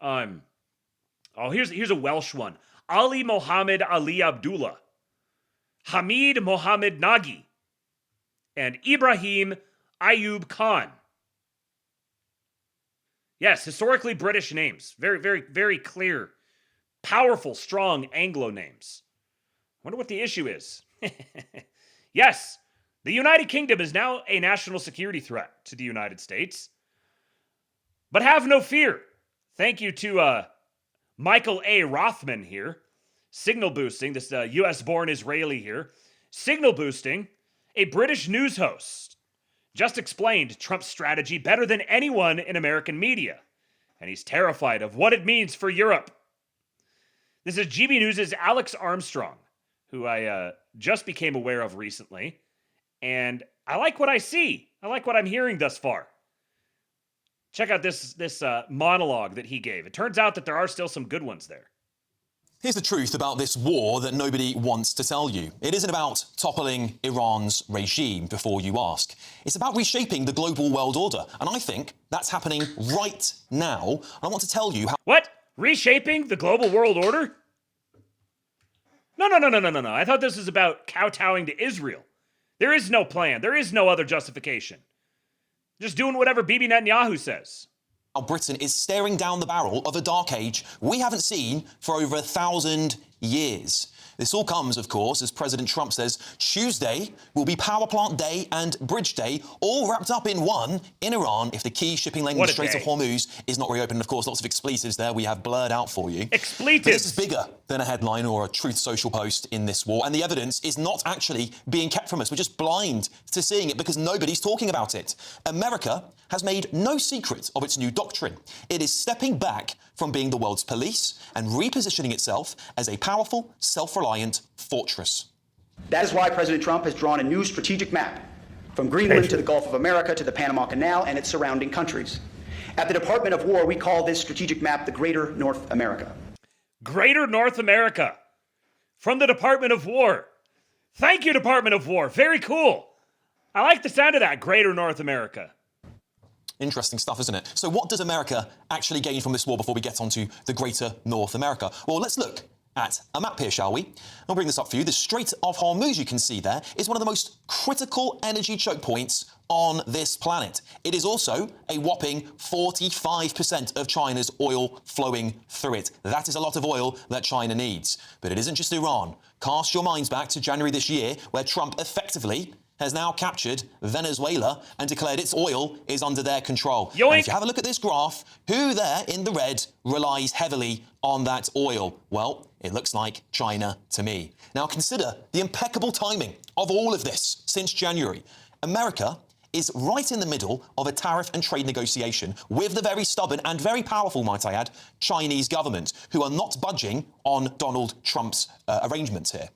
Here's a Welsh one. Ali Mohammed Ali Abdullah. Hamid Mohammed Nagy. And Ibrahim Ayub Khan. Yes, historically British names. Very, very, very clear, powerful, strong Anglo names. I wonder what the issue is. Yes, the United Kingdom is now a national security threat to the United States. But have no fear. Thank you to Michael A. Rothman here. Signal boosting, this U.S.-born Israeli here. Signal boosting, a British news host. Just explained Trump's strategy better than anyone in American media. And he's terrified of what it means for Europe. This is GB News' Alex Armstrong, who I just became aware of recently. And I like what I see. I like what I'm hearing thus far. Check out this monologue that he gave. It turns out that there are still some good ones there. Here's the truth about this war that nobody wants to tell you. It isn't about toppling Iran's regime before you ask. It's about reshaping the global world order. And I think that's happening right now. I want to tell you how... What? Reshaping the global world order? No. I thought this was about kowtowing to Israel. There is no plan. There is no other justification. Just doing whatever Bibi Netanyahu says. how Britain is staring down the barrel of a dark age we haven't seen for over 1,000 years. This all comes, of course, as President Trump says Tuesday will be Power Plant Day and Bridge Day, all wrapped up in one in Iran if the key shipping lane in the Strait of Hormuz is not reopened. And of course, lots of expletives there we have blurred out for you. Expletives! But this is bigger than a headline or a Truth Social post in this war, and the evidence is not actually being kept from us. We're just blind to seeing it because nobody's talking about it. America has made no secret of its new doctrine. It is stepping back from being the world's police and repositioning itself as a powerful, self-reliant fortress. That is why President Trump has drawn a new strategic map from Greenland to the Gulf of America to the Panama Canal and its surrounding countries. At the Department of War, we call this strategic map the Greater North America. Greater North America from the Department of War. Thank you, Department of War. Very cool. I like the sound of that, Greater North America. Interesting stuff, isn't it? So what does America actually gain from this war before we get onto the Greater North America? Well, let's look at a map here, shall we? I'll bring this up for you. The Strait of Hormuz, you can see there, is one of the most critical energy choke points on this planet. It is also a whopping 45% of China's oil flowing through it. That is a lot of oil that China needs. But it isn't just Iran. Cast your minds back to January this year, where Trump effectively has now captured Venezuela and declared its oil is under their control. And if you have a look at this graph, who there in the red relies heavily on that oil? Well, it looks like China to me. Now consider the impeccable timing of all of this since January. America is right in the middle of a tariff and trade negotiation with the very stubborn and very powerful, might I add, Chinese government, who are not budging on Donald Trump's arrangements here.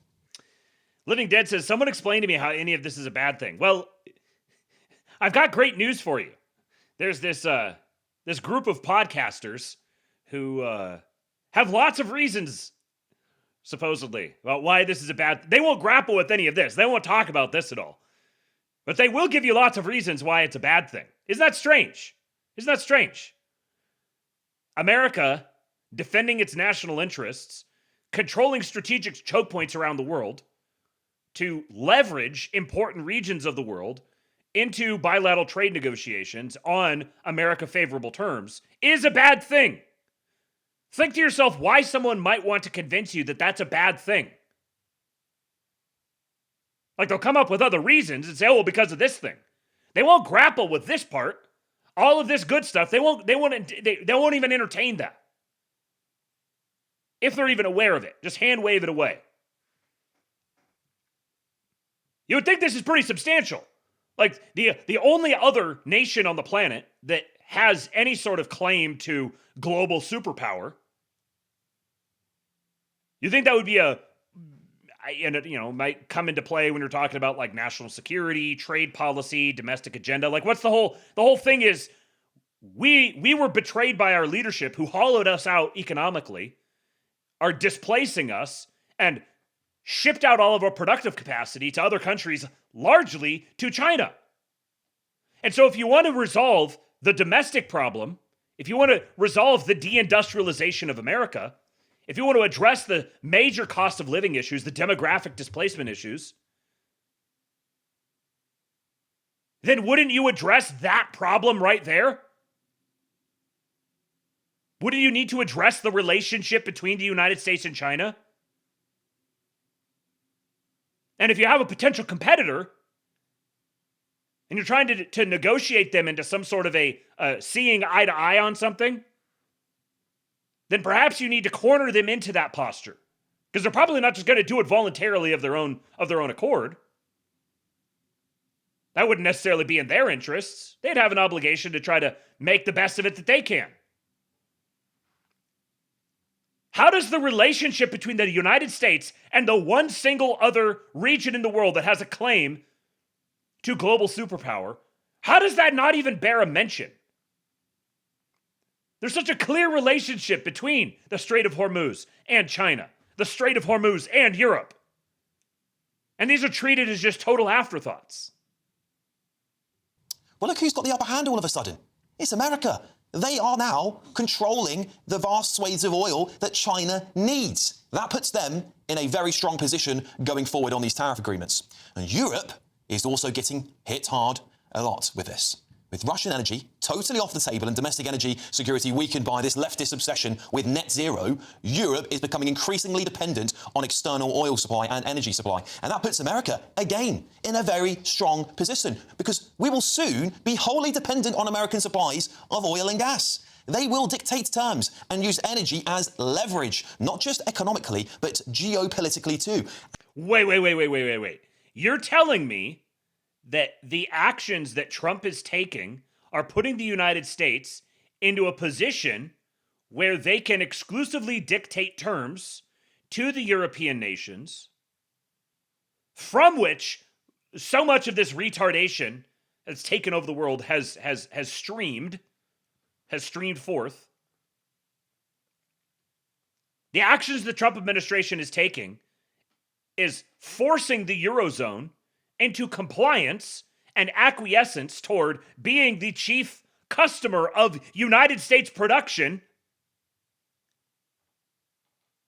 Living Dead says, someone explain to me how any of this is a bad thing. Well, I've got great news for you. There's this group of podcasters who have lots of reasons, supposedly, about why this is a bad... They won't grapple with any of this. They won't talk about this at all. But they will give you lots of reasons why it's a bad thing. Isn't that strange? Isn't that strange? America defending its national interests, controlling strategic choke points around the world, to leverage important regions of the world into bilateral trade negotiations on America-favorable terms is a bad thing. Think to yourself why someone might want to convince you that that's a bad thing. Like, they'll come up with other reasons and say, oh, well, because of this thing. They won't grapple with this part. All of this good stuff, they won't even entertain that. If they're even aware of it. Just hand wave it away. You would think this is pretty substantial. Like, the only other nation on the planet that has any sort of claim to global superpower, you think that would be and it, might come into play when you're talking about, like, national security, trade policy, domestic agenda. Like, what's the whole thing is, we were betrayed by our leadership who hollowed us out economically, are displacing us, and shipped out all of our productive capacity to other countries, largely to China. And so if you want to resolve the domestic problem, if you want to resolve the deindustrialization of America, if you want to address the major cost of living issues, the demographic displacement issues, then wouldn't you address that problem right there? Wouldn't you need to address the relationship between the United States and China? And if you have a potential competitor, and you're trying to negotiate them into some sort of a seeing eye to eye on something, then perhaps you need to corner them into that posture. Because they're probably not just going to do it voluntarily of their own accord. That wouldn't necessarily be in their interests. They'd have an obligation to try to make the best of it that they can. How does the relationship between the United States and the one single other region in the world that has a claim to global superpower, how does that not even bear a mention? There's such a clear relationship between the Strait of Hormuz and China, the Strait of Hormuz and Europe. And these are treated as just total afterthoughts. Well, look who's got the upper hand all of a sudden. It's America. They are now controlling the vast swathes of oil that China needs. That puts them in a very strong position going forward on these tariff agreements. And Europe is also getting hit hard a lot with this With Russian energy totally off the table and domestic energy security weakened by this leftist obsession with net zero, Europe is becoming increasingly dependent on external oil supply and energy supply. And that puts America, again, in a very strong position because we will soon be wholly dependent on American supplies of oil and gas. They will dictate terms and use energy as leverage, not just economically, but geopolitically too. Wait. You're telling me that the actions that Trump is taking are putting the United States into a position where they can exclusively dictate terms to the European nations, from which so much of this retardation that's taken over the world has streamed forth. The actions the Trump administration is taking is forcing the Eurozone into compliance and acquiescence toward being the chief customer of United States production.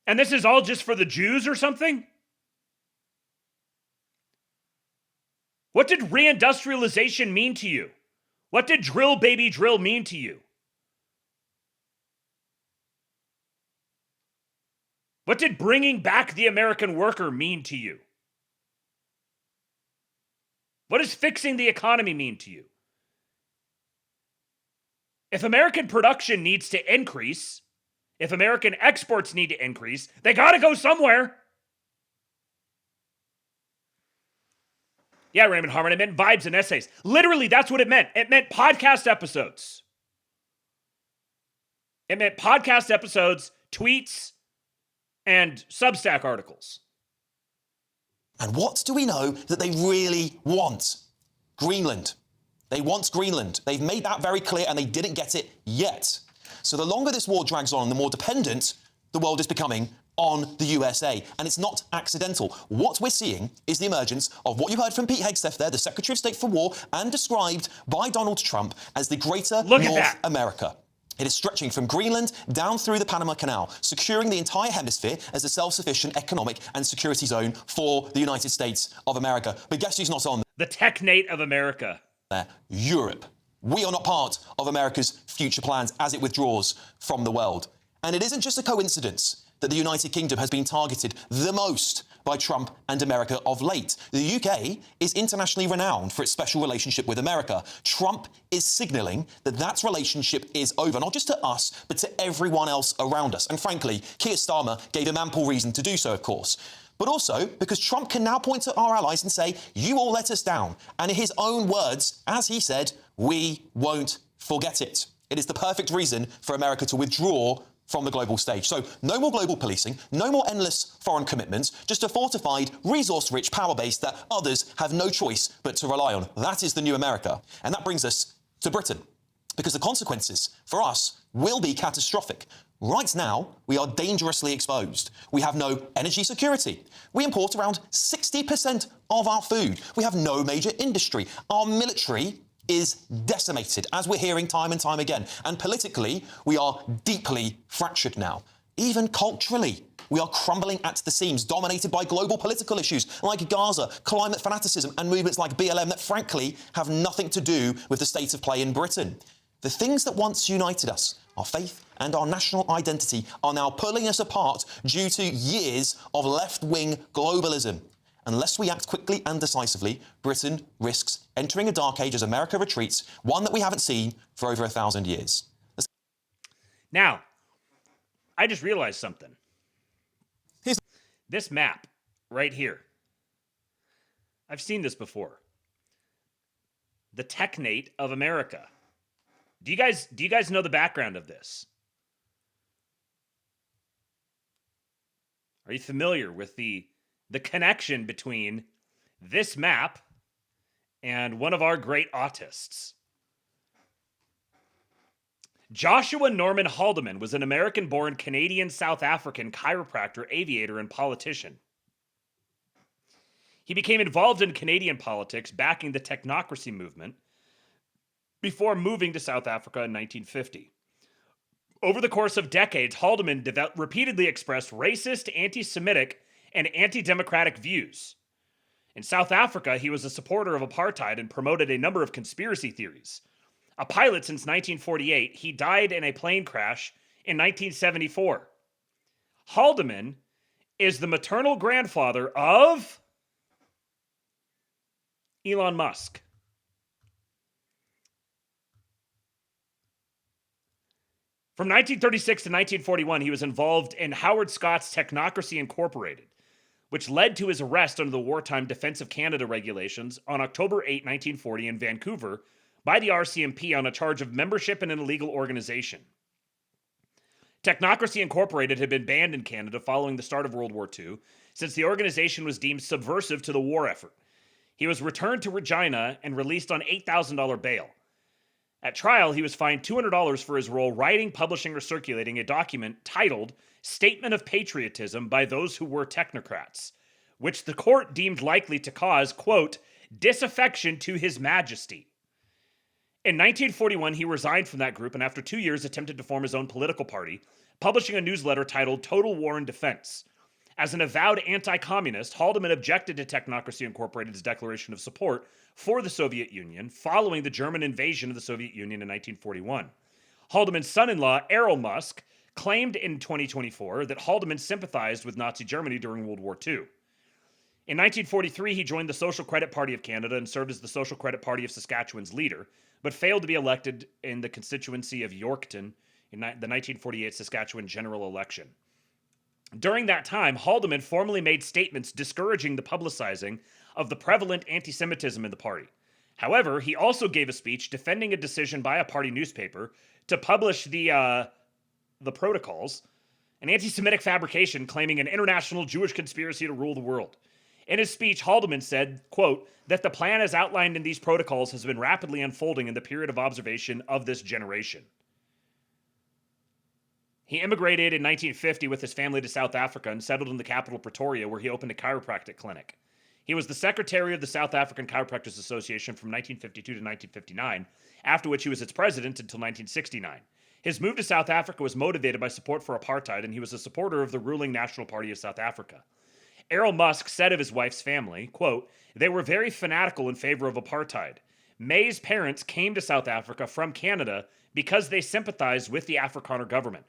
And this is all just for the Jews or something? What did reindustrialization mean to you? What did drill baby drill mean to you? What did bringing back the American worker mean to you? What does fixing the economy mean to you? If American production needs to increase, if American exports need to increase, they got to go somewhere. Yeah, Raymond Harmon, it meant vibes and essays. Literally, that's what it meant. It meant podcast episodes. It meant podcast episodes, tweets, and Substack articles. And what do we know that they really want? Greenland. They want Greenland. They've made that very clear and they didn't get it yet. So the longer this war drags on, the more dependent the world is becoming on the USA. And it's not accidental. What we're seeing is the emergence of what you heard from Pete Hegseth there, the Secretary of State for War, and described by Donald Trump as the greater North America. It is stretching from Greenland down through the Panama Canal, securing the entire hemisphere as a self-sufficient economic and security zone for the United States of America. But guess who's not on the technate of America? Europe. We are not part of America's future plans as it withdraws from the world. And it isn't just a coincidence that the United Kingdom has been targeted the most by Trump and America of late. The UK is internationally renowned for its special relationship with America. Trump is signalling that that relationship is over, not just to us, but to everyone else around us. And frankly, Keir Starmer gave him ample reason to do so, of course. But also because Trump can now point to our allies and say, you all let us down. And in his own words, as he said, we won't forget it. It is the perfect reason for America to withdraw from the global stage. So no more global policing, no more endless foreign commitments, just a fortified, resource-rich power base that others have no choice but to rely on. That is the new America. And that brings us to Britain, because the consequences for us will be catastrophic. Right now, we are dangerously exposed. We have no energy security. We import around 60% of our food. We have no major industry. Our military is decimated, as we're hearing time and time again. And politically, we are deeply fractured now. Even culturally, we are crumbling at the seams, dominated by global political issues like Gaza, climate fanaticism, and movements like BLM that, frankly, have nothing to do with the state of play in Britain. The things that once united us, our faith and our national identity, are now pulling us apart due to years of left-wing globalism. Unless we act quickly and decisively, Britain risks entering a dark age as America retreats, one that we haven't seen for over 1,000 years. Now, I just realized something. This map right here. I've seen this before. The technate of America. Do you guys know the background of this? Are you familiar with the connection between this map and one of our great autists? Joshua Norman Haldeman was an American-born Canadian-South African chiropractor, aviator, and politician. He became involved in Canadian politics, backing the technocracy movement, before moving to South Africa in 1950. Over the course of decades, Haldeman repeatedly expressed racist, anti-Semitic, and anti-democratic views. In South Africa, he was a supporter of apartheid and promoted a number of conspiracy theories. a pilot since 1948. He died in a plane crash in 1974. Haldeman is the maternal grandfather of Elon Musk. From 1936 to 1941, he was involved in Howard Scott's Technocracy Incorporated, which led to his arrest under the Wartime Defense of Canada regulations on October 8, 1940 in Vancouver by the RCMP on a charge of membership in an illegal organization. Technocracy Incorporated had been banned in Canada following the start of World War II, since the organization was deemed subversive to the war effort. He was returned to Regina and released on $8,000 bail. At trial, he was fined $200 for his role writing, publishing, or circulating a document titled Statement of Patriotism by Those Who Were Technocrats, which the court deemed likely to cause, quote, disaffection to His Majesty. In 1941, he resigned from that group and after 2 years attempted to form his own political party, publishing a newsletter titled Total War and Defense. As an avowed anti-communist, Haldeman objected to Technocracy Incorporated's declaration of support for the Soviet Union following the German invasion of the Soviet Union in 1941. Haldeman's son-in-law, Errol Musk, claimed in 2024 that Haldeman sympathized with Nazi Germany during World War II. In 1943, he joined the Social Credit Party of Canada and served as the Social Credit Party of Saskatchewan's leader, but failed to be elected in the constituency of Yorkton in the 1948 Saskatchewan general election. During that time, Haldeman formally made statements discouraging the publicizing of the prevalent anti-Semitism in the party. However, he also gave a speech defending a decision by a party newspaper to publish the protocols, an anti-Semitic fabrication claiming an international Jewish conspiracy to rule the world. In his speech, Haldeman said, quote, that the plan as outlined in these protocols has been rapidly unfolding in the period of observation of this generation. He immigrated in 1950 with his family to South Africa and settled in the capital Pretoria, where he opened a chiropractic clinic. He was the secretary of the South African Chiropractors Association from 1952 to 1959, after which he was its president until 1969. His move to South Africa was motivated by support for apartheid, and he was a supporter of the ruling National Party of South Africa. Errol Musk said of his wife's family, quote, they were very fanatical in favor of apartheid. May's parents came to South Africa from Canada because they sympathized with the Afrikaner government.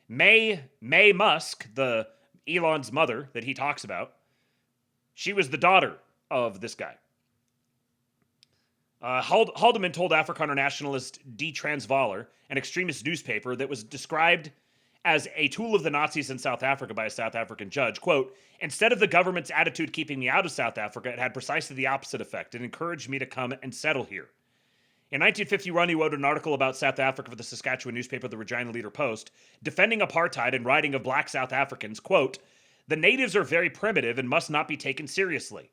May Musk, the Elon's mother that he talks about, she was the daughter of this guy. Haldeman told Afrikaner nationalist Die Transvaaler, an extremist newspaper that was described as a tool of the Nazis in South Africa by a South African judge, quote, instead of the government's attitude keeping me out of South Africa, it had precisely the opposite effect. It encouraged me to come and settle here. In 1951, he wrote an article about South Africa for the Saskatchewan newspaper, the Regina Leader-Post, defending apartheid and writing of black South Africans, quote, the natives are very primitive and must not be taken seriously.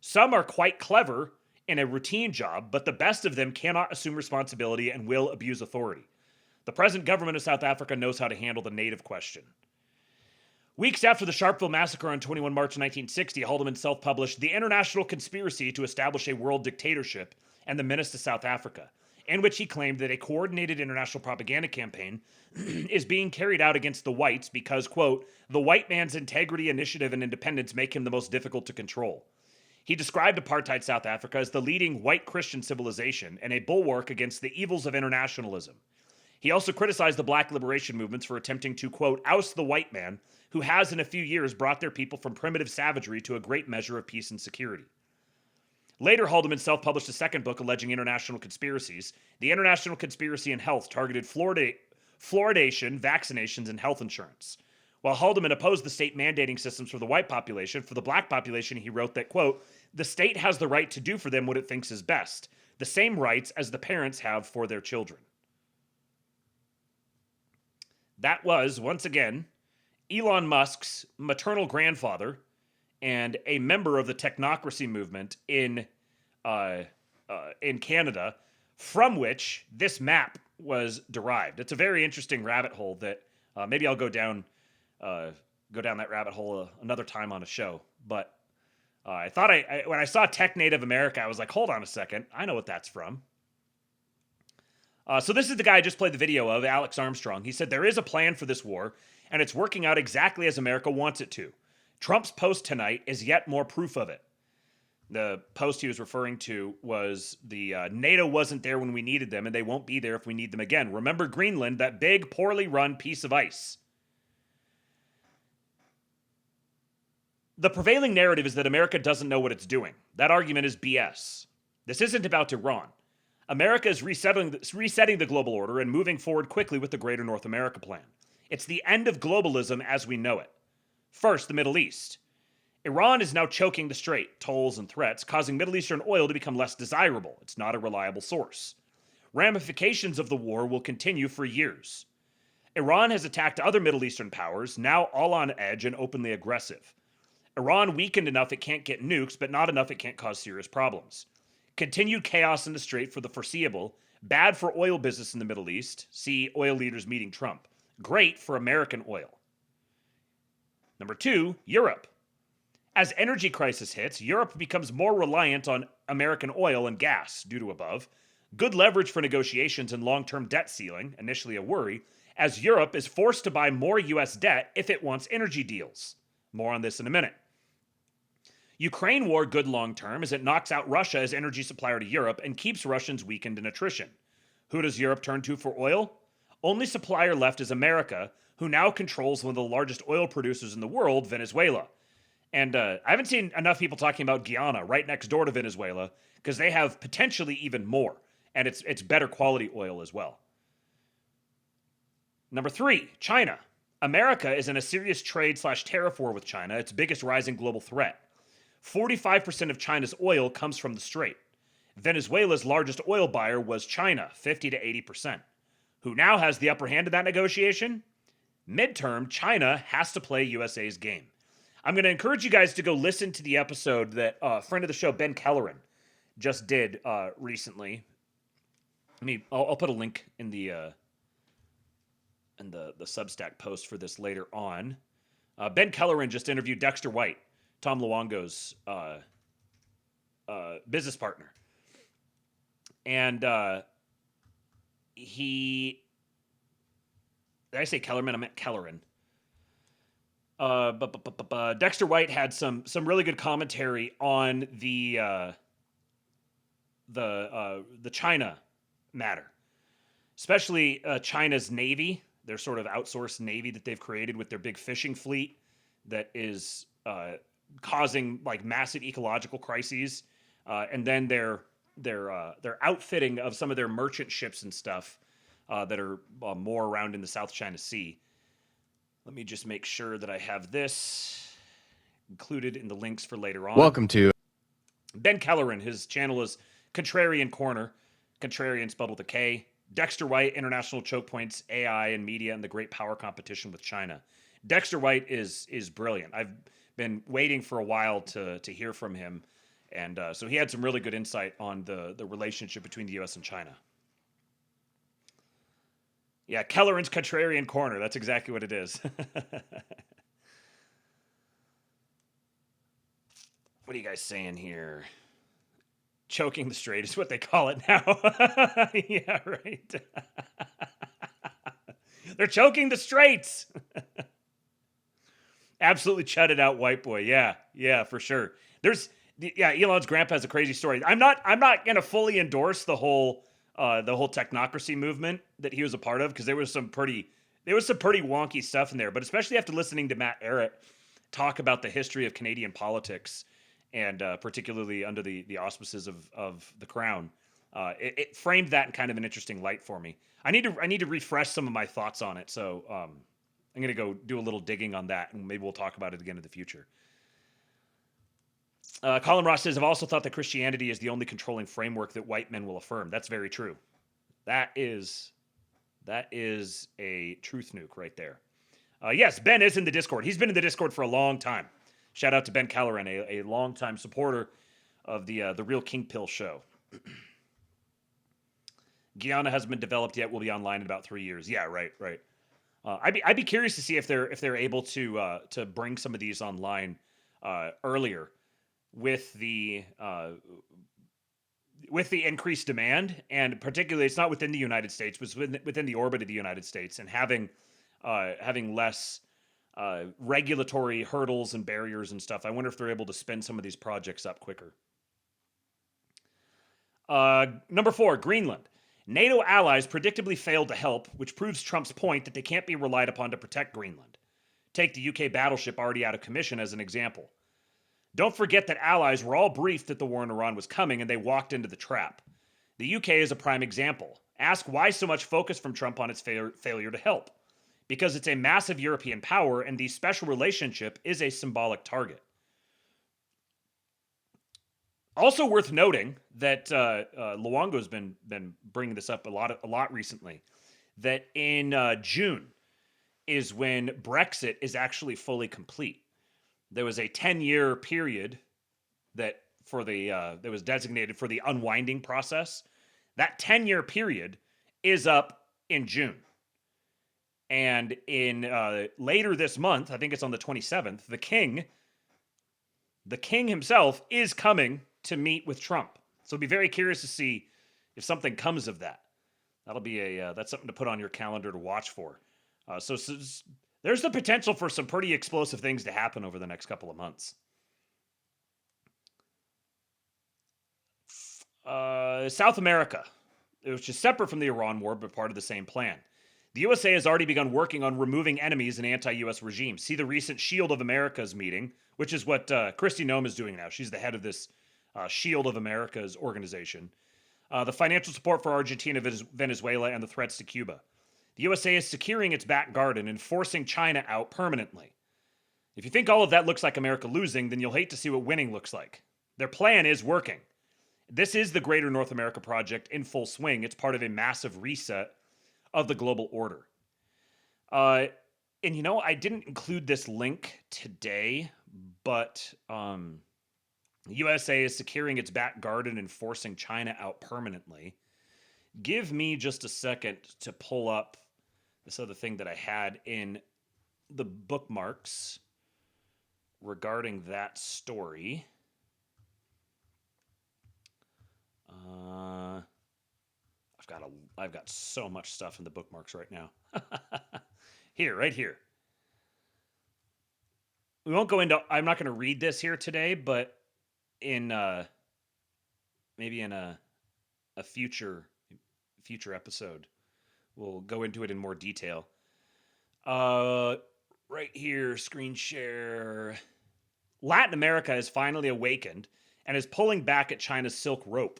Some are quite clever in a routine job, but the best of them cannot assume responsibility and will abuse authority. The present government of South Africa knows how to handle the native question. Weeks after the Sharpeville massacre on 21 March 1960, Haldeman self-published The International Conspiracy to Establish a World Dictatorship and the Menace to South Africa, in which he claimed that a coordinated international propaganda campaign is being carried out against the whites because, quote, the white man's integrity, initiative, and independence make him the most difficult to control. He described apartheid South Africa as the leading white Christian civilization and a bulwark against the evils of internationalism. He also criticized the black liberation movements for attempting to, quote, oust the white man, who has in a few years brought their people from primitive savagery to a great measure of peace and security. Later, Haldeman self-published a second book alleging international conspiracies, The International Conspiracy in Health, targeted fluoridation, vaccinations, and health insurance. While Haldeman opposed the state mandating systems for the white population, for the black population, he wrote that, quote, the state has the right to do for them what it thinks is best, the same rights as the parents have for their children. That was, once again, Elon Musk's maternal grandfather and a member of the technocracy movement in Canada, from which this map was derived. It's a very interesting rabbit hole that maybe I'll go down that rabbit hole another time on a show. But I thought when I saw Tech Native America, I was like, hold on a second, I know what that's from. So this is the guy I just played the video of, Alex Armstrong. He said, there is a plan for this war, and it's working out exactly as America wants it to. Trump's post tonight is yet more proof of it. The post he was referring to was the NATO wasn't there when we needed them, and they won't be there if we need them again. Remember Greenland, that big, poorly run piece of ice. The prevailing narrative is that America doesn't know what it's doing. That argument is BS. This isn't about Iran. America is resetting the global order and moving forward quickly with the Greater North America Plan. It's the end of globalism as we know it. First, the Middle East. Iran is now choking the strait, tolls and threats, causing Middle Eastern oil to become less desirable. It's not a reliable source. Ramifications of the war will continue for years. Iran has attacked other Middle Eastern powers, now all on edge and openly aggressive. Iran weakened enough it can't get nukes, but not enough it can't cause serious problems. Continued chaos in the strait for the foreseeable. Bad for oil business in the Middle East. See oil leaders meeting Trump. Great for American oil. Number 2, Europe. As energy crisis hits, Europe becomes more reliant on American oil and gas due to above. Good leverage for negotiations and long-term debt ceiling, initially a worry, as Europe is forced to buy more US debt if it wants energy deals. More on this in a minute. Ukraine war good long-term as it knocks out Russia as energy supplier to Europe and keeps Russians weakened in attrition. Who does Europe turn to for oil? Only supplier left is America, who now controls one of the largest oil producers in the world, Venezuela. And I haven't seen enough people talking about Guyana, right next door to Venezuela, because they have potentially even more, and it's better quality oil as well. Number 3, China. America is in a serious trade/tariff war with China, its biggest rising global threat. 45% of China's oil comes from the strait. Venezuela's largest oil buyer was China, 50 to 80%. Who now has the upper hand in that negotiation? Midterm, China has to play USA's game. I'm going to encourage you guys to go listen to the episode that a friend of the show, Ben Kelleran, just did recently. I'll put a link in the Substack post for this later on. Ben Kelleran just interviewed Dexter White, Tom Luongo's business partner. And did I say Kellerman? I meant Kelleran. Dexter White had some really good commentary on the China matter, especially China's Navy, their sort of outsourced Navy that they've created with their big fishing fleet that is causing like massive ecological crises, and then their outfitting of some of their merchant ships and stuff that are more around in the South China Sea. Let me just make sure that I have this included in the links for later on. Welcome to Ben Kelleran. His channel is Contrarian Corner. Contrarian spelled with a K. Dexter White, International Choke Points, AI and Media, and the Great Power Competition with China. Dexter White is brilliant. I've been waiting for a while to hear from him. And so he had some really good insight on the relationship between the U.S. and China. Yeah, Kelleran's Contrarian Corner. That's exactly what it is. What are you guys saying here? Choking the strait is what they call it now. Yeah, right. They're choking the straits. Absolutely chut it out, white boy. Yeah, for sure. Elon's grandpa has a crazy story. I'm not gonna fully endorse the whole technocracy movement that he was a part of, because there was some pretty wonky stuff in there. But especially after listening to Matt Ehret talk about the history of Canadian politics, and particularly under the auspices of the Crown, it framed that in kind of an interesting light for me. I need to refresh some of my thoughts on it. So I'm going to go do a little digging on that, and maybe we'll talk about it again in the future. Colin Ross says, I've also thought that Christianity is the only controlling framework that white men will affirm. That's very true. That is a truth nuke right there. Yes, Ben is in the Discord. He's been in the Discord for a long time. Shout out to Ben Kelleran, a longtime supporter of the Real King Pill show. Guyana hasn't been developed yet. Will be online in about 3 years. Yeah, right. I'd be curious to see if they're able to bring some of these online earlier with the increased demand, and particularly it's not within the United States, but within the orbit of the United States, and having less regulatory hurdles and barriers and stuff. I wonder if they're able to spin some of these projects up quicker. Number 4, Greenland. NATO allies predictably failed to help, which proves Trump's point that they can't be relied upon to protect Greenland. Take the UK battleship already out of commission as an example. Don't forget that allies were all briefed that the war in Iran was coming and they walked into the trap. The UK is a prime example. Ask why so much focus from Trump on its failure to help. Because it's a massive European power and the special relationship is a symbolic target. Also worth noting that Luongo's been bringing this up a lot recently, that in June is when Brexit is actually fully complete. There was a 10-year period that was designated for the unwinding process. That 10-year period is up in June. And in later this month, I think it's on the 27th, the king himself is coming to meet with Trump. So be very curious to see if something comes of that. That'll be that's something to put on your calendar to watch for. So there's the potential for some pretty explosive things to happen over the next couple of months. South America, which is separate from the Iran war, but part of the same plan. The USA has already begun working on removing enemies in anti-US regimes. See the recent Shield of America's meeting, which is what Kristi Noem is doing now. She's the head of this Shield of America's organization. The financial support for Argentina, Venezuela, and the threats to Cuba. The USA is securing its back garden and forcing China out permanently. If you think all of that looks like America losing, then you'll hate to see what winning looks like. Their plan is working. This is the Greater North America Project in full swing. It's part of a massive reset of the global order. And you know, I didn't include this link today, but the USA is securing its back garden and forcing China out permanently. Give me just a second to pull up this other thing that I had in the bookmarks regarding that story. I've got so much stuff in the bookmarks right now. Right here. We won't go into. I'm not going to read this here today, but in maybe in a future episode, we'll go into it in more detail. Right here, screen share. Latin America has finally awakened and is pulling back at China's Silk Rope.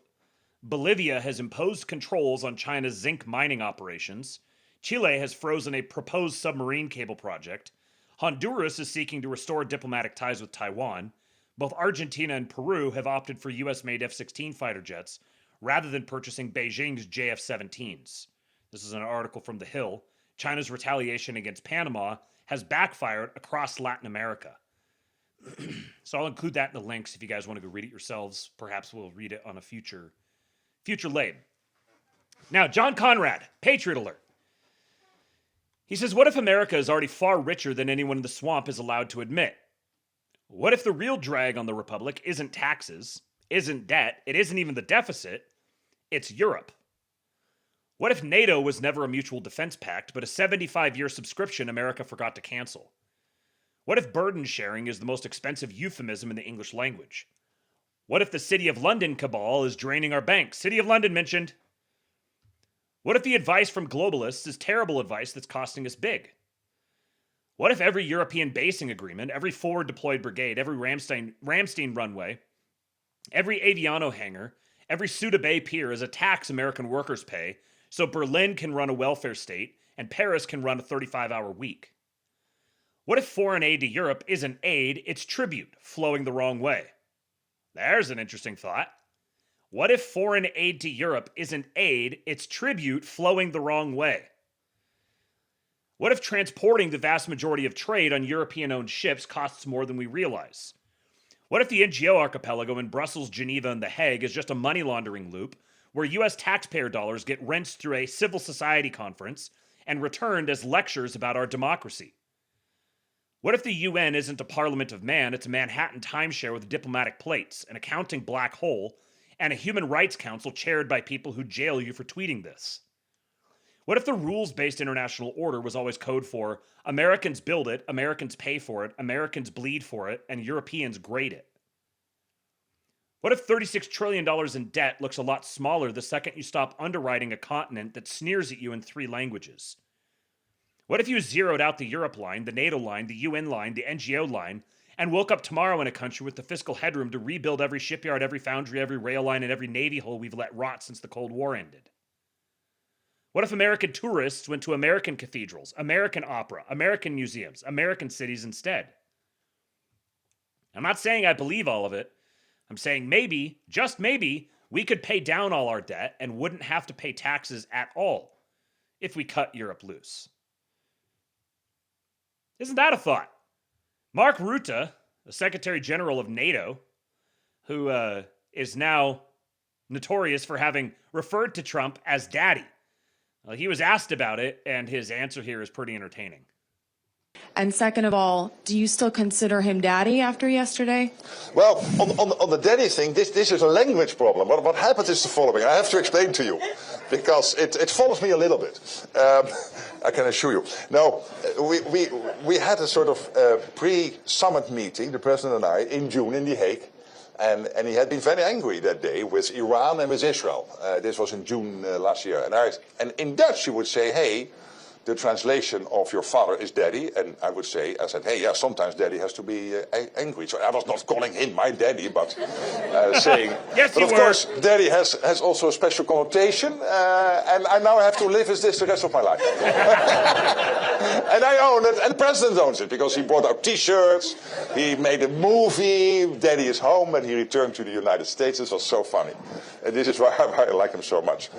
Bolivia has imposed controls on China's zinc mining operations. Chile has frozen a proposed submarine cable project. Honduras is seeking to restore diplomatic ties with Taiwan. Both Argentina and Peru have opted for US-made F-16 fighter jets rather than purchasing Beijing's JF-17s. This is an article from The Hill. China's retaliation against Panama has backfired across Latin America. So I'll include that in the links if you guys want to go read it yourselves. Perhaps we'll read it on a future lane. Now, John Conrad, Patriot Alert. He says, what if America is already far richer than anyone in the swamp is allowed to admit? What if the real drag on the Republic isn't taxes, isn't debt, it isn't even the deficit, it's Europe? What if NATO was never a mutual defense pact, but a 75-year subscription America forgot to cancel? What if burden sharing is the most expensive euphemism in the English language? What if the City of London cabal is draining our banks? City of London mentioned. What if the advice from globalists is terrible advice that's costing us big? What if every European basing agreement, every forward deployed brigade, every Ramstein runway, every Aviano hangar, every Suda Bay pier is a tax American workers pay so Berlin can run a welfare state and Paris can run a 35-hour week? What if foreign aid to Europe isn't aid, it's tribute flowing the wrong way? There's an interesting thought. What if foreign aid to Europe isn't aid, it's tribute flowing the wrong way? What if transporting the vast majority of trade on European-owned ships costs more than we realize? What if the NGO archipelago in Brussels, Geneva, and The Hague is just a money laundering loop where US taxpayer dollars get rinsed through a civil society conference and returned as lectures about our democracy? What if the UN isn't a parliament of man, it's a Manhattan timeshare with diplomatic plates, an accounting black hole, and a human rights council chaired by people who jail you for tweeting this? What if the rules-based international order was always code for Americans build it, Americans pay for it, Americans bleed for it, and Europeans grade it? What if $36 trillion in debt looks a lot smaller the second you stop underwriting a continent that sneers at you in 3 languages? What if you zeroed out the Europe line, the NATO line, the UN line, the NGO line, and woke up tomorrow in a country with the fiscal headroom to rebuild every shipyard, every foundry, every rail line, and every navy hull we've let rot since the Cold War ended? What if American tourists went to American cathedrals, American opera, American museums, American cities instead? I'm not saying I believe all of it. I'm saying maybe, just maybe, we could pay down all our debt and wouldn't have to pay taxes at all if we cut Europe loose. Isn't that a thought? Mark Rutte, the Secretary General of NATO, who is now notorious for having referred to Trump as daddy. He was asked about it, and his answer here is pretty entertaining. And second of all, do you still consider him daddy after yesterday? Well, on the daddy thing, this is a language problem. What happens is the following. I have to explain to you, because it follows me a little bit. I can assure you. No, we had a sort of pre-summit meeting, the president and I, in June in The Hague. And he had been very angry that day with Iran and with Israel. This was in June last year. And in Dutch, you would say, hey, the translation of your father is daddy. And I said, hey, yeah, sometimes daddy has to be angry. So I was not calling him my daddy, but saying, yes, but of course, daddy has also a special connotation. And I now have to live with this the rest of my life. And I own it, and the president owns it, because he brought out T-shirts, he made a movie, Daddy is Home, and he returned to the United States. This was so funny. And this is why I like him so much.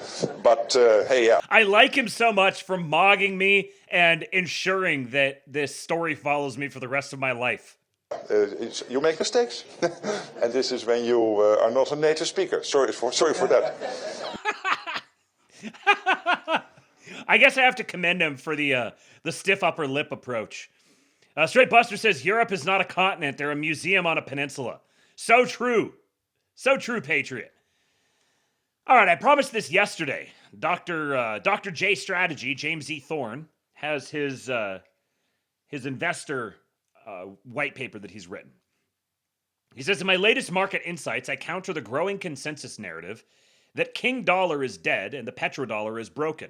But, hey, yeah. I like him so much for mogging me and ensuring that this story follows me for the rest of my life. You make mistakes. And this is when you are not a native speaker. Sorry for that. I guess I have to commend him for the stiff upper lip approach. Straight Buster says, Europe is not a continent. They're a museum on a peninsula. So true. So true, Patriot. All right, I promised this yesterday. Dr. J Strategy, James E. Thorne, has his investor white paper that he's written. He says, in my latest market insights, I counter the growing consensus narrative that King Dollar is dead and the petrodollar is broken.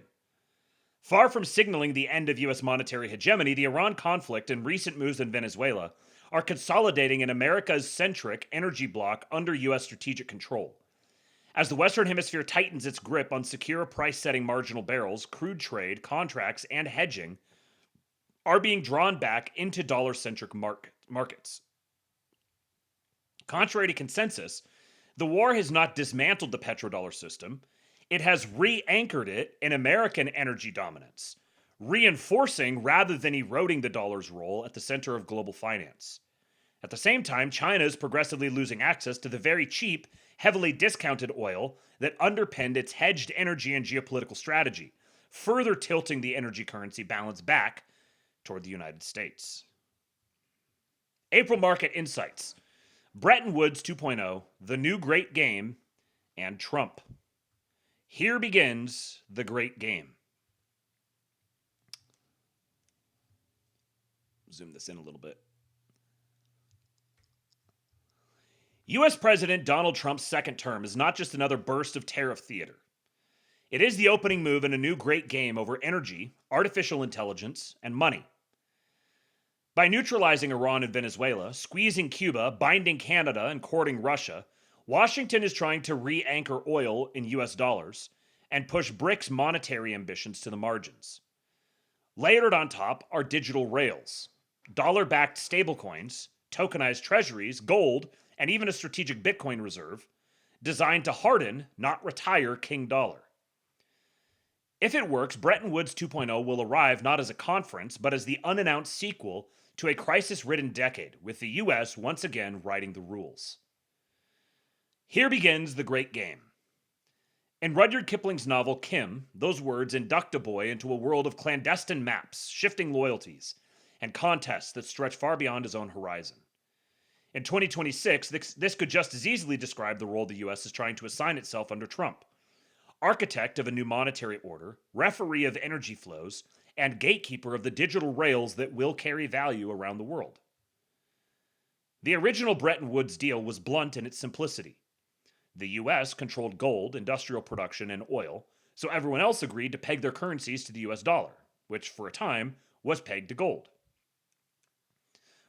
Far from signaling the end of U.S. monetary hegemony, the Iran conflict and recent moves in Venezuela are consolidating an America's-centric energy bloc under U.S. strategic control. As the Western Hemisphere tightens its grip on secure price-setting marginal barrels, crude trade, contracts, and hedging are being drawn back into dollar-centric markets. Contrary to consensus, the war has not dismantled the petrodollar system. It has re-anchored it in American energy dominance, reinforcing rather than eroding the dollar's role at the center of global finance. At the same time, China is progressively losing access to the very cheap, heavily discounted oil that underpinned its hedged energy and geopolitical strategy, further tilting the energy currency balance back toward the United States. April Market Insights. Bretton Woods 2.0, The New Great Game, and Trump. Here begins the great game. Zoom this in a little bit. U.S. President Donald Trump's second term is not just another burst of tariff theater. It is the opening move in a new great game over energy, artificial intelligence, and money. By neutralizing Iran and Venezuela, squeezing Cuba, binding Canada, and courting Russia, Washington is trying to re-anchor oil in U.S. dollars and push BRICS monetary ambitions to the margins. Layered on top are digital rails, dollar-backed stablecoins, tokenized treasuries, gold, and even a strategic Bitcoin reserve designed to harden, not retire, King Dollar. If it works, Bretton Woods 2.0 will arrive not as a conference, but as the unannounced sequel to a crisis-ridden decade, with the U.S. once again writing the rules. Here begins the great game. In Rudyard Kipling's novel Kim, those words induct a boy into a world of clandestine maps, shifting loyalties, and contests that stretch far beyond his own horizon. In 2026, this could just as easily describe the role the U.S. is trying to assign itself under Trump. Architect of a new monetary order, referee of energy flows, and gatekeeper of the digital rails that will carry value around the world. The original Bretton Woods deal was blunt in its simplicity. The US controlled gold, industrial production, and oil, so everyone else agreed to peg their currencies to the US dollar, which for a time was pegged to gold.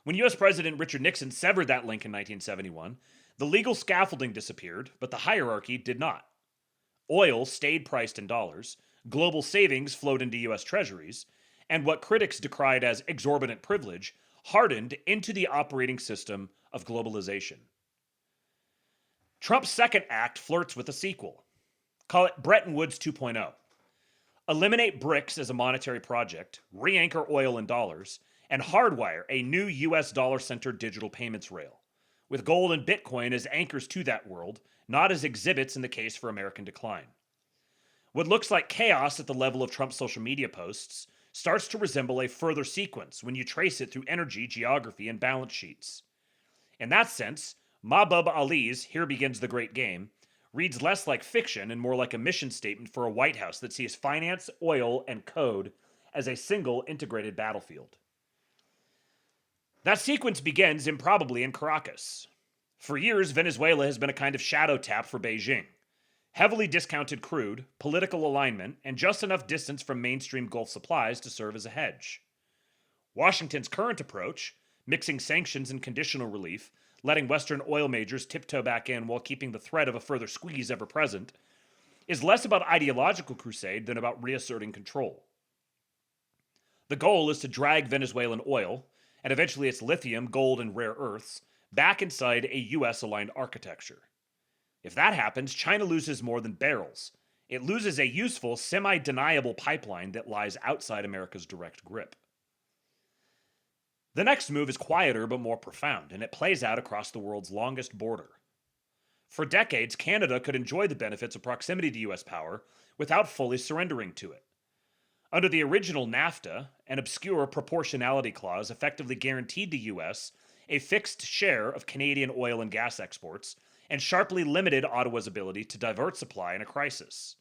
When US President Richard Nixon severed that link in 1971, the legal scaffolding disappeared, but the hierarchy did not. Oil stayed priced in dollars, global savings flowed into US treasuries, and what critics decried as exorbitant privilege hardened into the operating system of globalization. Trump's second act flirts with a sequel. Call it Bretton Woods 2.0. Eliminate BRICS as a monetary project, re-anchor oil in dollars, and hardwire a new US dollar-centered digital payments rail, with gold and Bitcoin as anchors to that world, not as exhibits in the case for American decline. What looks like chaos at the level of Trump's social media posts starts to resemble a further sequence when you trace it through energy, geography, and balance sheets. In that sense, Mahbub Ali's Here Begins the Great Game reads less like fiction and more like a mission statement for a White House that sees finance, oil, and code as a single integrated battlefield. That sequence begins improbably in Caracas. For years, Venezuela has been a kind of shadow tap for Beijing. Heavily discounted crude, political alignment, and just enough distance from mainstream Gulf supplies to serve as a hedge. Washington's current approach, mixing sanctions and conditional relief, letting Western oil majors tiptoe back in while keeping the threat of a further squeeze ever present, is less about ideological crusade than about reasserting control. The goal is to drag Venezuelan oil, and eventually its lithium, gold, and rare earths, back inside a US-aligned architecture. If that happens, China loses more than barrels. It loses a useful, semi-deniable pipeline that lies outside America's direct grip. The next move is quieter but more profound, and it plays out across the world's longest border. For decades, Canada could enjoy the benefits of proximity to US power without fully surrendering to it. Under the original NAFTA, an obscure proportionality clause effectively guaranteed the US a fixed share of Canadian oil and gas exports and sharply limited Ottawa's ability to divert supply in a crisis.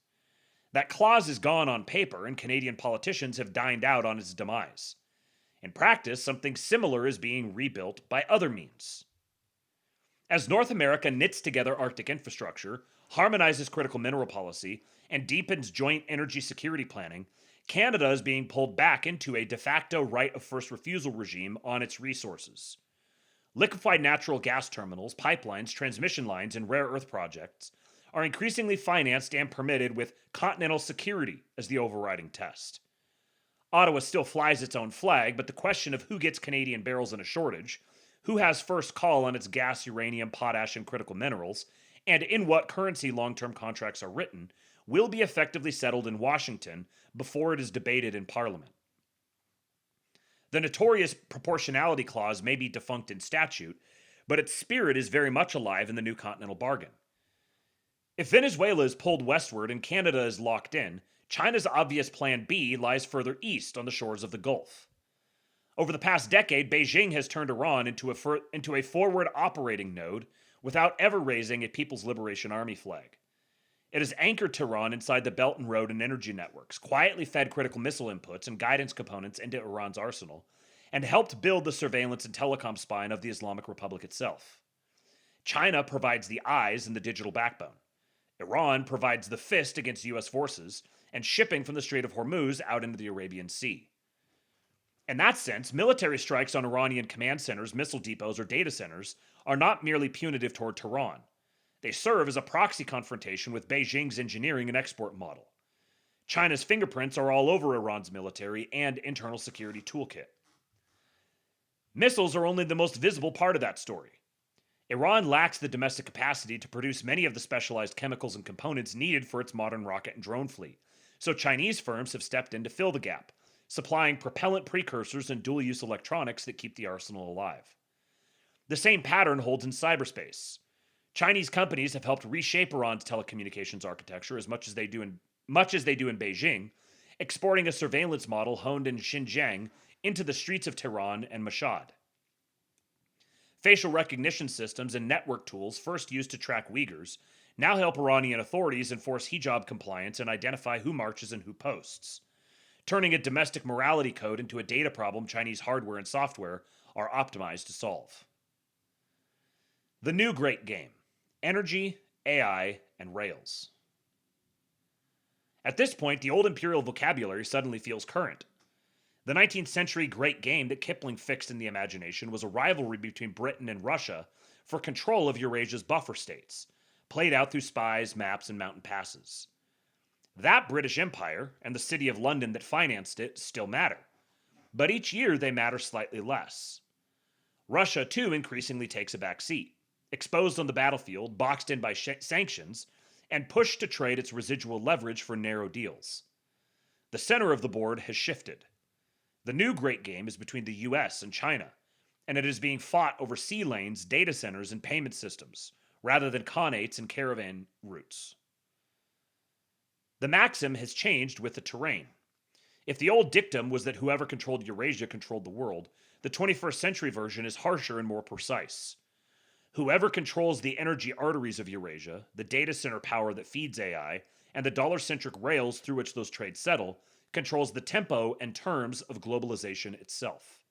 That clause is gone on paper, and Canadian politicians have dined out on its demise. In practice, something similar is being rebuilt by other means. As North America knits together Arctic infrastructure, harmonizes critical mineral policy, and deepens joint energy security planning, Canada is being pulled back into a de facto right of first refusal regime on its resources. Liquefied natural gas terminals, pipelines, transmission lines, and rare earth projects are increasingly financed and permitted with continental security as the overriding test. Ottawa still flies its own flag, but the question of who gets Canadian barrels in a shortage, who has first call on its gas, uranium, potash, and critical minerals, and in what currency long-term contracts are written, will be effectively settled in Washington before it is debated in Parliament. The notorious proportionality clause may be defunct in statute, but its spirit is very much alive in the new continental bargain. If Venezuela is pulled westward and Canada is locked in, China's obvious plan B lies further east on the shores of the Gulf. Over the past decade, Beijing has turned Iran into a forward operating node without ever raising a People's Liberation Army flag. It has anchored Tehran inside the Belt and Road and energy networks, quietly fed critical missile inputs and guidance components into Iran's arsenal, and helped build the surveillance and telecom spine of the Islamic Republic itself. China provides the eyes and the digital backbone. Iran provides the fist against US forces and shipping from the Strait of Hormuz out into the Arabian Sea. In that sense, military strikes on Iranian command centers, missile depots, or data centers are not merely punitive toward Tehran. They serve as a proxy confrontation with Beijing's engineering and export model. China's fingerprints are all over Iran's military and internal security toolkit. Missiles are only the most visible part of that story. Iran lacks the domestic capacity to produce many of the specialized chemicals and components needed for its modern rocket and drone fleet, so Chinese firms have stepped in to fill the gap, supplying propellant precursors and dual-use electronics that keep the arsenal alive. The same pattern holds in cyberspace. Chinese companies have helped reshape Iran's telecommunications architecture as much as they do in Beijing, exporting a surveillance model honed in Xinjiang into the streets of Tehran and Mashhad. Facial recognition systems and network tools first used to track Uyghurs now help Iranian authorities enforce hijab compliance and identify who marches and who posts, turning a domestic morality code into a data problem Chinese hardware and software are optimized to solve. The new great game: energy, AI, and rails. At this point, the old imperial vocabulary suddenly feels current. The 19th century great game that Kipling fixed in the imagination was a rivalry between Britain and Russia for control of Eurasia's buffer states, played out through spies, maps, and mountain passes. That British Empire, and the city of London that financed it, still matter. But each year they matter slightly less. Russia, too, increasingly takes a back seat, exposed on the battlefield, boxed in by sanctions, and pushed to trade its residual leverage for narrow deals. The center of the board has shifted. The new great game is between the US and China, and it is being fought over sea lanes, data centers, and payment systems, rather than khanates and caravan routes. The maxim has changed with the terrain. If the old dictum was that whoever controlled Eurasia controlled the world, the 21st century version is harsher and more precise. Whoever controls the energy arteries of Eurasia, the data center power that feeds AI, and the dollar-centric rails through which those trades settle, controls the tempo and terms of globalization itself.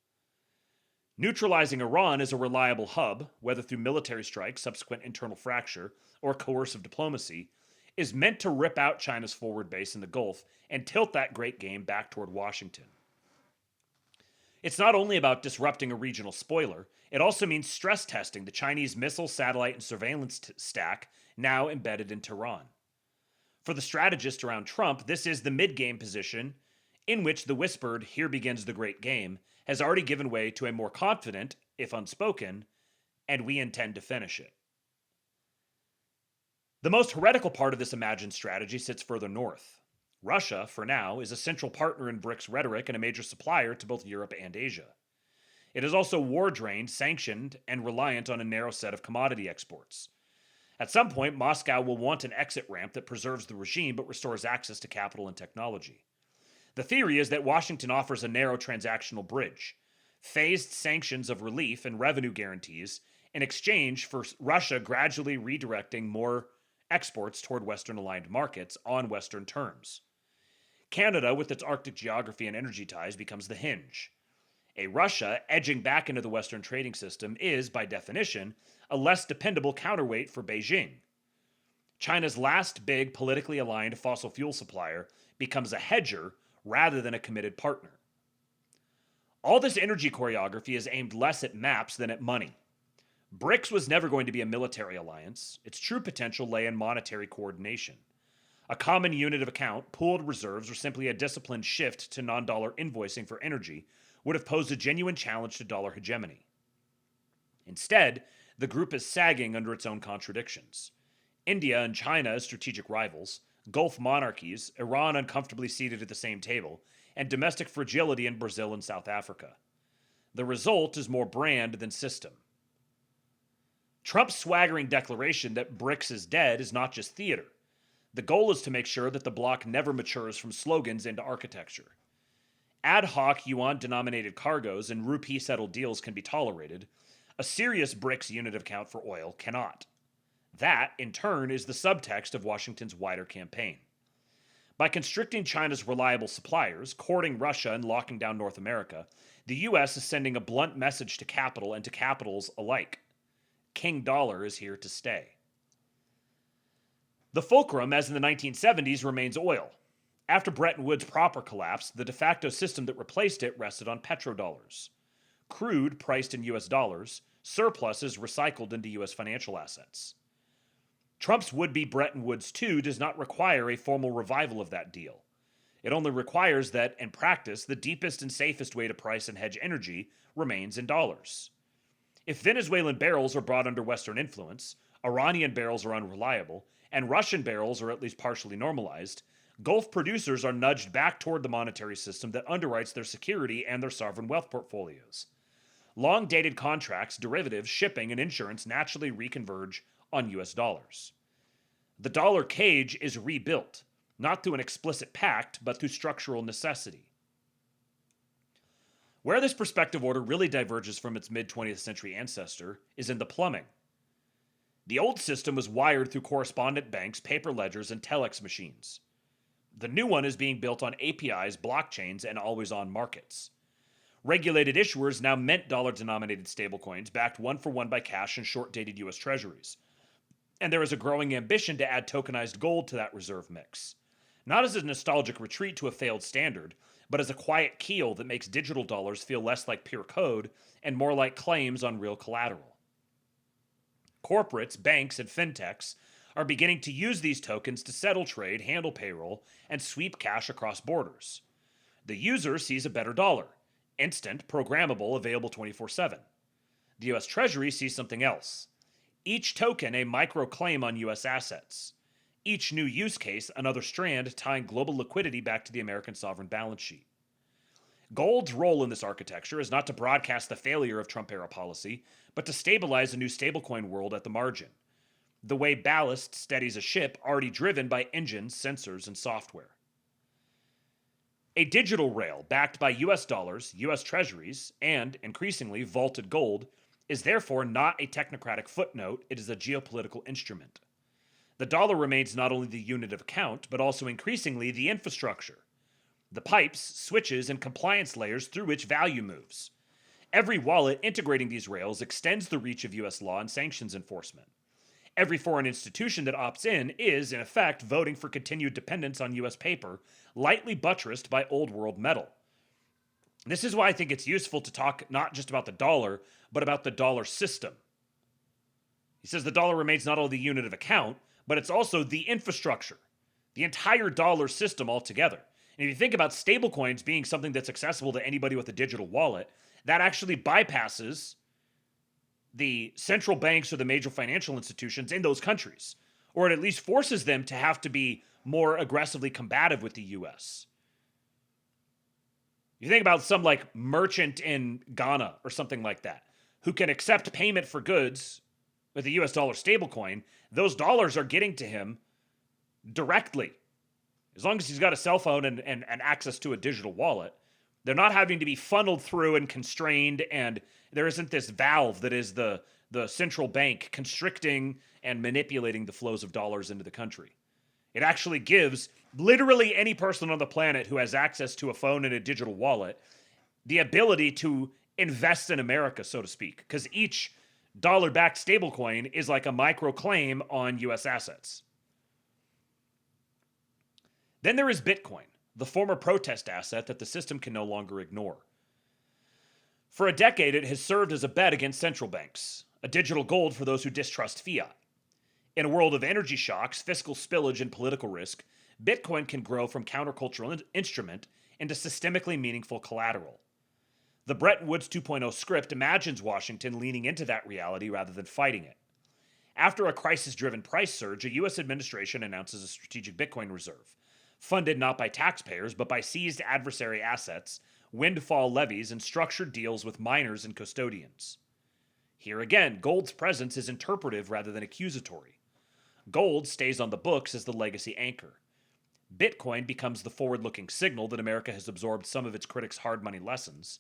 Neutralizing Iran as a reliable hub, whether through military strikes, subsequent internal fracture, or coercive diplomacy, is meant to rip out China's forward base in the Gulf and tilt that great game back toward Washington. It's not only about disrupting a regional spoiler, it also means stress testing the Chinese missile, satellite, and surveillance stack now embedded in Tehran. For the strategist around Trump, this is the mid-game position in which the whispered, "Here begins the great game," has already given way to a more confident, if unspoken, "and we intend to finish it." The most heretical part of this imagined strategy sits further north. Russia, for now, is a central partner in BRICS rhetoric and a major supplier to both Europe and Asia. It is also war-drained, sanctioned, and reliant on a narrow set of commodity exports. At some point, Moscow will want an exit ramp that preserves the regime but restores access to capital and technology. The theory is that Washington offers a narrow transactional bridge, phased sanctions of relief and revenue guarantees in exchange for Russia gradually redirecting more exports toward Western-aligned markets on Western terms. Canada, with its Arctic geography and energy ties, becomes the hinge. A Russia edging back into the Western trading system is, by definition, a less dependable counterweight for Beijing. China's last big politically aligned fossil fuel supplier becomes a hedger rather than a committed partner. All this energy choreography is aimed less at maps than at money. BRICS was never going to be a military alliance. Its true potential lay in monetary coordination. A common unit of account, pooled reserves, or simply a disciplined shift to non-dollar invoicing for energy would have posed a genuine challenge to dollar hegemony. Instead, the group is sagging under its own contradictions. India and China as strategic rivals, Gulf monarchies, Iran uncomfortably seated at the same table, and domestic fragility in Brazil and South Africa. The result is more brand than system. Trump's swaggering declaration that BRICS is dead is not just theater. The goal is to make sure that the bloc never matures from slogans into architecture. Ad hoc yuan-denominated cargoes and rupee-settled deals can be tolerated. A serious BRICS unit of account for oil cannot. That, in turn, is the subtext of Washington's wider campaign. By constricting China's reliable suppliers, courting Russia, and locking down North America, the U.S. is sending a blunt message to capital and to capitals alike. King dollar is here to stay. The fulcrum, as in the 1970s, remains oil. After Bretton Woods proper collapsed, the de facto system that replaced it rested on petrodollars. Crude priced in US dollars, surpluses recycled into US financial assets. Trump's would-be Bretton Woods 2 does not require a formal revival of that deal. It only requires that, in practice, the deepest and safest way to price and hedge energy remains in dollars. If Venezuelan barrels are brought under Western influence, Iranian barrels are unreliable, and Russian barrels are at least partially normalized, Gulf producers are nudged back toward the monetary system that underwrites their security and their sovereign wealth portfolios. Long-dated contracts, derivatives, shipping, and insurance naturally reconverge on US dollars. The dollar cage is rebuilt, not through an explicit pact, but through structural necessity. Where this perspective order really diverges from its mid-20th century ancestor is in the plumbing. The old system was wired through correspondent banks, paper ledgers, and telex machines. The new one is being built on APIs, blockchains, and always-on markets. Regulated issuers now mint dollar-denominated stablecoins backed one-for-one by cash and short-dated US treasuries. And there is a growing ambition to add tokenized gold to that reserve mix. Not as a nostalgic retreat to a failed standard, but as a quiet keel that makes digital dollars feel less like pure code and more like claims on real collateral. Corporates, banks, and fintechs are beginning to use these tokens to settle trade, handle payroll, and sweep cash across borders. The user sees a better dollar, instant, programmable, available 24/7. The US Treasury sees something else. Each token a micro-claim on US assets. Each new use case another strand tying global liquidity back to the American sovereign balance sheet. Gold's role in this architecture is not to broadcast the failure of Trump-era policy, but to stabilize a new stablecoin world at the margin. The way ballast steadies a ship already driven by engines, sensors, and software. A digital rail backed by US dollars, US treasuries, and, increasingly, vaulted gold is therefore not a technocratic footnote, it is a geopolitical instrument. The dollar remains not only the unit of account, but also increasingly the infrastructure. The pipes, switches, and compliance layers through which value moves. Every wallet integrating these rails extends the reach of US law and sanctions enforcement. Every foreign institution that opts in is, in effect, voting for continued dependence on US paper, lightly buttressed by old world metal. This is why I think it's useful to talk not just about the dollar, but about the dollar system. He says the dollar remains not only the unit of account, but it's also the infrastructure, the entire dollar system altogether. And if you think about stablecoins being something that's accessible to anybody with a digital wallet, that actually bypasses the central banks or the major financial institutions in those countries, or it at least forces them to have to be more aggressively combative with the US. You think about some like merchant in Ghana or something like that, who can accept payment for goods with a US dollar stablecoin, those dollars are getting to him directly. As long as he's got a cell phone and access to a digital wallet, they're not having to be funneled through and constrained, and there isn't this valve that is the central bank constricting and manipulating the flows of dollars into the country. It actually gives literally any person on the planet who has access to a phone and a digital wallet the ability to invest in America, so to speak, because each dollar-backed stablecoin is like a micro-claim on US assets. Then there is Bitcoin, the former protest asset that the system can no longer ignore. For a decade, it has served as a bet against central banks, a digital gold for those who distrust fiat. In a world of energy shocks, fiscal spillage, and political risk, Bitcoin can grow from countercultural instrument into systemically meaningful collateral. The Bretton Woods 2.0 script imagines Washington leaning into that reality rather than fighting it. After a crisis-driven price surge, a U.S. administration announces a strategic Bitcoin reserve, funded not by taxpayers but by seized adversary assets, windfall levies, and structured deals with miners and custodians. Here again, gold's presence is interpretive rather than accusatory. Gold stays on the books as the legacy anchor. Bitcoin becomes the forward-looking signal that America has absorbed some of its critics' hard money lessons,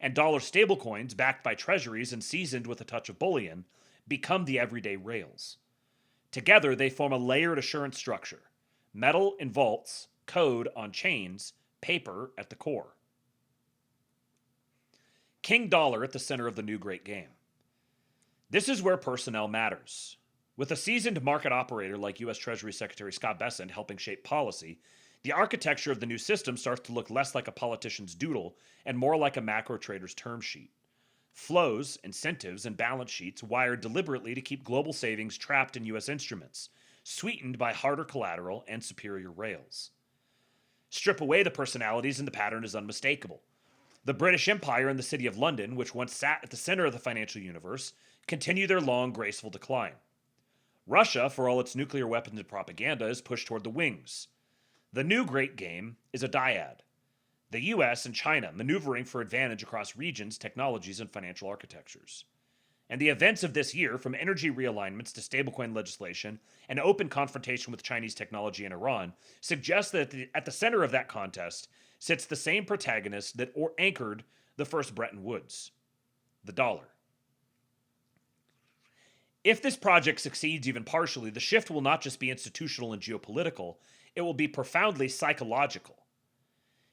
and dollar stablecoins backed by treasuries and seasoned with a touch of bullion become the everyday rails. Together, they form a layered assurance structure. Metal in vaults, code on chains, paper at the core. King Dollar at the center of the new great game. This is where personnel matters. With a seasoned market operator like U.S. Treasury Secretary Scott Bessent helping shape policy, the architecture of the new system starts to look less like a politician's doodle and more like a macro trader's term sheet. Flows, incentives, and balance sheets wired deliberately to keep global savings trapped in U.S. instruments, sweetened by harder collateral and superior rails. Strip away the personalities and the pattern is unmistakable. The British Empire and the City of London, which once sat at the center of the financial universe, continue their long, graceful decline. Russia, for all its nuclear weapons and propaganda, is pushed toward the wings. The new great game is a dyad. The US and China maneuvering for advantage across regions, technologies, and financial architectures. And the events of this year, from energy realignments to stablecoin legislation and open confrontation with Chinese technology and Iran, suggest that at the center of that contest sits the same protagonist that anchored the first Bretton Woods, the dollar. If this project succeeds even partially, the shift will not just be institutional and geopolitical, it will be profoundly psychological.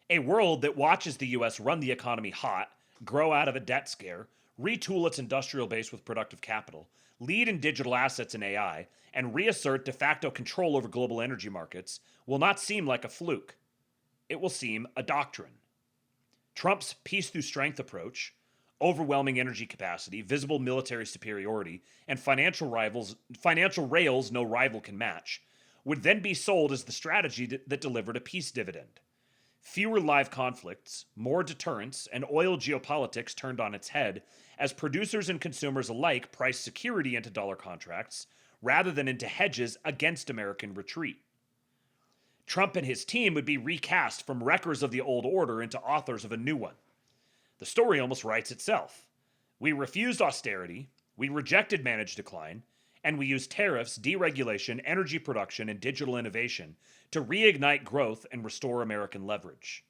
A world that watches the US run the economy hot, grow out of a debt scare, retool its industrial base with productive capital, lead in digital assets and AI, and reassert de facto control over global energy markets will not seem like a fluke. It will seem a doctrine. Trump's peace through strength approach, overwhelming energy capacity, visible military superiority, and financial rails no rival can match, would then be sold as the strategy that delivered a peace dividend. Fewer live conflicts, more deterrence, and oil geopolitics turned on its head as producers and consumers alike priced security into dollar contracts rather than into hedges against American retreat. Trump and his team would be recast from wreckers of the old order into authors of a new one. The story almost writes itself. We refused austerity, we rejected managed decline, and we used tariffs, deregulation, energy production, and digital innovation to reignite growth and restore American leverage.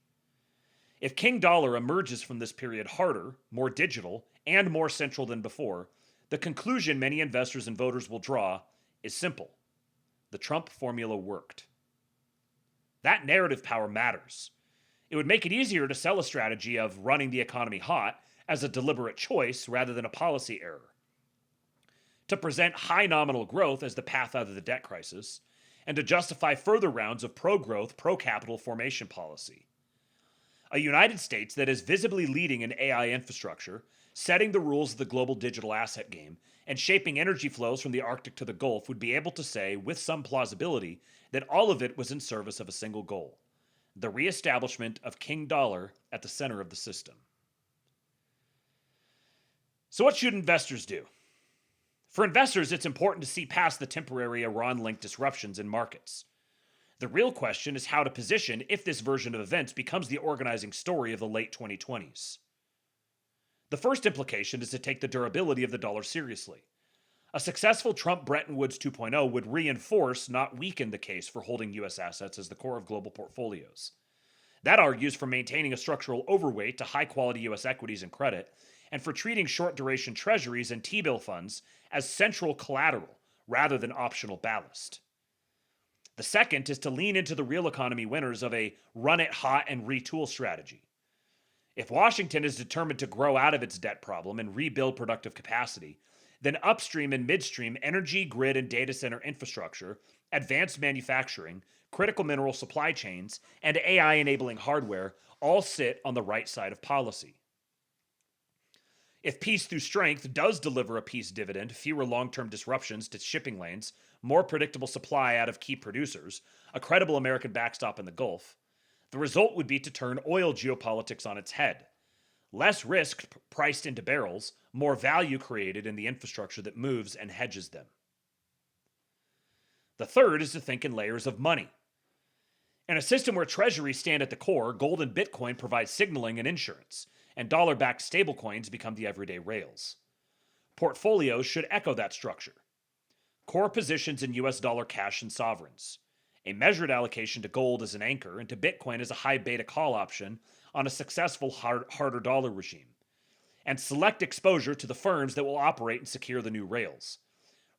If King Dollar emerges from this period harder, more digital, and more central than before, the conclusion many investors and voters will draw is simple. The Trump formula worked. That narrative power matters. It would make it easier to sell a strategy of running the economy hot as a deliberate choice rather than a policy error. To present high nominal growth as the path out of the debt crisis, and to justify further rounds of pro-growth, pro-capital formation policy. A United States that is visibly leading in AI infrastructure, setting the rules of the global digital asset game, and shaping energy flows from the Arctic to the Gulf would be able to say, with some plausibility, that all of it was in service of a single goal: the reestablishment of King Dollar at the center of the system. So what should investors do? For investors, it's important to see past the temporary Iran-linked disruptions in markets. The real question is how to position if this version of events becomes the organizing story of the late 2020s. The first implication is to take the durability of the dollar seriously. A successful Trump-Bretton Woods 2.0 would reinforce, not weaken, the case for holding U.S. assets as the core of global portfolios. That argues for maintaining a structural overweight to high-quality U.S. equities and credit, and for treating short-duration treasuries and T-bill funds as central collateral rather than optional ballast. The second is to lean into the real economy winners of a run-it-hot and retool strategy. If Washington is determined to grow out of its debt problem and rebuild productive capacity, then upstream and midstream energy, grid, and data center infrastructure, advanced manufacturing, critical mineral supply chains, and AI-enabling hardware all sit on the right side of policy. If peace through strength does deliver a peace dividend, fewer long-term disruptions to shipping lanes, more predictable supply out of key producers, a credible American backstop in the Gulf, the result would be to turn oil geopolitics on its head. Less risk priced into barrels, more value created in the infrastructure that moves and hedges them. The third is to think in layers of money. In a system where treasuries stand at the core, gold and Bitcoin provide signaling and insurance, and dollar-backed stablecoins become the everyday rails. Portfolios should echo that structure. Core positions in US dollar cash and sovereigns. A measured allocation to gold as an anchor and to Bitcoin as a high beta call option on a successful harder dollar regime. And select exposure to the firms that will operate and secure the new rails.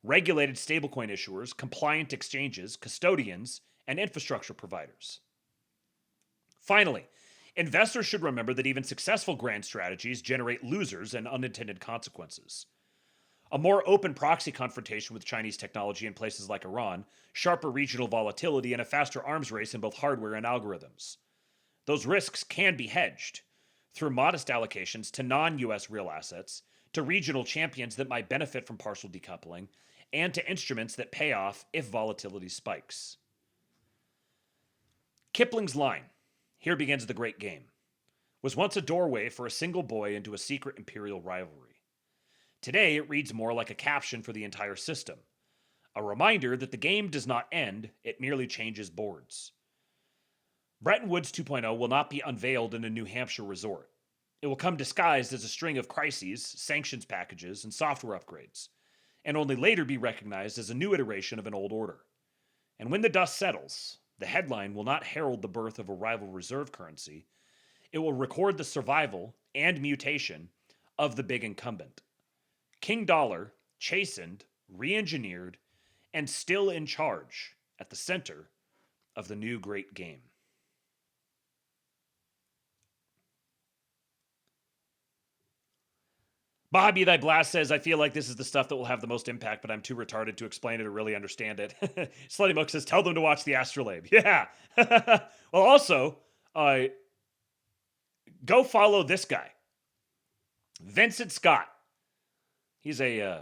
Regulated stablecoin issuers, compliant exchanges, custodians, and infrastructure providers. Finally, investors should remember that even successful grand strategies generate losers and unintended consequences. A more open proxy confrontation with Chinese technology in places like Iran, sharper regional volatility, and a faster arms race in both hardware and algorithms. Those risks can be hedged through modest allocations to non-US real assets, to regional champions that might benefit from partial decoupling, and to instruments that pay off if volatility spikes. Kipling's line, "Here begins the great game," was once a doorway for a single boy into a secret imperial rivalry. Today, it reads more like a caption for the entire system, a reminder that the game does not end, it merely changes boards. Bretton Woods 2.0 will not be unveiled in a New Hampshire resort. It will come disguised as a string of crises, sanctions packages, and software upgrades, and only later be recognized as a new iteration of an old order. And when the dust settles, the headline will not herald the birth of a rival reserve currency. It will record the survival and mutation of the big incumbent. King Dollar, chastened, re-engineered, and still in charge at the center of the new great game. Bobby Thy Blast says, I feel like this is the stuff that will have the most impact, but I'm too retarded to explain it or really understand it. Slutty Mook says, tell them to watch the Astrolabe. Yeah. Well, also, go follow this guy. Vincent Scott. He's a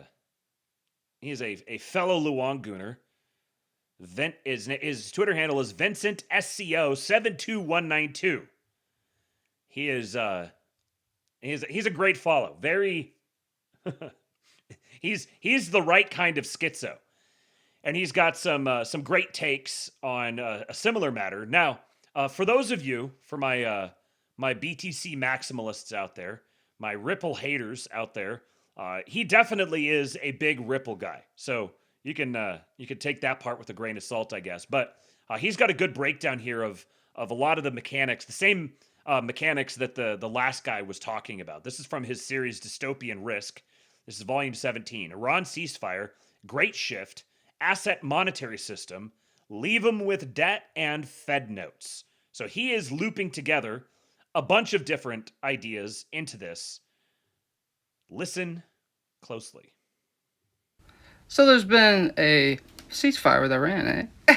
fellow Luong Gooner. His Twitter handle is Vincent SCO 72192. He's a great follow. Very he's the right kind of schizo. And he's got some great takes on a similar matter. Now, for those of you, for my BTC maximalists out there, my Ripple haters out there, he definitely is a big Ripple guy. So you can take that part with a grain of salt, I guess. But he's got a good breakdown here of a lot of the mechanics, the same mechanics that the last guy was talking about. This is from his series Dystopian Risk. This is volume 17. Iran ceasefire, great shift, asset monetary system, leave them with debt, and Fed notes. So he is looping together a bunch of different ideas into this. Listen closely. So there's been a ceasefire with Iran, eh?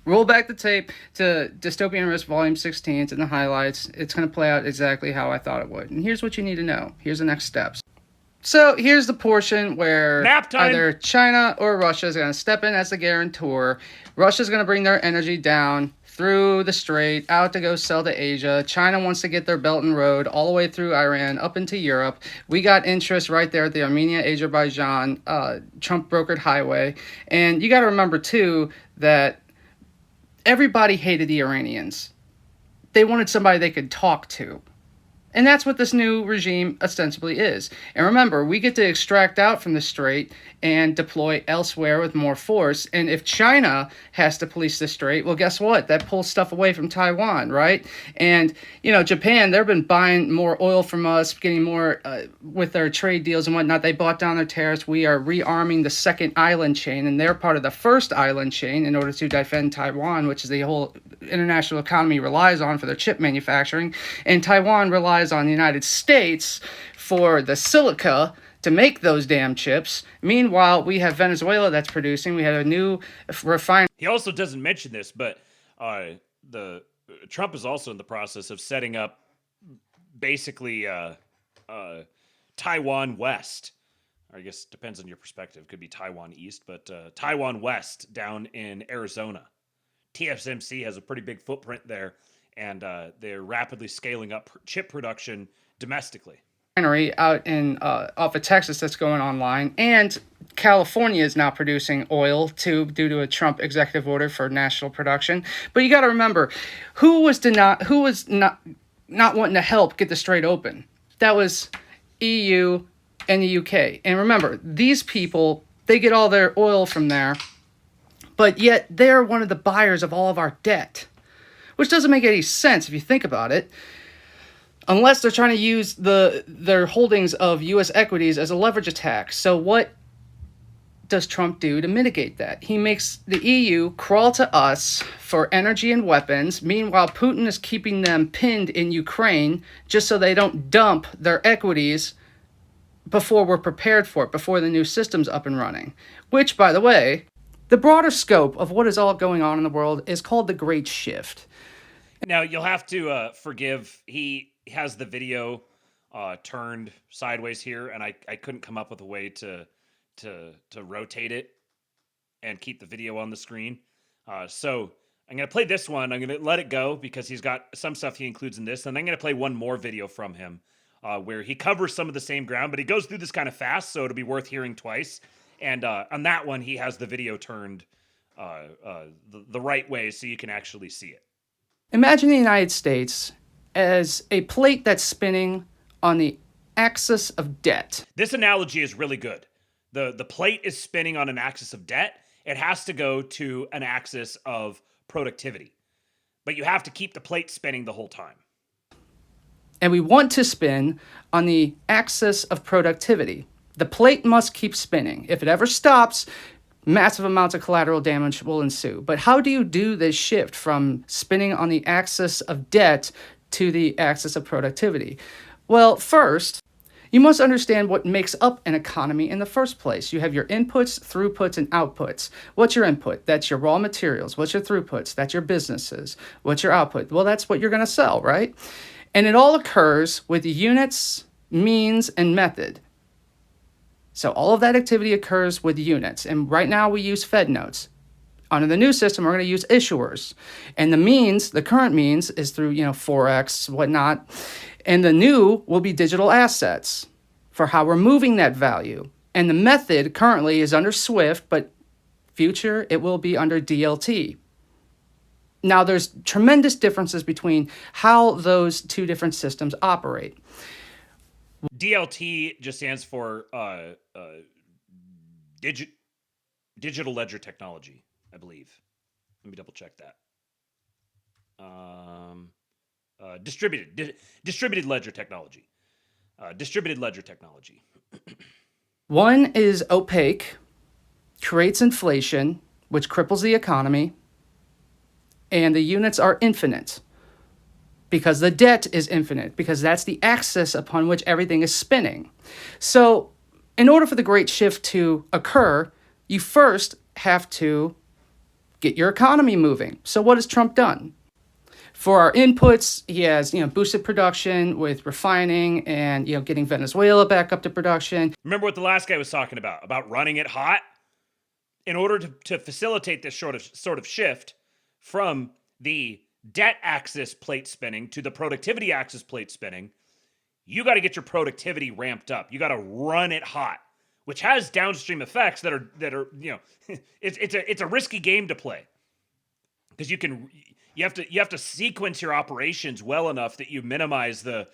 Roll back the tape to Dystopian Risk Volume 16. It's in the highlights. It's going to play out exactly how I thought it would. And here's what you need to know. Here's the next steps. So here's the portion where either China or Russia is going to step in as the guarantor. Russia's going to bring their energy down through the strait, out to go sell to Asia. China wants to get their Belt and Road all the way through Iran, up into Europe. We got interest right there at the Armenia-Azerbaijan Trump-brokered highway. And you got to remember, too, that everybody hated the Iranians. They wanted somebody they could talk to. And that's what this new regime ostensibly is. And remember, we get to extract out from the strait and deploy elsewhere with more force. And if China has to police the strait, well, guess what? That pulls stuff away from Taiwan, right? And, you know, Japan, they've been buying more oil from us, getting more with their trade deals and whatnot. They bought down their tariffs. We are rearming the second island chain, and they're part of the first island chain in order to defend Taiwan, which is the whole international economy relies on for their chip manufacturing. And Taiwan relies on the United States for the silica to make those damn chips. Meanwhile, we have Venezuela that's producing. We have a new refinery. He also doesn't mention this, but Trump is also in the process of setting up basically Taiwan West. Or I guess it depends on your perspective. Could be Taiwan East, but Taiwan West down in Arizona. TSMC has a pretty big footprint there, and they're rapidly scaling up chip production domestically. Out in off of Texas that's going online, and California is now producing oil too due to a Trump executive order for national production. But you got to remember, who was not wanting to help get the strait open? That was EU and the UK. And remember, these people, they get all their oil from there, but yet they're one of the buyers of all of our debt, which doesn't make any sense if you think about it. Unless they're trying to use their holdings of U.S. equities as a leverage attack. So what does Trump do to mitigate that? He makes the EU crawl to us for energy and weapons. Meanwhile, Putin is keeping them pinned in Ukraine just so they don't dump their equities before we're prepared for it, before the new system's up and running. Which, by the way, the broader scope of what is all going on in the world is called the Great Shift. Now, you'll have to forgive, he has the video turned sideways here, and I couldn't come up with a way to rotate it and keep the video on the screen. So I'm going to play this one. I'm going to let it go because he's got some stuff he includes in this, and I'm going to play one more video from him where he covers some of the same ground, but he goes through this kind of fast, so it'll be worth hearing twice. And on that one, he has the video turned the right way so you can actually see it. Imagine the United States as a plate that's spinning on the axis of debt. This analogy is really good. The plate is spinning on an axis of debt. It has to go to an axis of productivity. But you have to keep the plate spinning the whole time. And we want to spin on the axis of productivity. The plate must keep spinning. If it ever stops, massive amounts of collateral damage will ensue. But how do you do this shift from spinning on the axis of debt to the axis of productivity? Well, first, You must understand what makes up an economy in the first place. You have your inputs, throughputs, and outputs. What's your input? That's your raw materials. What's your throughputs? That's your businesses. What's your output? Well, that's what you're going to sell, right? And it all occurs with units, means, and method. So all of that activity occurs with units. And right now we use Fed notes. Under the new system, we're going to use issuers. And the means, the current means, is through, Forex, whatnot. And the new will be digital assets for how we're moving that value. And the method currently is under SWIFT, but future, it will be under DLT. Now, there's tremendous differences between how those two different systems operate. DLT just stands for digital ledger technology, I believe. Let me double check that. Distributed ledger technology. Distributed ledger technology. One is opaque, creates inflation, which cripples the economy, and the units are infinite because the debt is infinite, because that's the axis upon which everything is spinning. So in order for the great shift to occur, you first have to get your economy moving. So what has Trump done? For our inputs, he has, boosted production with refining and, getting Venezuela back up to production. Remember what the last guy was talking about running it hot? In order to facilitate this sort of shift from the debt axis plate spinning to the productivity axis plate spinning, you got to get your productivity ramped up. You got to run it hot, which has downstream effects that are it's a risky game to play, because you have to sequence your operations well enough that you minimize the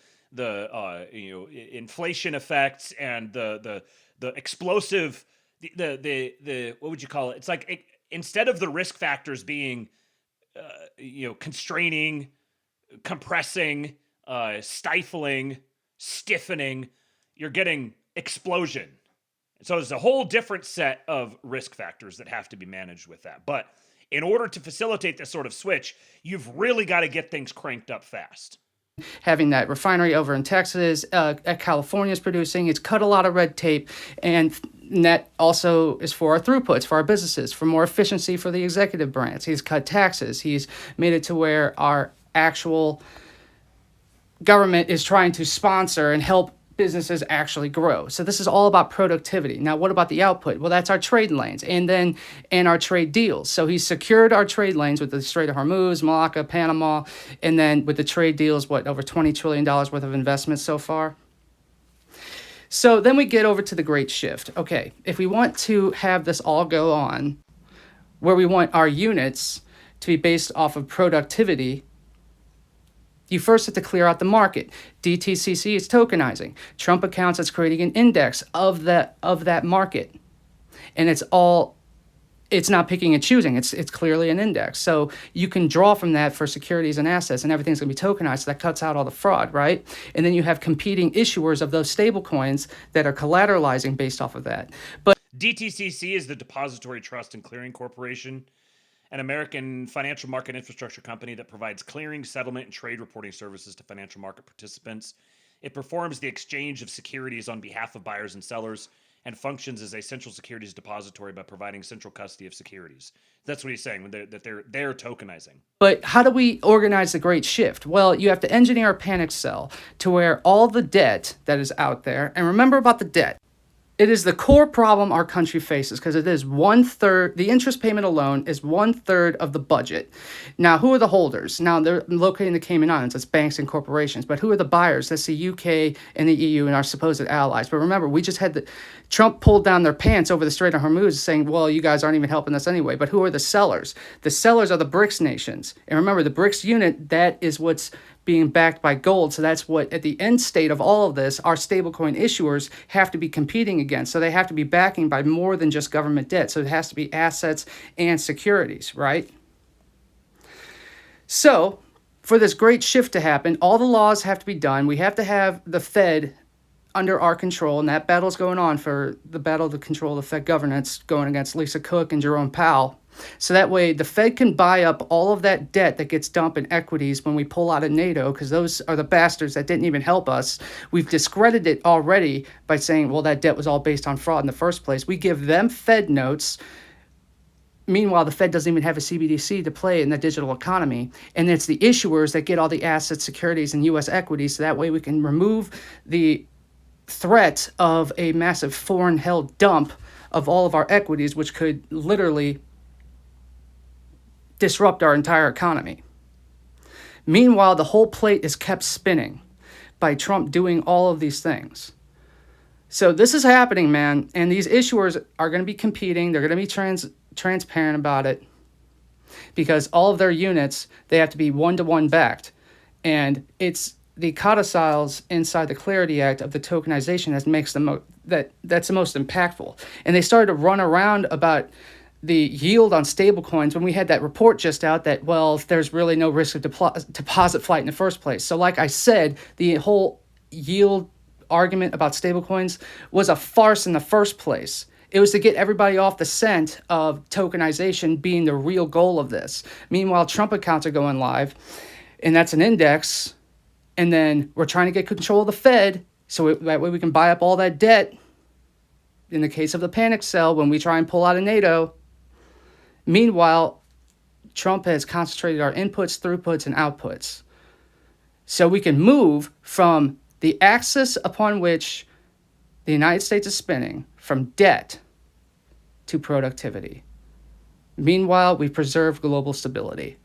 inflation effects and the explosive the what would you call it? It's like instead of the risk factors being constraining, compressing, stifling, stiffening, you're getting explosion. So there's a whole different set of risk factors that have to be managed with that. But in order to facilitate this sort of switch, you've really got to get things cranked up fast. Having that refinery over in Texas, California is producing, it's cut a lot of red tape, and that also is for our throughputs, for our businesses, for more efficiency for the executive branch. He's cut taxes. He's made it to where our actual government is trying to sponsor and help businesses actually grow. So this is all about productivity. Now, what about the output? Well, that's our trade lanes and our trade deals. So he's secured our trade lanes with the Strait of Hormuz, Malacca, Panama, and then with the trade deals, over $20 trillion worth of investments so far. So then we get over to the great shift. Okay, if we want to have this all go on, where we want our units to be based off of productivity, you first have to clear out the market. DTCC is tokenizing. Trump accounts it's creating an index of that market. And it's not picking and choosing. It's clearly an index. So you can draw from that for securities and assets, and everything's going to be tokenized. So that cuts out all the fraud, right? And then you have competing issuers of those stable coins that are collateralizing based off of that. But DTCC is the Depository Trust and Clearing Corporation, an American financial market infrastructure company that provides clearing, settlement, and trade reporting services to financial market participants. It performs the exchange of securities on behalf of buyers and sellers and functions as a central securities depository by providing central custody of securities. That's what he's saying, that they're tokenizing. But how do we organize the great shift? Well, you have to engineer a panic cell to where all the debt that is out there, and remember about the debt, it is the core problem our country faces because it is 1/3, the interest payment alone is 1/3 of the budget. Now, who are the holders? Now, they're located in the Cayman Islands, that's banks and corporations. But who are the buyers? That's the UK and the EU and our supposed allies. But remember, we just had Trump pulled down their pants over the Strait of Hormuz saying, well, you guys aren't even helping us anyway. But who are the sellers? The sellers are the BRICS nations. And remember, the BRICS unit, that is what's being backed by gold. So that's what, at the end state of all of this, our stablecoin issuers have to be competing against. So they have to be backing by more than just government debt. So it has to be assets and securities, right? So for this great shift to happen, all the laws have to be done. We have to have the Fed under our control, and that battle's going on for the battle to control the Fed governance, going against Lisa Cook and Jerome Powell. So that way the Fed can buy up all of that debt that gets dumped in equities when we pull out of NATO, because those are the bastards that didn't even help us. We've discredited it already by saying, well, that debt was all based on fraud in the first place. We give them Fed notes. Meanwhile, the Fed doesn't even have a CBDC to play in the digital economy. And it's the issuers that get all the assets, securities, and U.S. equities. So that way we can remove the threat of a massive foreign-held dump of all of our equities, which could literally disrupt our entire economy. Meanwhile, the whole plate is kept spinning by Trump doing all of these things. So this is happening, man. And these issuers are going to be competing. They're going to be transparent about it, because all of their units, they have to be one-to-one backed. And it's the codicils inside the Clarity Act of the tokenization that makes them that's the most impactful. And they started to run around about the yield on stablecoins when we had that report just out that, well, there's really no risk of deposit flight in the first place. So like I said, the whole yield argument about stablecoins was a farce in the first place. It was to get everybody off the scent of tokenization being the real goal of this. Meanwhile, Trump accounts are going live, and that's an index. And then we're trying to get control of the Fed, so that way we can buy up all that debt in the case of the panic sell when we try and pull out of NATO. Meanwhile, Trump has concentrated our inputs, throughputs, and outputs. So we can move from the axis upon which the United States is spinning, from debt to productivity. Meanwhile, we preserve global stability.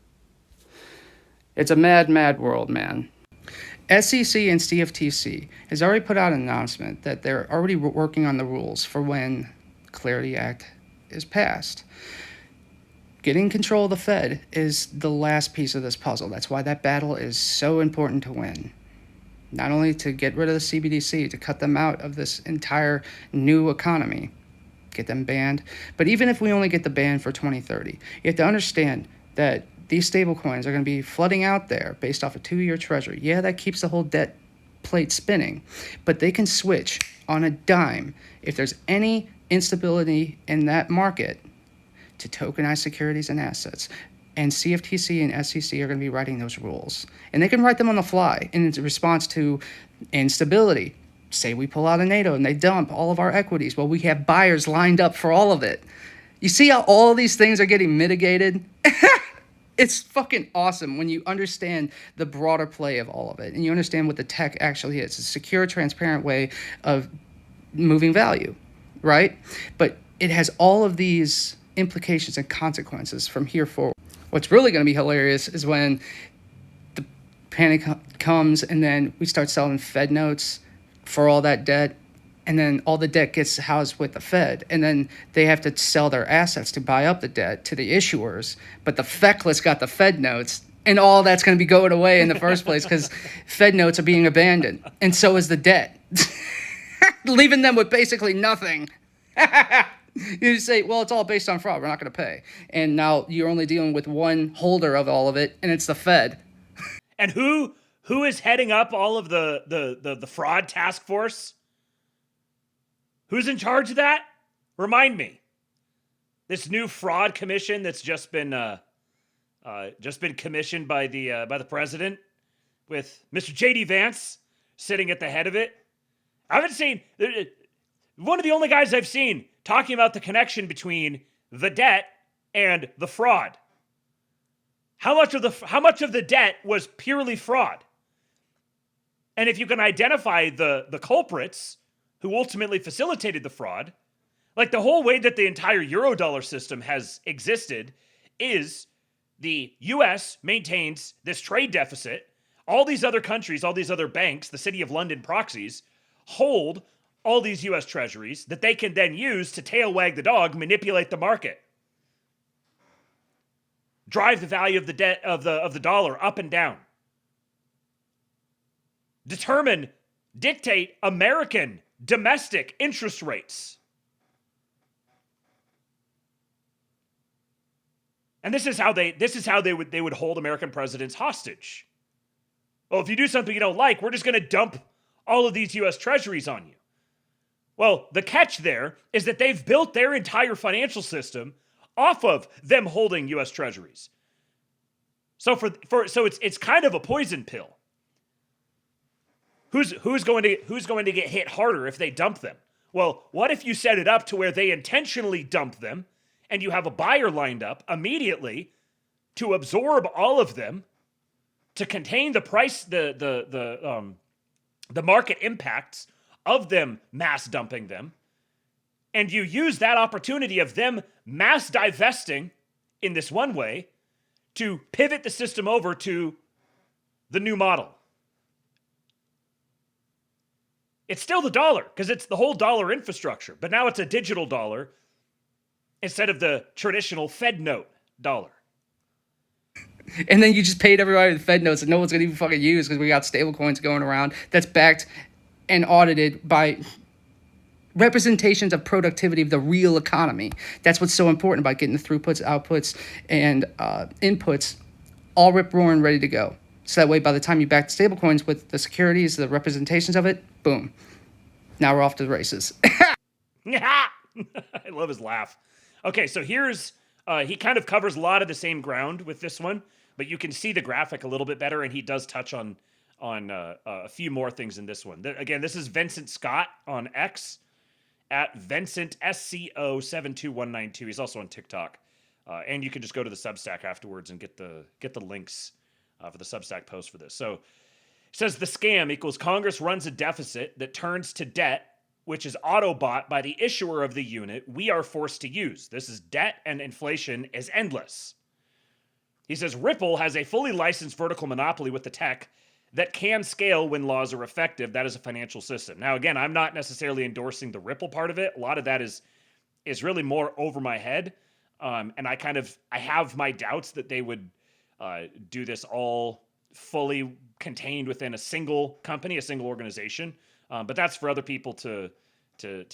It's a mad, mad world, man. SEC and CFTC has already put out an announcement that they're already working on the rules for when Clarity Act is passed. Getting control of the Fed is the last piece of this puzzle. That's why that battle is so important to win. Not only to get rid of the CBDC, to cut them out of this entire new economy, get them banned. But even if we only get the ban for 2030, you have to understand that these stablecoins are going to be flooding out there based off a 2-year treasury. Yeah, that keeps the whole debt plate spinning, but they can switch on a dime if there's any instability in that market to tokenize securities and assets. And CFTC and SEC are going to be writing those rules. And they can write them on the fly in response to instability. Say we pull out of NATO and they dump all of our equities. Well, we have buyers lined up for all of it. You see how all these things are getting mitigated? It's fucking awesome when you understand the broader play of all of it. And you understand what the tech actually is. It's a secure, transparent way of moving value, right? But it has all of these implications and consequences from here forward. What's really going to be hilarious is when the panic comes and then we start selling Fed notes for all that debt, and then all the debt gets housed with the Fed, and then they have to sell their assets to buy up the debt to the issuers, but the feckless got the Fed notes, and all that's going to be going away in the first place because Fed notes are being abandoned, and so is the debt, leaving them with basically nothing. You say, well, it's all based on fraud. We're not going to pay. And now you're only dealing with one holder of all of it, and it's the Fed. And who is heading up all of the fraud task force? Who's in charge of that? Remind me. This new fraud commission that's just been commissioned by the president, with Mr. J.D. Vance sitting at the head of it. I haven't seen one of the only guys I've seen talking about the connection between the debt and the fraud. How much of the debt was purely fraud? And if you can identify the culprits who ultimately facilitated the fraud, like the whole way that the entire Eurodollar system has existed is the US maintains this trade deficit. All these other countries, all these other banks, the City of London proxies, hold all these U.S. treasuries that they can then use to tail wag the dog, manipulate the market, drive the value of the debt of the dollar up and down, dictate American domestic interest rates. And this is how they would hold American presidents hostage. Well, if you do something you don't like, we're just going to dump all of these US treasuries on you. Well, the catch there is that they've built their entire financial system off of them holding US treasuries. So so it's kind of a poison pill. Who's going to get hit harder if they dump them? Well, what if you set it up to where they intentionally dump them and you have a buyer lined up immediately to absorb all of them, to contain the price, the market impacts of them mass dumping them, and you use that opportunity of them mass divesting in this one way to pivot the system over to the new model. It's still the dollar, because it's the whole dollar infrastructure, but now it's a digital dollar instead of the traditional Fed note dollar. And then you just paid everybody with Fed notes that no one's going to even fucking use because we got stable coins going around that's backed and audited by representations of productivity of the real economy. That's what's so important about getting the throughputs, outputs, and inputs all rip-roaring ready to go. So that way, by the time you back the stable coins with the securities, the representations of it, boom. Now we're off to the races. I love his laugh. Okay, so here's, he kind of covers a lot of the same ground with this one, but you can see the graphic a little bit better, and he does touch on a few more things in this one. Again, this is Vincent Scott on X, at Vincent SCO72192. He's also on TikTok. And you can just go to the Substack afterwards and get the links for the Substack post for this. So it says the scam equals Congress runs a deficit that turns to debt, which is auto-bought by the issuer of the unit we are forced to use. This is debt, and inflation is endless. He says Ripple has a fully licensed vertical monopoly with the tech that can scale when laws are effective. That is a financial system. Now, again, I'm not necessarily endorsing the Ripple part of it. A lot of that is really more over my head. And I have my doubts that they would do this all fully contained within a single company, a single organization. But that's for other people to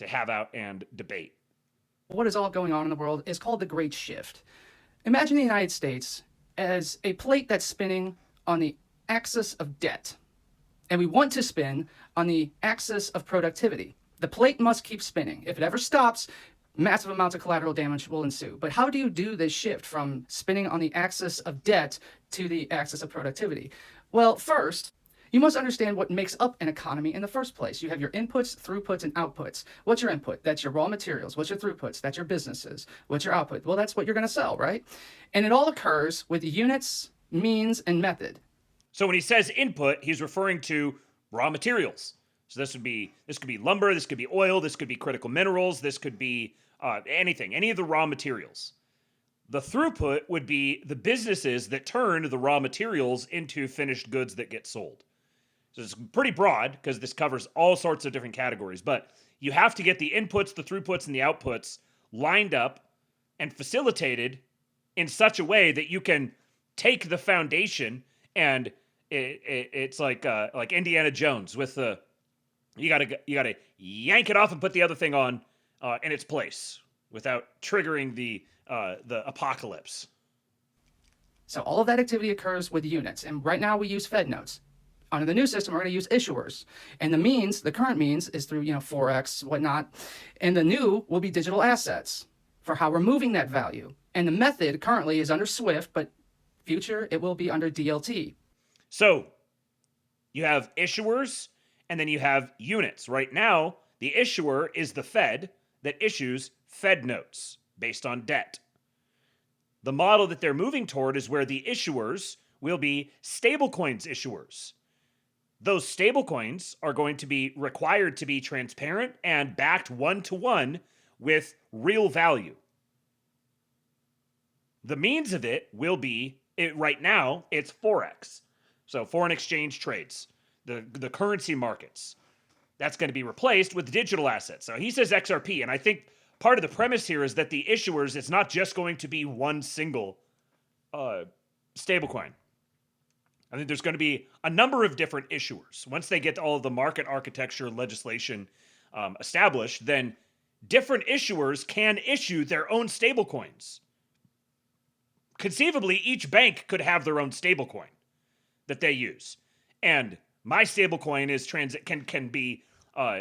have out and debate. What is all going on in the world is called the Great Shift. Imagine the United States as a plate that's spinning on the axis of debt, and we want to spin on the axis of productivity. The plate must keep spinning. If it ever stops, massive amounts of collateral damage will ensue. But how do you do this shift from spinning on the axis of debt to the axis of productivity? Well, first, you must understand what makes up an economy in the first place. You have your inputs, throughputs, and outputs. What's your input? That's your raw materials. What's your throughputs? That's your businesses. What's your output? Well, that's what you're going to sell, right? And it all occurs with units, means, and method. So when he says input, he's referring to raw materials. So this could be lumber, this could be oil, this could be critical minerals, this could be anything, any of the raw materials. The throughput would be the businesses that turn the raw materials into finished goods that get sold. So it's pretty broad because this covers all sorts of different categories, but you have to get the inputs, the throughputs, and the outputs lined up and facilitated in such a way that you can take the foundation and it's like Indiana Jones with the you gotta yank it off and put the other thing on in its place without triggering the apocalypse. So all of that activity occurs with units, and right now we use Fed notes. Under the new system, we're going to use issuers, and the current means is through Forex, whatnot, and the new will be digital assets for how we're moving that value. And the method currently is under SWIFT, but future it will be under DLT. So you have issuers and then you have units. Right now, the issuer is the Fed that issues Fed notes based on debt. The model that they're moving toward is where the issuers will be stablecoins issuers. Those stablecoins are going to be required to be transparent and backed one-to-one with real value. The means of it will be, right now, it's Forex. So foreign exchange trades, the currency markets. That's going to be replaced with digital assets. So he says XRP, and I think part of the premise here is that the issuers, it's not just going to be one single stablecoin. I think there's going to be a number of different issuers. Once they get all of the market architecture legislation established, then different issuers can issue their own stablecoins. Conceivably, each bank could have their own stablecoin that they use. And my stablecoin is can be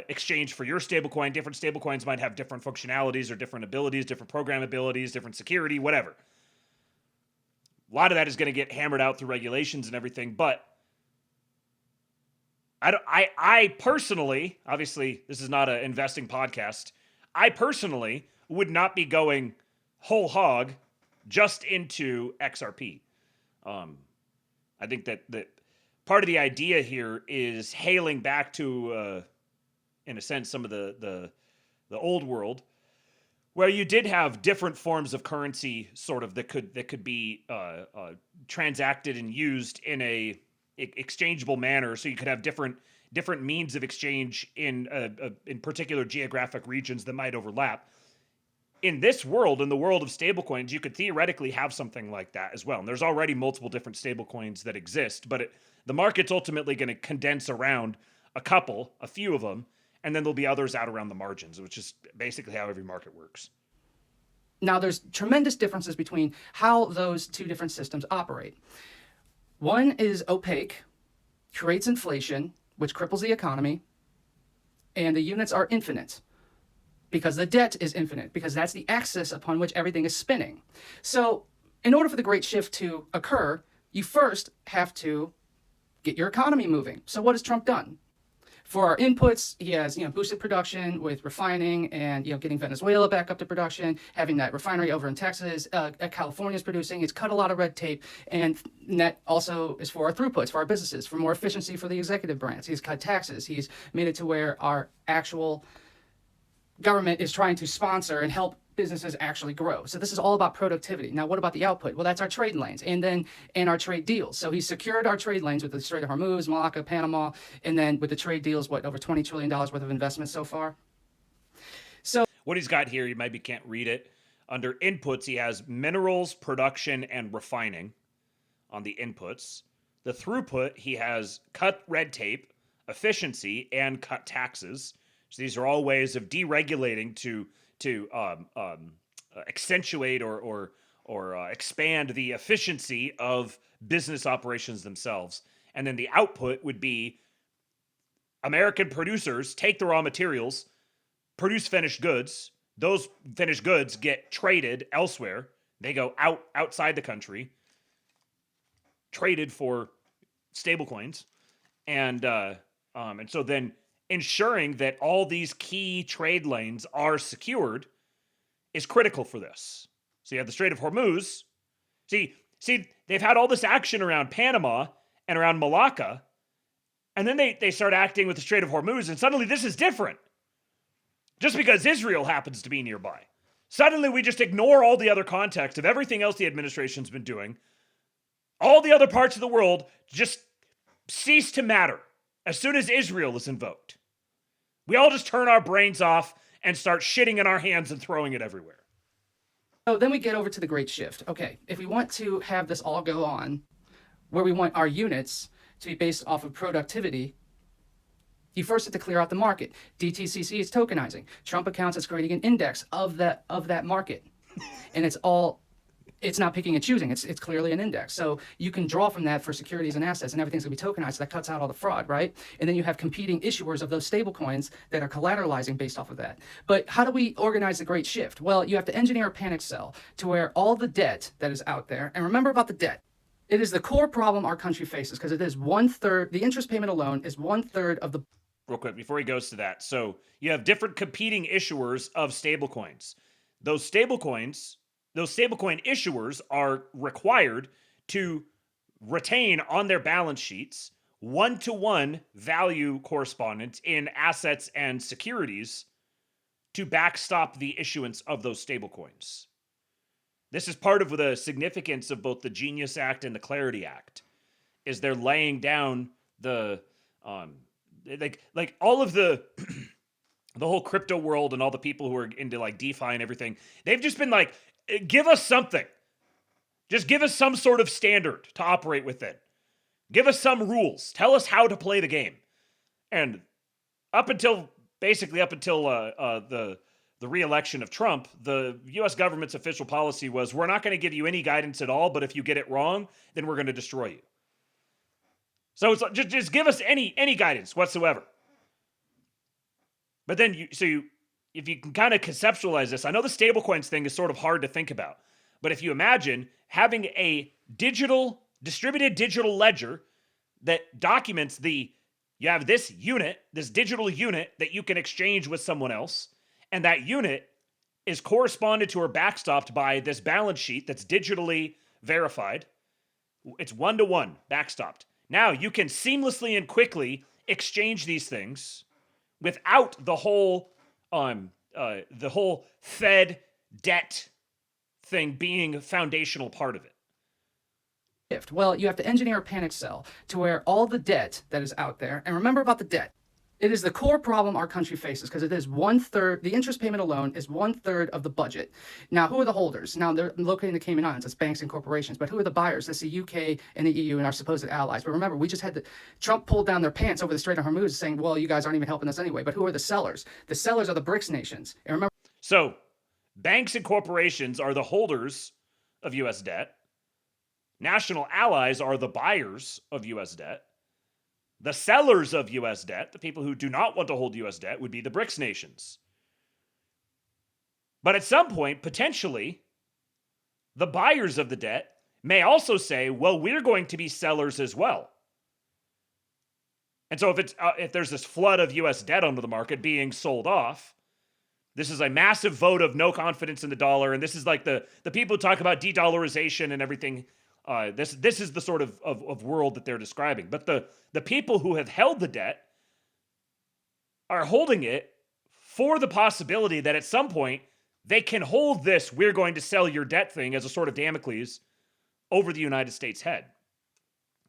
exchanged for your stablecoin. Different stablecoins might have different functionalities or different abilities, different programmabilities, different security, whatever. A lot of that is going to get hammered out through regulations and everything, but I personally, obviously this is not an investing podcast, I personally would not be going whole hog just into XRP. I think that part of the idea here is hailing back to, in a sense, some of the old world, where you did have different forms of currency, sort of that could be transacted and used in a exchangeable manner. So you could have different means of exchange in particular geographic regions that might overlap. In this world, in the world of stablecoins, you could theoretically have something like that as well. And there's already multiple different stablecoins that exist, but the market's ultimately going to condense around a few of them, and then there'll be others out around the margins, which is basically how every market works. Now, there's tremendous differences between how those two different systems operate. One is opaque, creates inflation, which cripples the economy, and the units are infinite because the debt is infinite, because that's the axis upon which everything is spinning. So in order for the great shift to occur, you first have to get your economy moving. So what has Trump done? For our inputs, he has boosted production with refining and getting Venezuela back up to production, having that refinery over in Texas, California is producing. He's cut a lot of red tape, and that also is for our throughputs, for our businesses, for more efficiency for the executive branch. He's cut taxes. He's made it to where our actual government is trying to sponsor and help businesses actually grow. So this is all about productivity. Now, what about the output? Well, that's our trade lanes and our trade deals. So he secured our trade lanes with the Strait of Hormuz, Malacca, Panama, and then with the trade deals, over $20 trillion worth of investment so far. So what he's got here, you maybe can't read it. Under inputs, he has minerals, production, and refining on the inputs. The throughput, he has cut red tape, efficiency, and cut taxes. So these are all ways of deregulating to accentuate or expand the efficiency of business operations themselves. And then the output would be American producers take the raw materials, produce finished goods. Those finished goods get traded elsewhere. They go outside the country, traded for stablecoins, and so then ensuring that all these key trade lanes are secured is critical for this. So you have the Strait of Hormuz. See, they've had all this action around Panama and around Malacca, and then they start acting with the Strait of Hormuz, and suddenly this is different. Just because Israel happens to be nearby. Suddenly we just ignore all the other context of everything else the administration's been doing. All the other parts of the world just cease to matter as soon as Israel is invoked. We all just turn our brains off and start shitting in our hands and throwing it everywhere. So then we get over to the great shift. Okay, if we want to have this all go on, where we want our units to be based off of productivity, you first have to clear out the market. DTCC is tokenizing. Trump accounts is creating an index of that market. And it's not picking and choosing. It's clearly an index. So you can draw from that for securities and assets, and everything's going to be tokenized. So that cuts out all the fraud, right? And then you have competing issuers of those stable coins that are collateralizing based off of that. But how do we organize the great shift? Well, you have to engineer a panic sell to where all the debt that is out there, and remember about the debt, it is the core problem our country faces because it is 1/3, the interest payment alone is 1/3 of the... Real quick, before he goes to that. So you have different competing issuers of stablecoins. Those stablecoin issuers are required to retain on their balance sheets one-to-one value correspondence in assets and securities to backstop the issuance of those stablecoins. This is part of the significance of both the Genius Act and the Clarity Act, is they're laying down the like all of the the whole crypto world and all the people who are into like DeFi and everything. They've just been like, give us something. Just give us some sort of standard to operate within. Give us some rules. Tell us how to play the game. And up until the re-election of Trump, the U.S. government's official policy was, we're not going to give you any guidance at all, but if you get it wrong, then we're going to destroy you. So it's just give us any guidance whatsoever. But then if you can kind of conceptualize this, I know the stablecoins thing is sort of hard to think about, but if you imagine having a distributed digital ledger that documents you have this unit, this digital unit that you can exchange with someone else, and that unit is corresponded to or backstopped by this balance sheet that's digitally verified. It's one-to-one backstopped. Now you can seamlessly and quickly exchange these things without the whole Fed debt thing being a foundational part of it. Well, you have to engineer a panic sell to where all the debt that is out there, and remember about the debt, it is the core problem our country faces because it is 1/3, the interest payment alone is 1/3 of the budget. Now, who are the holders? Now, they're located in the Cayman Islands, it's banks and corporations, but who are the buyers? That's the UK and the EU and our supposed allies. But remember, we just had Trump pulled down their pants over the Strait of Hormuz saying, well, you guys aren't even helping us anyway. But who are the sellers? The sellers are the BRICS nations. And remember, so banks and corporations are the holders of U.S. debt. National allies are the buyers of U.S. debt. The sellers of U.S. debt, the people who do not want to hold U.S. debt, would be the BRICS nations. But at some point, potentially, the buyers of the debt may also say, well, we're going to be sellers as well. And so if there's this flood of U.S. debt onto the market being sold off, this is a massive vote of no confidence in the dollar. And this is like the people who talk about de-dollarization and everything. This is the sort of world that they're describing. But the people who have held the debt are holding it for the possibility that at some point they can hold this "we're going to sell your debt" thing as a sort of Damocles over the United States' head.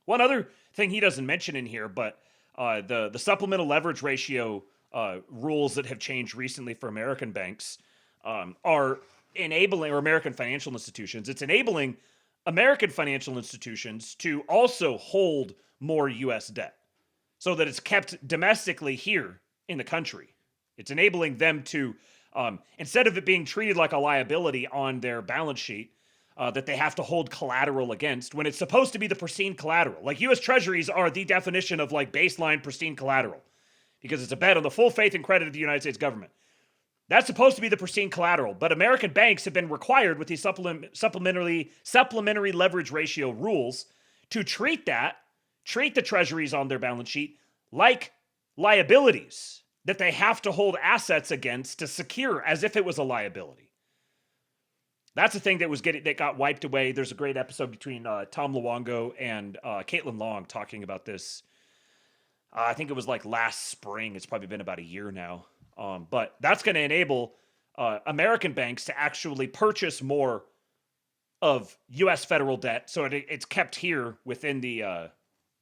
One other thing he doesn't mention in here, but the supplemental leverage ratio rules that have changed recently for American banks are enabling, or American financial institutions, it's enabling American financial institutions to also hold more U.S. debt so that it's kept domestically here in the country. It's enabling them to, instead of it being treated like a liability on their balance sheet, that they have to hold collateral against when it's supposed to be the pristine collateral. Like U.S. Treasuries are the definition of like baseline pristine collateral because it's a bet on the full faith and credit of the United States government. That's supposed to be the pristine collateral, but American banks have been required with these supplementary leverage ratio rules to treat the treasuries on their balance sheet like liabilities that they have to hold assets against to secure as if it was a liability. That's the thing that got wiped away. There's a great episode between Tom Luongo and Caitlin Long talking about this. I think it was like last spring. It's probably been about a year now. But that's going to enable American banks to actually purchase more of U.S. federal debt, so it's kept here within the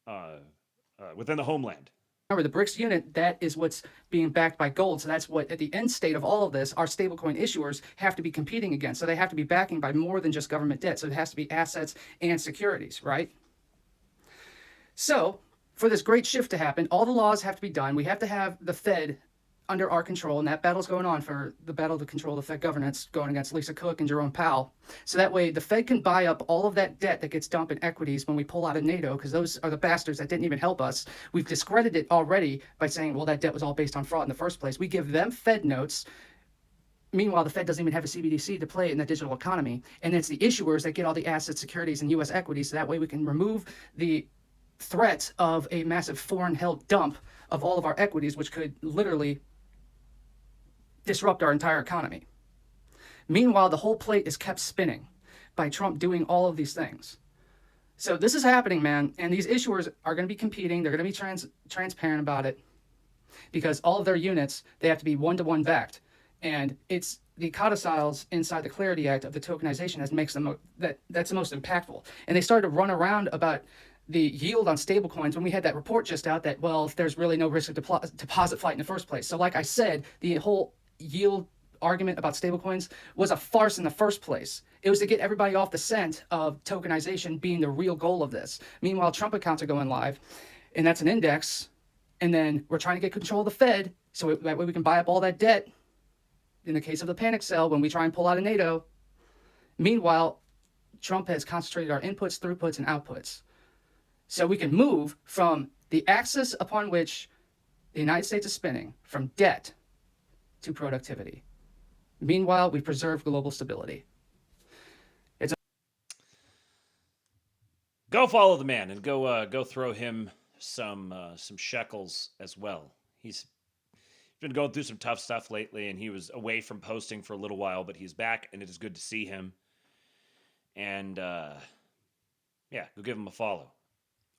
homeland. remember, the BRICS unit, that is what's being backed by gold. So that's what, at the end state of all of this, our stablecoin issuers have to be competing against. So they have to be backing by more than just government debt. So it has to be assets and securities, right? So for this great shift to happen, all the laws have to be done. We have to have the Fed under our control, and that battle's going on for the battle to control the Fed governance, going against Lisa Cook and Jerome Powell. So that way the Fed can buy up all of that debt that gets dumped in equities when we pull out of NATO, because those are the bastards that didn't even help us. We've discredited it already by saying, well, that debt was all based on fraud in the first place. We give them Fed notes. Meanwhile, the Fed doesn't even have a CBDC to play in the digital economy. And it's the issuers that get all the assets, securities, and U.S. equities. So that way we can remove the threat of a massive foreign-held dump of all of our equities, which could literally disrupt our entire economy. Meanwhile, the whole plate is kept spinning by Trump doing all of these things. So this is happening, man, and these issuers are going to be competing. They're going to be transparent about it, because all of their units, they have to be one-to-one backed. And it's the codicils inside the Clarity Act of the tokenization that makes them that's the most impactful. And they started to run around about the yield on stablecoins when we had that report just out that, well, if there's really no risk of deposit flight in the first place. So like I said, the whole yield argument about stablecoins was a farce in the first place. It was to get everybody off the scent of tokenization being the real goal of this. Meanwhile, Trump accounts are going live, and that's an index. And then we're trying to get control of the Fed, so that way we can buy up all that debt in the case of the panic sell when we try and pull out of NATO. Meanwhile, Trump has concentrated our inputs, throughputs, and outputs. So we can move from the axis upon which the United States is spinning, from debt to productivity. Meanwhile, we preserve global stability. Go follow the man and go throw him some shekels as well. He's been going through some tough stuff lately, and he was away from posting for a little while, but he's back, and it is good to see him. And yeah, go give him a follow.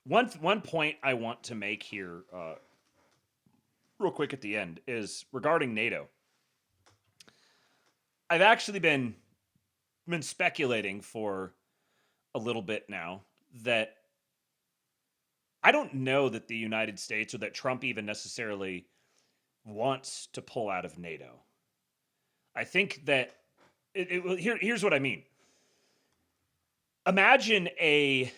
One point I want to make here, real quick at the end, is regarding NATO. I've actually been speculating for a little bit now that I don't know that the United States or that Trump even necessarily wants to pull out of NATO. I think that here's what I mean. Imagine a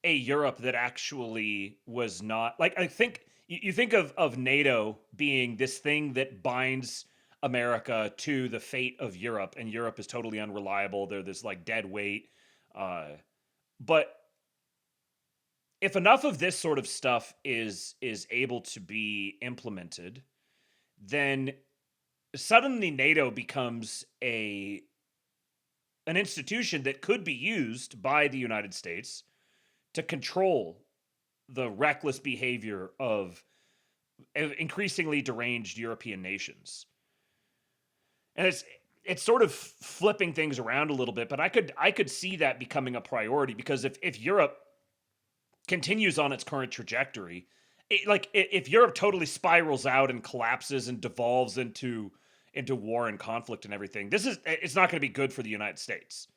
Europe that actually was not like, I think you think of NATO being this thing that binds America to the fate of Europe, and Europe is totally unreliable. They're this like dead weight. But if enough of this sort of stuff is able to be implemented, then suddenly NATO becomes an institution that could be used by the United States to control the reckless behavior of increasingly deranged European nations. And it's sort of flipping things around a little bit, but I could see that becoming a priority, because if Europe continues on its current trajectory, if Europe totally spirals out and collapses and devolves into war and conflict and everything, it's not going to be good for the United States.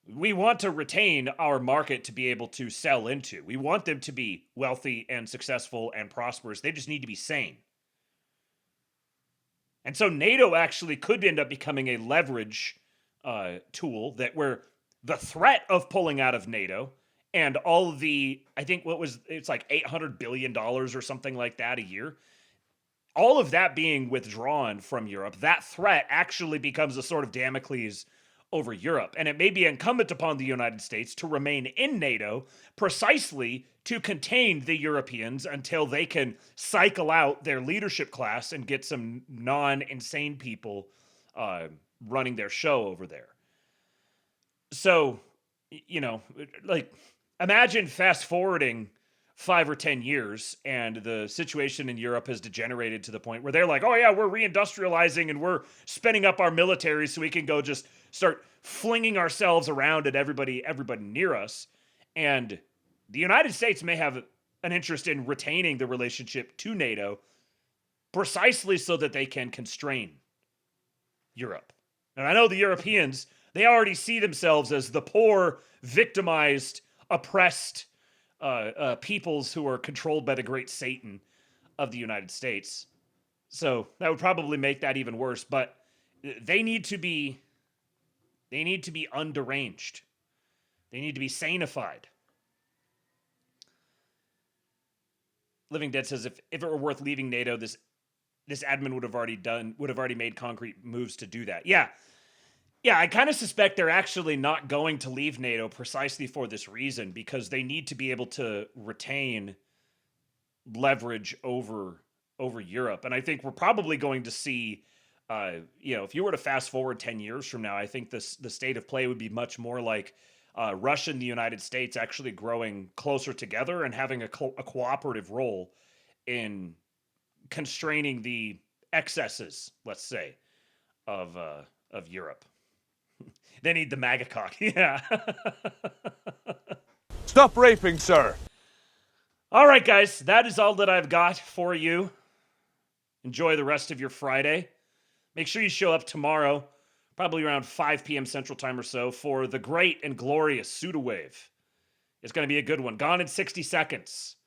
We want to retain our market to be able to sell into. We want them to be wealthy and successful and prosperous. They just need to be sane. And so NATO actually could end up becoming a leverage tool that where the threat of pulling out of NATO and all of the, I think it's like $800 billion or something like that a year, all of that being withdrawn from Europe, that threat actually becomes a sort of Damocles over Europe. And it may be incumbent upon the United States to remain in NATO precisely to contain the Europeans until they can cycle out their leadership class and get some non-insane people running their show over there. So, imagine fast forwarding 5 or 10 years and the situation in Europe has degenerated to the point where they're like, oh yeah, we're reindustrializing and we're spinning up our military so we can go just start flinging ourselves around at everybody near us. And the United States may have an interest in retaining the relationship to NATO precisely so that they can constrain Europe. And I know the Europeans, they already see themselves as the poor, victimized, oppressed peoples who are controlled by the great Satan of the United States. So that would probably make that even worse, but they need to be underanged. They need to be sanified. Living Dead says if it were worth leaving NATO, this admin would have already made concrete moves to do that. Yeah, I kind of suspect they're actually not going to leave NATO precisely for this reason, because they need to be able to retain leverage over Europe. And I think we're probably going to see, if you were to fast forward 10 years from now, I think the state of play would be much more like Russia and the United States actually growing closer together and having a cooperative role in constraining the excesses, let's say, of Europe. They need the MAGA cock. Yeah. Stop raping, sir. All right, guys. That is all that I've got for you. Enjoy the rest of your Friday. Make sure you show up tomorrow, probably around 5 p.m. Central Time or so, for the great and glorious Pseudowave. It's going to be a good one. Gone in 60 seconds.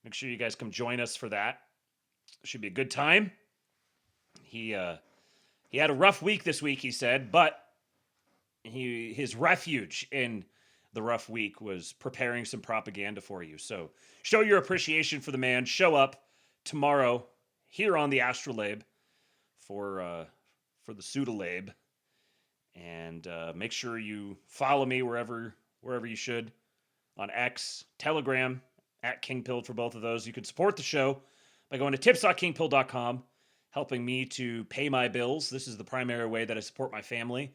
Make sure you guys come join us for that. It should be a good time. He had a rough week this week, he said, but his refuge in the rough week was preparing some propaganda for you. So show your appreciation for the man. Show up tomorrow here on the ASTROLAB for the Pseudolab, and make sure you follow me wherever you should. on X, Telegram, at Kingpilled for both of those. You can support the show by going to tips.kingpilled.com, helping me to pay my bills. This is the primary way that I support my family.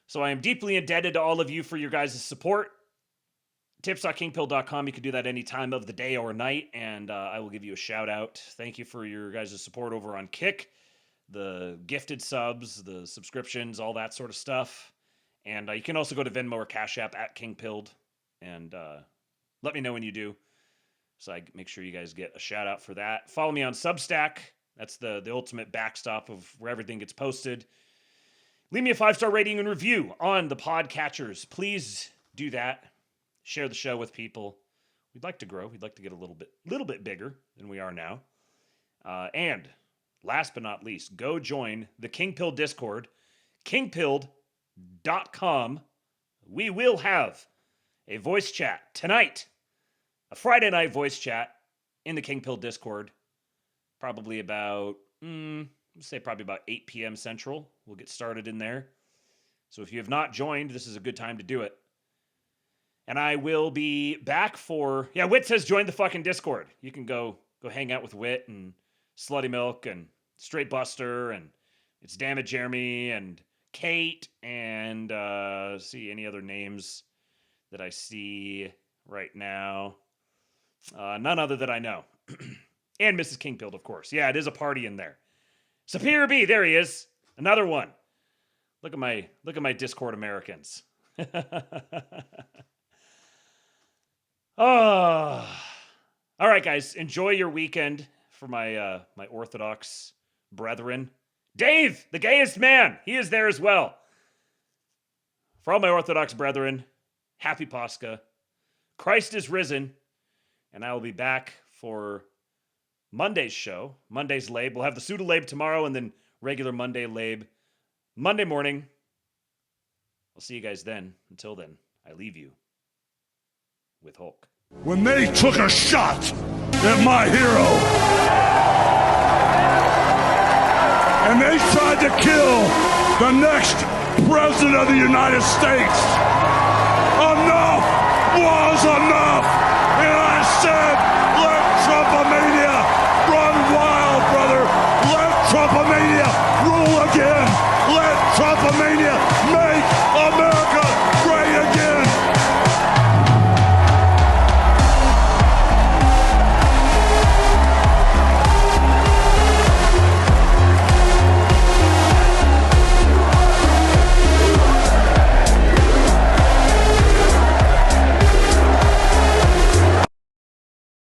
So I am deeply indebted to all of you for your guys' support. Tips.kingpilled.com. You can do that any time of the day or night, and I will give you a shout out. Thank you for your guys' support over on Kick, the gifted subs, the subscriptions, all that sort of stuff. And you can also go to Venmo or Cash App at Kingpilled, and let me know when you do, so I make sure you guys get a shout out for that. Follow me on Substack. That's the ultimate backstop of where everything gets posted. Leave me a 5-star rating and review on the podcatchers. Please do that. Share the show with people. We'd like to grow. We'd like to get a little bit bigger than we are now. And last but not least, go join the Kingpilled Discord, kingpilled.com. We will have a voice chat tonight, a Friday night voice chat in the Kingpilled Discord, probably about, probably about 8 p.m. Central. We'll get started in there. So if you have not joined, this is a good time to do it. And I will be back for... Yeah, Wit says join the fucking Discord. You can go hang out with Wit and Slutty Milk and Straight Buster and It's Dammit Jeremy and Kate and see any other names that I see right now. None other that I know. And Mrs. Kingpilled, of course. Yeah, it is a party in there. Superior B, there he is. Another one. Look at my Discord Americans. Oh, all right, guys. Enjoy your weekend for my my Orthodox brethren. Dave, the gayest man, he is there as well. For all my Orthodox brethren, happy Pascha. Christ is risen, and I will be back for Monday's show, Monday's Lab. We'll have the Pseudo Lab tomorrow, and then regular Monday Lab Monday morning. I'll see you guys then. Until then, I leave you with Hulk. When they took a shot at my hero, and they tried to kill the next president of the United States, enough was enough. And I said, let Trumpomania run wild, brother. Let Trumpomania rule again. Let Trumpomania make America